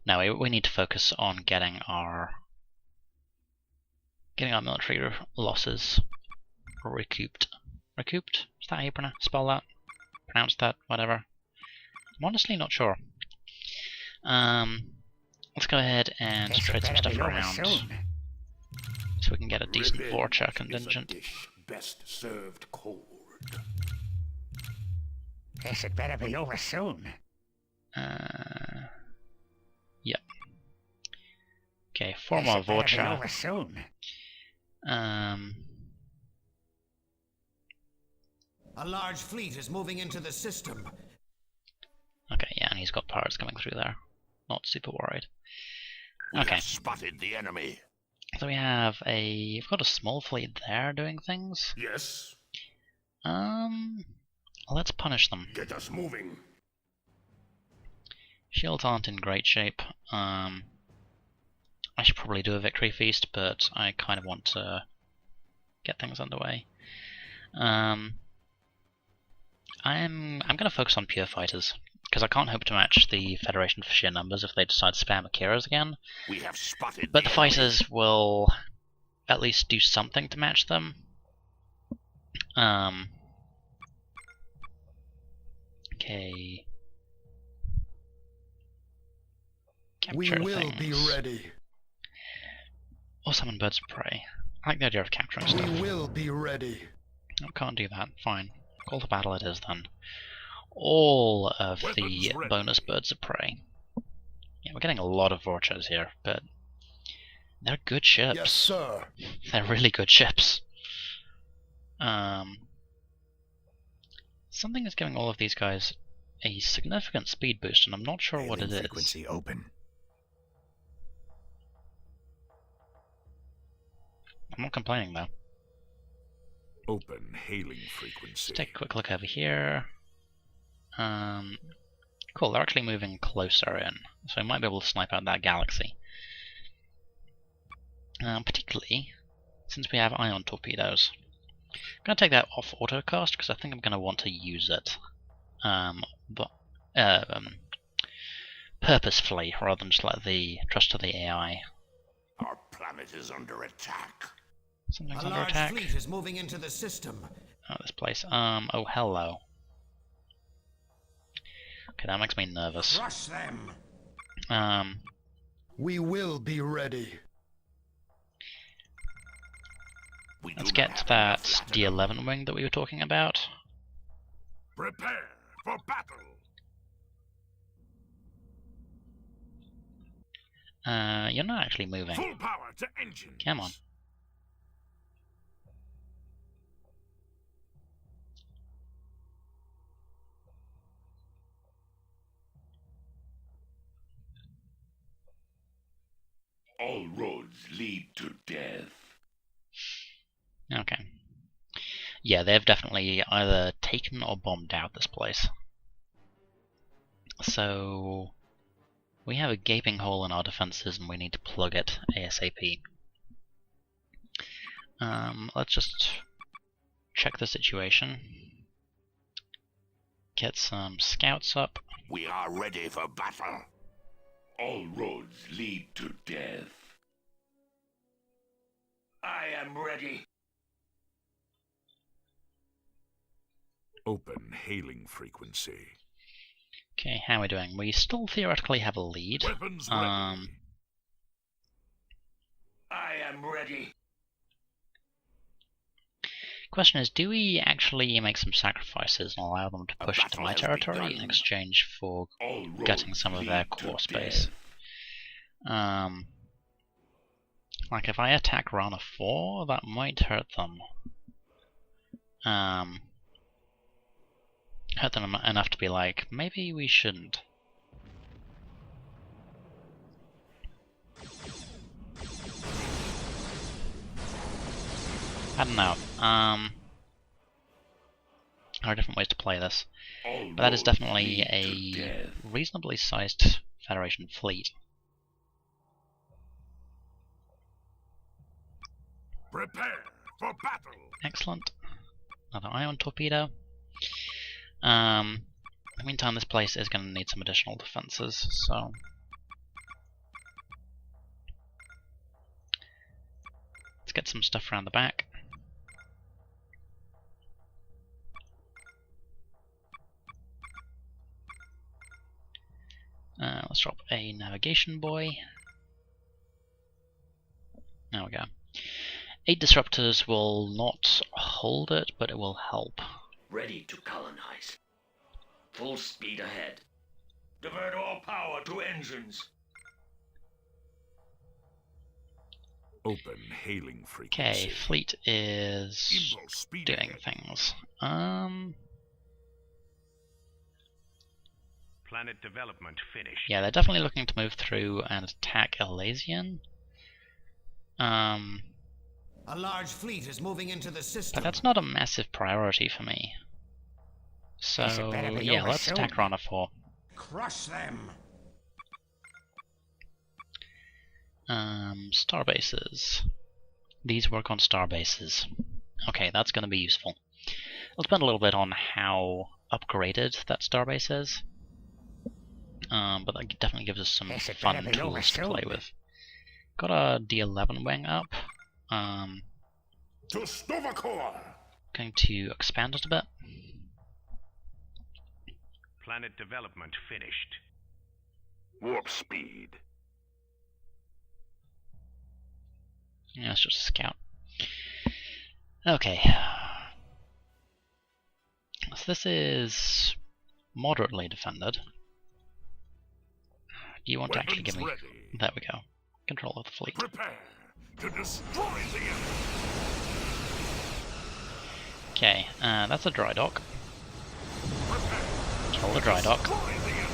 No, we need to focus on getting our military losses recouped. Recouped? Is that how you spell that? Pronounce that? Whatever. I'm honestly not sure. Let's go ahead and trade some stuff around, so we can get a decent Vorcha contingent. Best served cold. Guess it better be over soon. Yep. Okay, 4 more Vorcha. Over soon. A large fleet is moving into the system. Okay, yeah, and he's got pirates coming through there. Not super worried. We Okay. have spotted the enemy. So we've got a small fleet there doing things. Yes. Let's punish them. Get us moving. Shields aren't in great shape. I should probably do a victory feast, but I kind of want to get things underway. I'm going to focus on pure fighters, because I can't hope to match the Federation for sheer numbers if they decide to spam Akiras again. We have spotted But the enemy. fighters will at least do something to match them. Okay. Capture We will things. be ready. Or summon birds of prey. I like the idea of capturing stuff. We will be ready. Oh, can't do that. Fine. Call to battle it is then. All of the Weapons ready. bonus birds of prey. Yeah, we're getting a lot of Vorchas here, but they're good ships. Yes, sir. They're really good ships. Something is giving all of these guys a significant speed boost, and I'm not sure what it is. Frequency open. I'm not complaining though. Open hailing frequency. Let's take a quick look over here. Cool, they're actually moving closer in, so we might be able to snipe out that galaxy. Particularly since we have ion torpedoes. I'm going to take that off autocast because I think I'm going to want to use it purposefully rather than just let the trust to the AI. Our planet is under attack. Something's A under large attack. fleet is moving into the system. Oh, this place. Oh, hello. Okay, that makes me nervous. Crush them. We will be ready. Let's get to that D11 wing that we were talking about. Prepare for battle. You're not actually moving. Full power to engines. Come on. All roads lead to death. Okay. Yeah, they've definitely either taken or bombed out this place. So we have a gaping hole in our defenses and we need to plug it ASAP. Let's just check the situation. Get some scouts up. We are ready for battle. All roads lead to death. I am ready. Open hailing frequency. Okay, how are we doing? We still theoretically have a lead. Weapons ready. I am ready. Question is, do we actually make some sacrifices and allow them to push into my territory in exchange for getting some of their core space? Like if I attack Rana 4, that might hurt them. Hurt them enough to be like, maybe we shouldn't. I don't know. There are different ways to play this. But that is definitely a reasonably sized Federation fleet. Prepare for battle. Excellent. Another ion torpedo. In the meantime, this place is going to need some additional defenses, so let's get some stuff around the back. Let's drop a navigation buoy. There we go. 8 disruptors will not hold it, but it will help. Ready to colonize. Full speed ahead. Divert all power to engines. Open hailing frequency. Okay, fleet is Impulse speed doing ahead. things. Planet development finished. Yeah, they're definitely looking to move through and attack Elysian. A large fleet is moving into the system. But that's not a massive priority for me. So, yeah, let's attack Rana 4. Crush them. Starbases. These work on starbases. Okay, that's going to be useful. I'll spend a little bit on how upgraded that starbase is. But that definitely gives us some fun tools to play with. Got a D11 wing up. To Stovacor. Going to expand it a bit. Planet development finished. Warp speed. Yeah, it's just a scout. Okay. So this is moderately defended. Do you want to actually give me... Ready. There we go. Control of the fleet. Prepare to destroy the enemy. Okay, that's a dry dock. Prepare. Kill the dry dock. Destroy the enemy.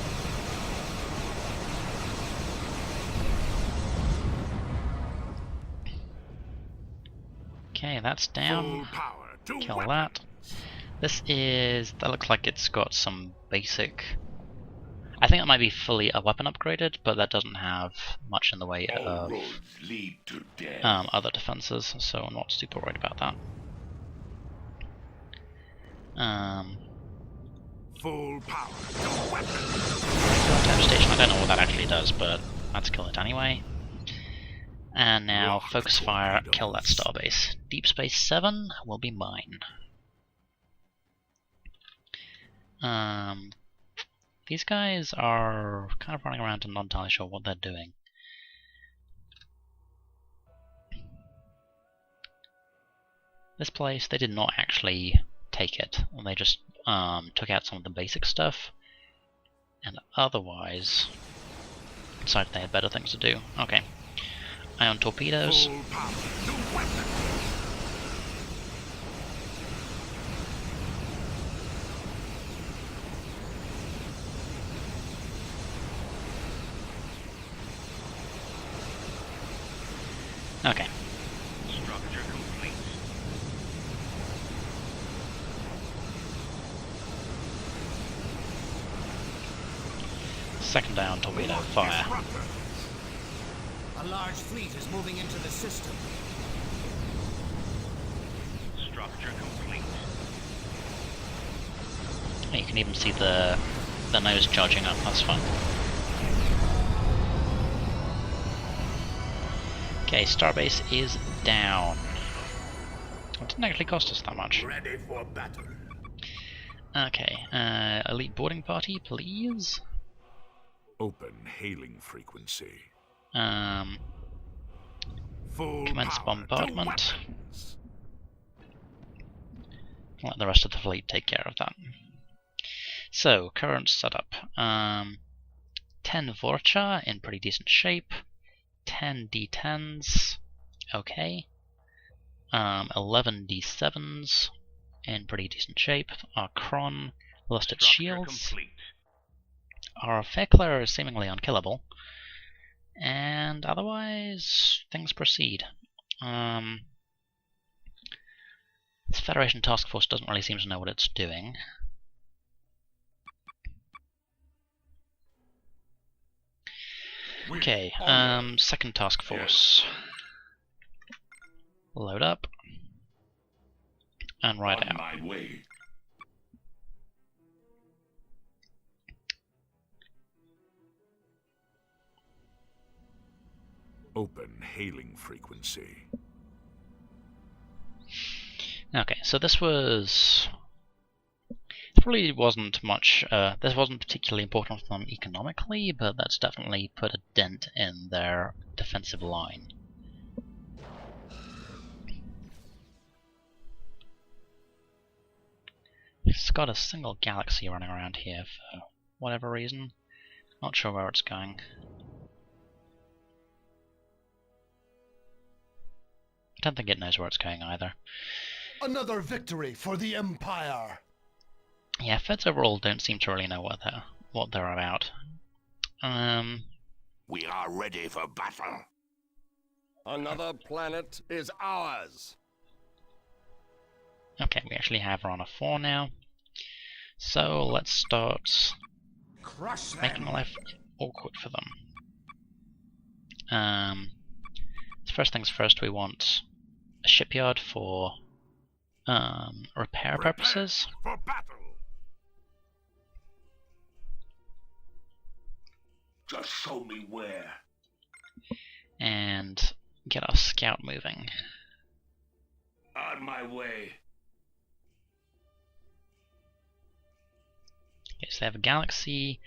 Okay, that's down. Full power to Kill weapons. that. This is... that looks like it's got some basic... I think it might be fully weapon upgraded, but that doesn't have much in the way All of roads lead to death. other defenses, so I'm not super worried about that. Full power to weapons. Time station, I don't know what that actually does, but let's kill it anyway. And now focus fire, kill that starbase. Deep Space 7 will be mine. these guys are kind of running around and not entirely sure what they're doing. This place, they did not actually take it. They just took out some of the basic stuff, and otherwise decided they had better things to do. Okay. Ion torpedoes. Full power. New weapon. Okay. Structure complete. Second ion torpedo fire. A large fleet is moving into the system. Structure complete. You can even see the nose charging up. That's fun. Okay, Starbase is down. It didn't actually cost us that much. Ready for battle. Okay, elite boarding party, please. Open hailing frequency. Full Commence power to bombardment. weapons. Let the rest of the fleet take care of that. So, current setup. 10 Vorcha in pretty decent shape. 10 D10s, okay. 11 D7s in pretty decent shape. Our Kron lost its Structure shields. complete. Our Fakeler is seemingly unkillable. And otherwise, things proceed. This Federation task force doesn't really seem to know what it's doing. Okay, second task force. Load up. And ride out. My way. Open hailing frequency. Okay, so this probably wasn't much, this wasn't particularly important for them economically, but that's definitely put a dent in their defensive line. It's got a single galaxy running around here for whatever reason. Not sure where it's going. I don't think it knows where it's going either. Another victory for the Empire! Yeah, Feds overall don't seem to really know what they're about. We are ready for battle. Another planet is ours. Okay, we actually have Rana 4 now. So let's start Crush them. making life awkward for them. First things first, we want a shipyard for repair purposes. For battle. Just show me where. And get our scout moving. On my way. Okay, so they have a Galaxy,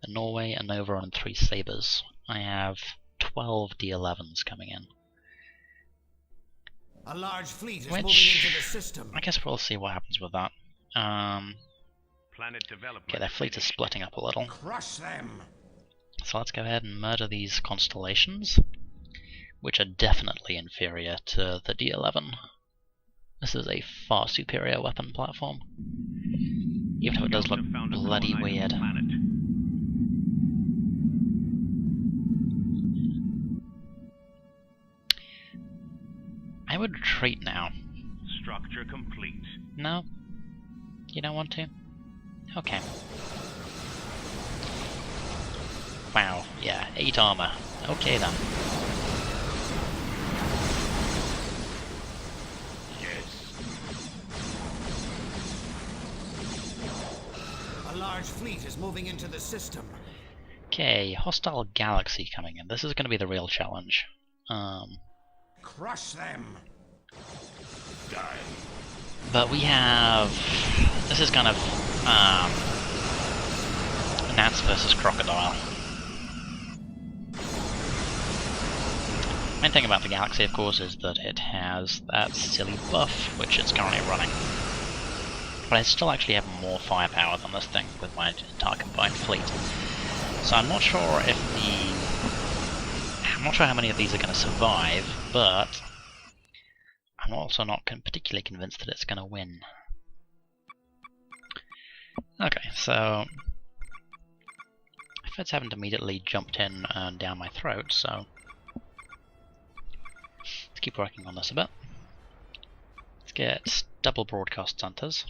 a Norway, a Nova, and 3 Sabres. I have 12 D11s coming in. A large fleet is Which, moving into the system. I guess we'll see what happens with that. Planet development. Okay, their fleet is splitting up a little. Crush them. So let's go ahead and murder these constellations, which are definitely inferior to the D11. This is a far superior weapon platform, even though it does look bloody weird. Planet. I would retreat now. Structure complete. No? You don't want to? Okay. Wow, yeah, 8 armor. Okay then. A large fleet is moving into the system. Okay, hostile galaxy coming in. This is going to be the real challenge. Crush them. But we have... This is kind of... gnats versus crocodile. Main thing about the Galaxy, of course, is that it has that silly buff, which it's currently running. But I still actually have more firepower than this thing with my entire combined fleet. So I'm not sure if I'm not sure how many of these are going to survive, but I'm also not particularly convinced that it's going to win. Okay, so Feds haven't immediately jumped in and down my throat, so let's keep working on this a bit. Let's get double broadcast centers,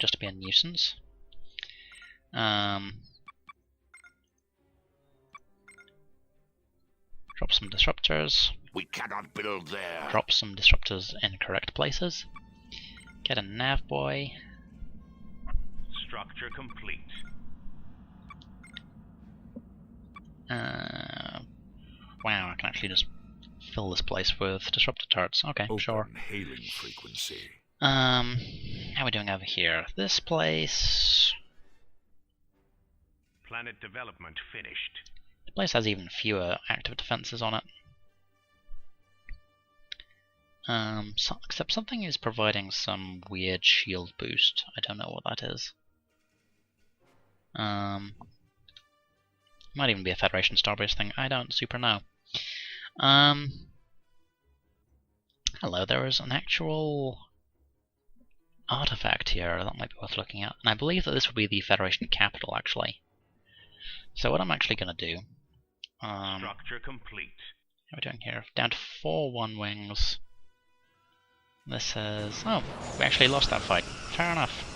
just to be a nuisance. Drop some disruptors. We cannot build there. Drop some disruptors in correct places. Get a nav boy. Structure complete. Wow, I can actually just fill this place with disruptor turrets. Okay, Open sure. hailing frequency. How are we doing over here? This place... Planet development finished. The place has even fewer active defenses on it. Except something is providing some weird shield boost. I don't know what that is. Might even be a Federation Starbase thing. I don't super know. Hello, there is an actual artifact here that might be worth looking at. And I believe that this would be the Federation capital, actually. So what I'm actually going to do... Structure complete. What are we doing here? Down to 4 1-wings. This says... Oh, we actually lost that fight. Fair enough.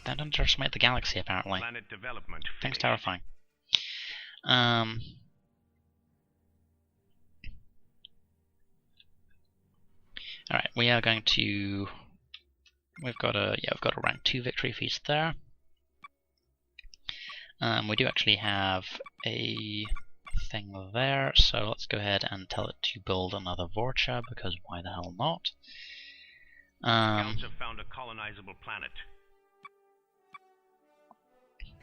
Don't underestimate the Galaxy, apparently. Planet development Things finished. terrifying. Alright, we are going to... We've got a rank 2 victory feast there. We do actually have a thing there, so let's go ahead and tell it to build another Vorcha, because why the hell not? Scouts have found a colonizable planet.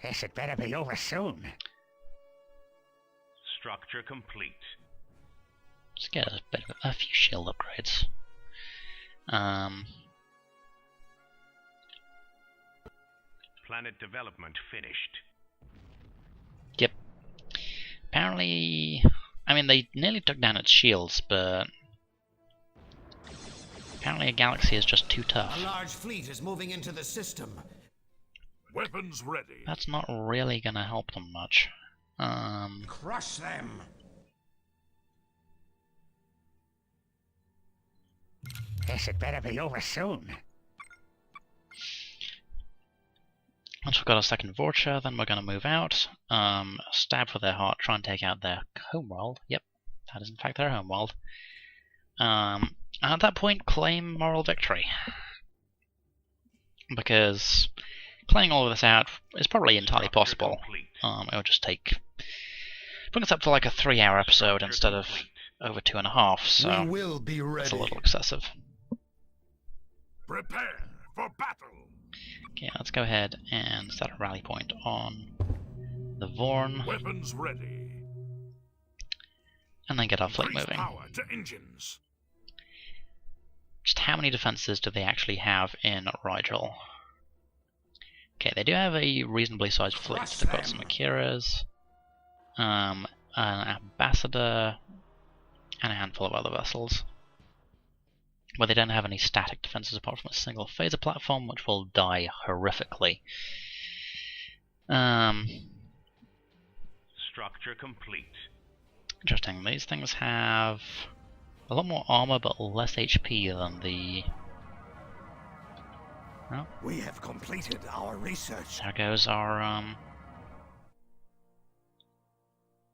This had better be over soon. Structure complete. Let's get a few shield upgrades. Planet development finished. Yep. Apparently, I mean, they nearly took down its shields, but apparently a Galaxy is just too tough. A large fleet is moving into the system. Weapons ready. That's not really gonna help them much. Crush them. This had better be over soon. Once we've got our second Vorcha, then we're gonna move out. Stab for their heart, try and take out their homeworld. Yep, that is in fact their homeworld. And at that point, claim moral victory. Because playing all of this out is probably entirely possible. It'll just bring us up to like a 3-hour episode instead of over 2.5, so We will be ready. it's a little excessive. Prepare for battle. Okay, let's go ahead and set a rally point on the Vorn, Weapons ready. and then get our fleet Increase moving. power to engines. Just how many defenses do they actually have in Rigel? Okay, they do have a reasonably sized fleet. They've got some Akiras, an ambassador, and a handful of other vessels. But they don't have any static defenses apart from a single phaser platform, which will die horrifically. Structure complete. Interesting. These things have a lot more armor but less HP than the... Well, We have completed our research. there goes our...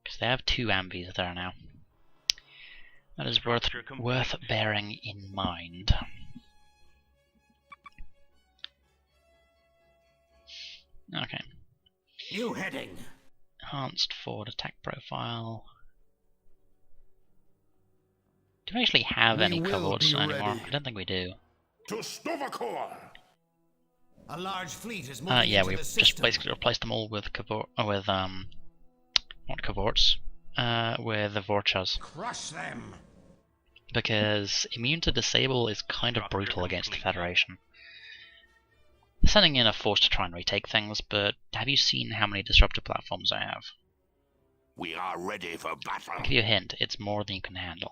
Because they have 2 ambies there now. That is worth bearing in mind. Okay. New heading. Enhanced forward attack profile. Do we actually have We any will cohorts be anymore? ready. I don't think we do. To Stovacor. A large fleet is moving yeah, into we've the just system. basically replaced them all with not cavorts, with the Vorchas. Crush them. Because immune to disable is kind of brutal against the Federation. Sending in a force to try and retake things, but have you seen how many disruptor platforms I have? We are ready for battle. I'll give you a hint, it's more than you can handle.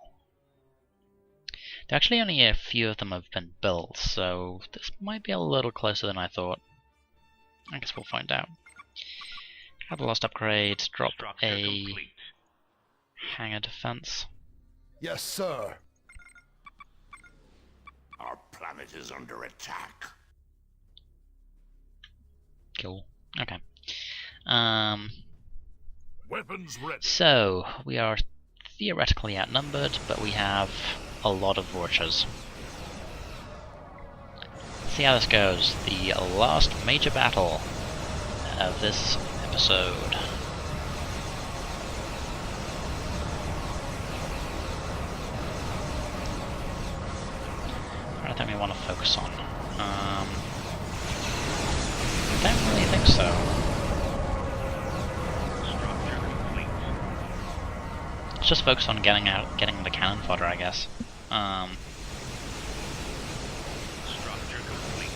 There actually only a few of them have been built, so this might be a little closer than I thought. I guess we'll find out. Have the last upgrade, drop a hangar defense. Yes, sir. Our planet is under attack. Cool. Okay. Weapons ready. So, we are theoretically outnumbered, but we have a lot of Vorchas. Let's see how this goes. The last major battle of this episode. I think we want to focus on. Don't really think so. Let's just focus on getting the cannon fodder, I guess. Structure complete.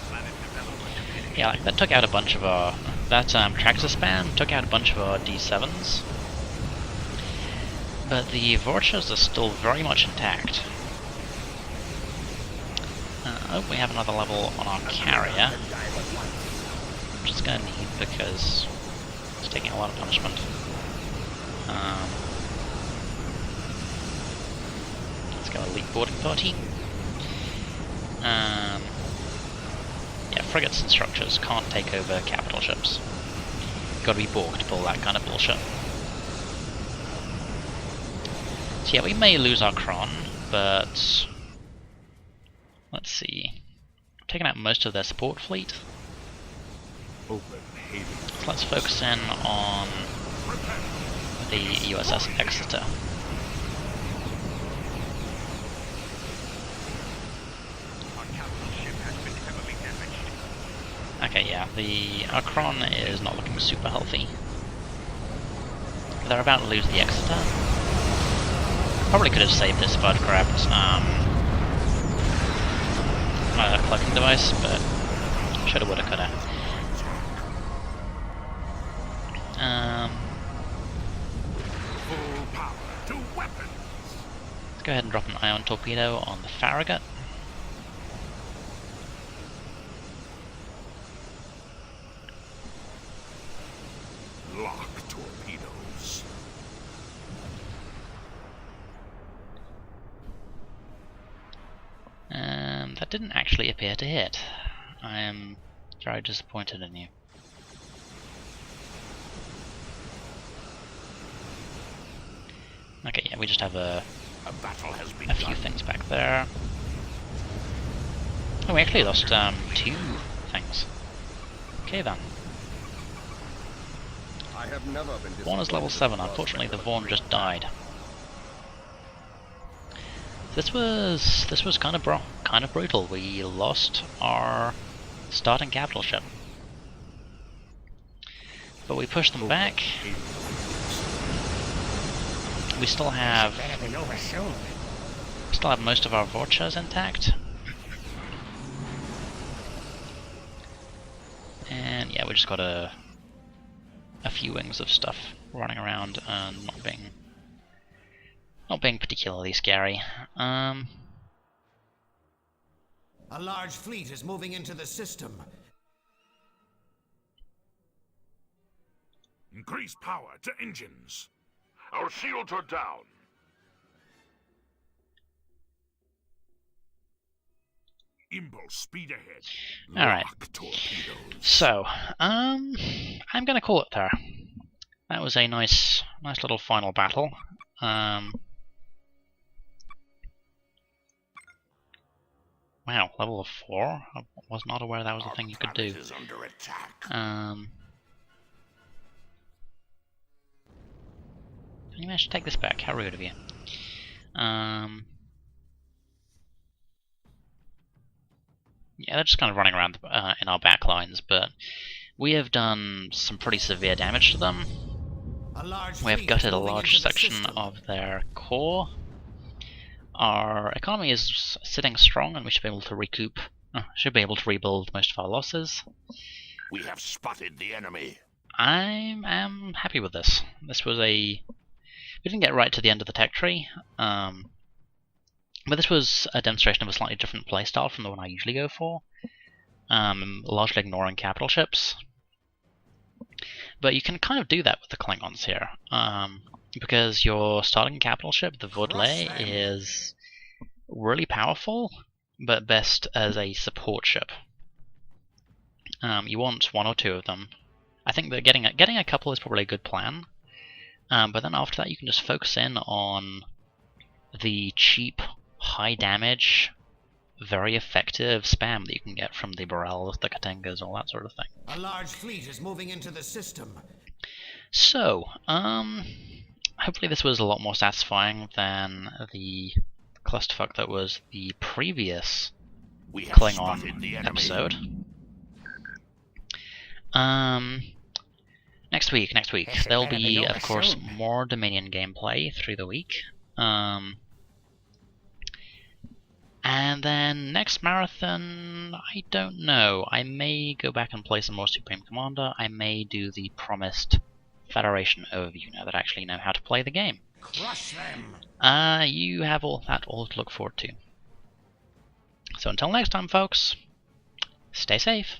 Planet development. Yeah, like that took out a bunch of our tractor span took out a bunch of our D7s. But the Vorchas are still very much intact. Oh, we have another level on our carrier, which is going to need because it's taking a lot of punishment. Let's go elite boarding party. Yeah, frigates and structures can't take over capital ships. Gotta be Borg to pull that kind of bullshit. So yeah, we may lose our Kron, but let's see. We've taken out most of their support fleet. Open haven. So let's focus in on the USS Exeter. Our capital ship has been heavily damaged. Okay, yeah, our Kron is not looking super healthy. They're about to lose the Exeter. Probably could have saved this if I'd grabbed a cloaking device, but shoulda, woulda, coulda. Full power to weapons. Let's go ahead and drop an ion torpedo on the Farragut. Lock torpedoes. That didn't actually appear to hit. I am very disappointed in you. Okay, yeah, we just have a battle has been few things back there. Oh, we actually lost 2 things. Okay then. I have never been Vaughn is level 7, unfortunately the Vaughn just died. This was kind of brutal. We lost our starting capital ship, but we pushed them back. We still have most of our Vorchas intact, and yeah, we just got a few wings of stuff running around and not being particularly scary. A large fleet is moving into the system. Increase power to engines. Our shields are down. Impulse speed ahead. Alright. Lock torpedoes. So, I'm gonna call it there. That was a nice little final battle. Wow, level of 4? I was not aware that was a thing you could do. Is under attack. You managed to take this back, how rude of you. Yeah, they're just kind of running around in our back lines, but we have done some pretty severe damage to them. We have gutted a large section of their core. Our economy is sitting strong, and we should be able to recoup. Should be able to rebuild most of our losses. We have spotted the enemy. I am happy with this. This was a... We didn't get right to the end of the tech tree, but this was a demonstration of a slightly different playstyle from the one I usually go for, largely ignoring capital ships. But you can kind of do that with the Klingons here, because your starting capital ship, the Vodley, is really powerful, but best as a support ship. You want one or two of them. I think that getting a couple is probably a good plan, but then after that you can just focus in on the cheap, high damage, very effective spam that you can get from the Borels, the Katengas, all that sort of thing. A large fleet is moving into the system. So, hopefully this was a lot more satisfying than the clusterfuck that was the previous Klingon episode. Next week, there'll be, of course, more Dominion gameplay through the week. And then next marathon, I don't know. I may go back and play some more Supreme Commander. I may do the promised Federation overview now that I actually know how to play the game. Crush them. You have all that all to look forward to. So until next time, folks, stay safe.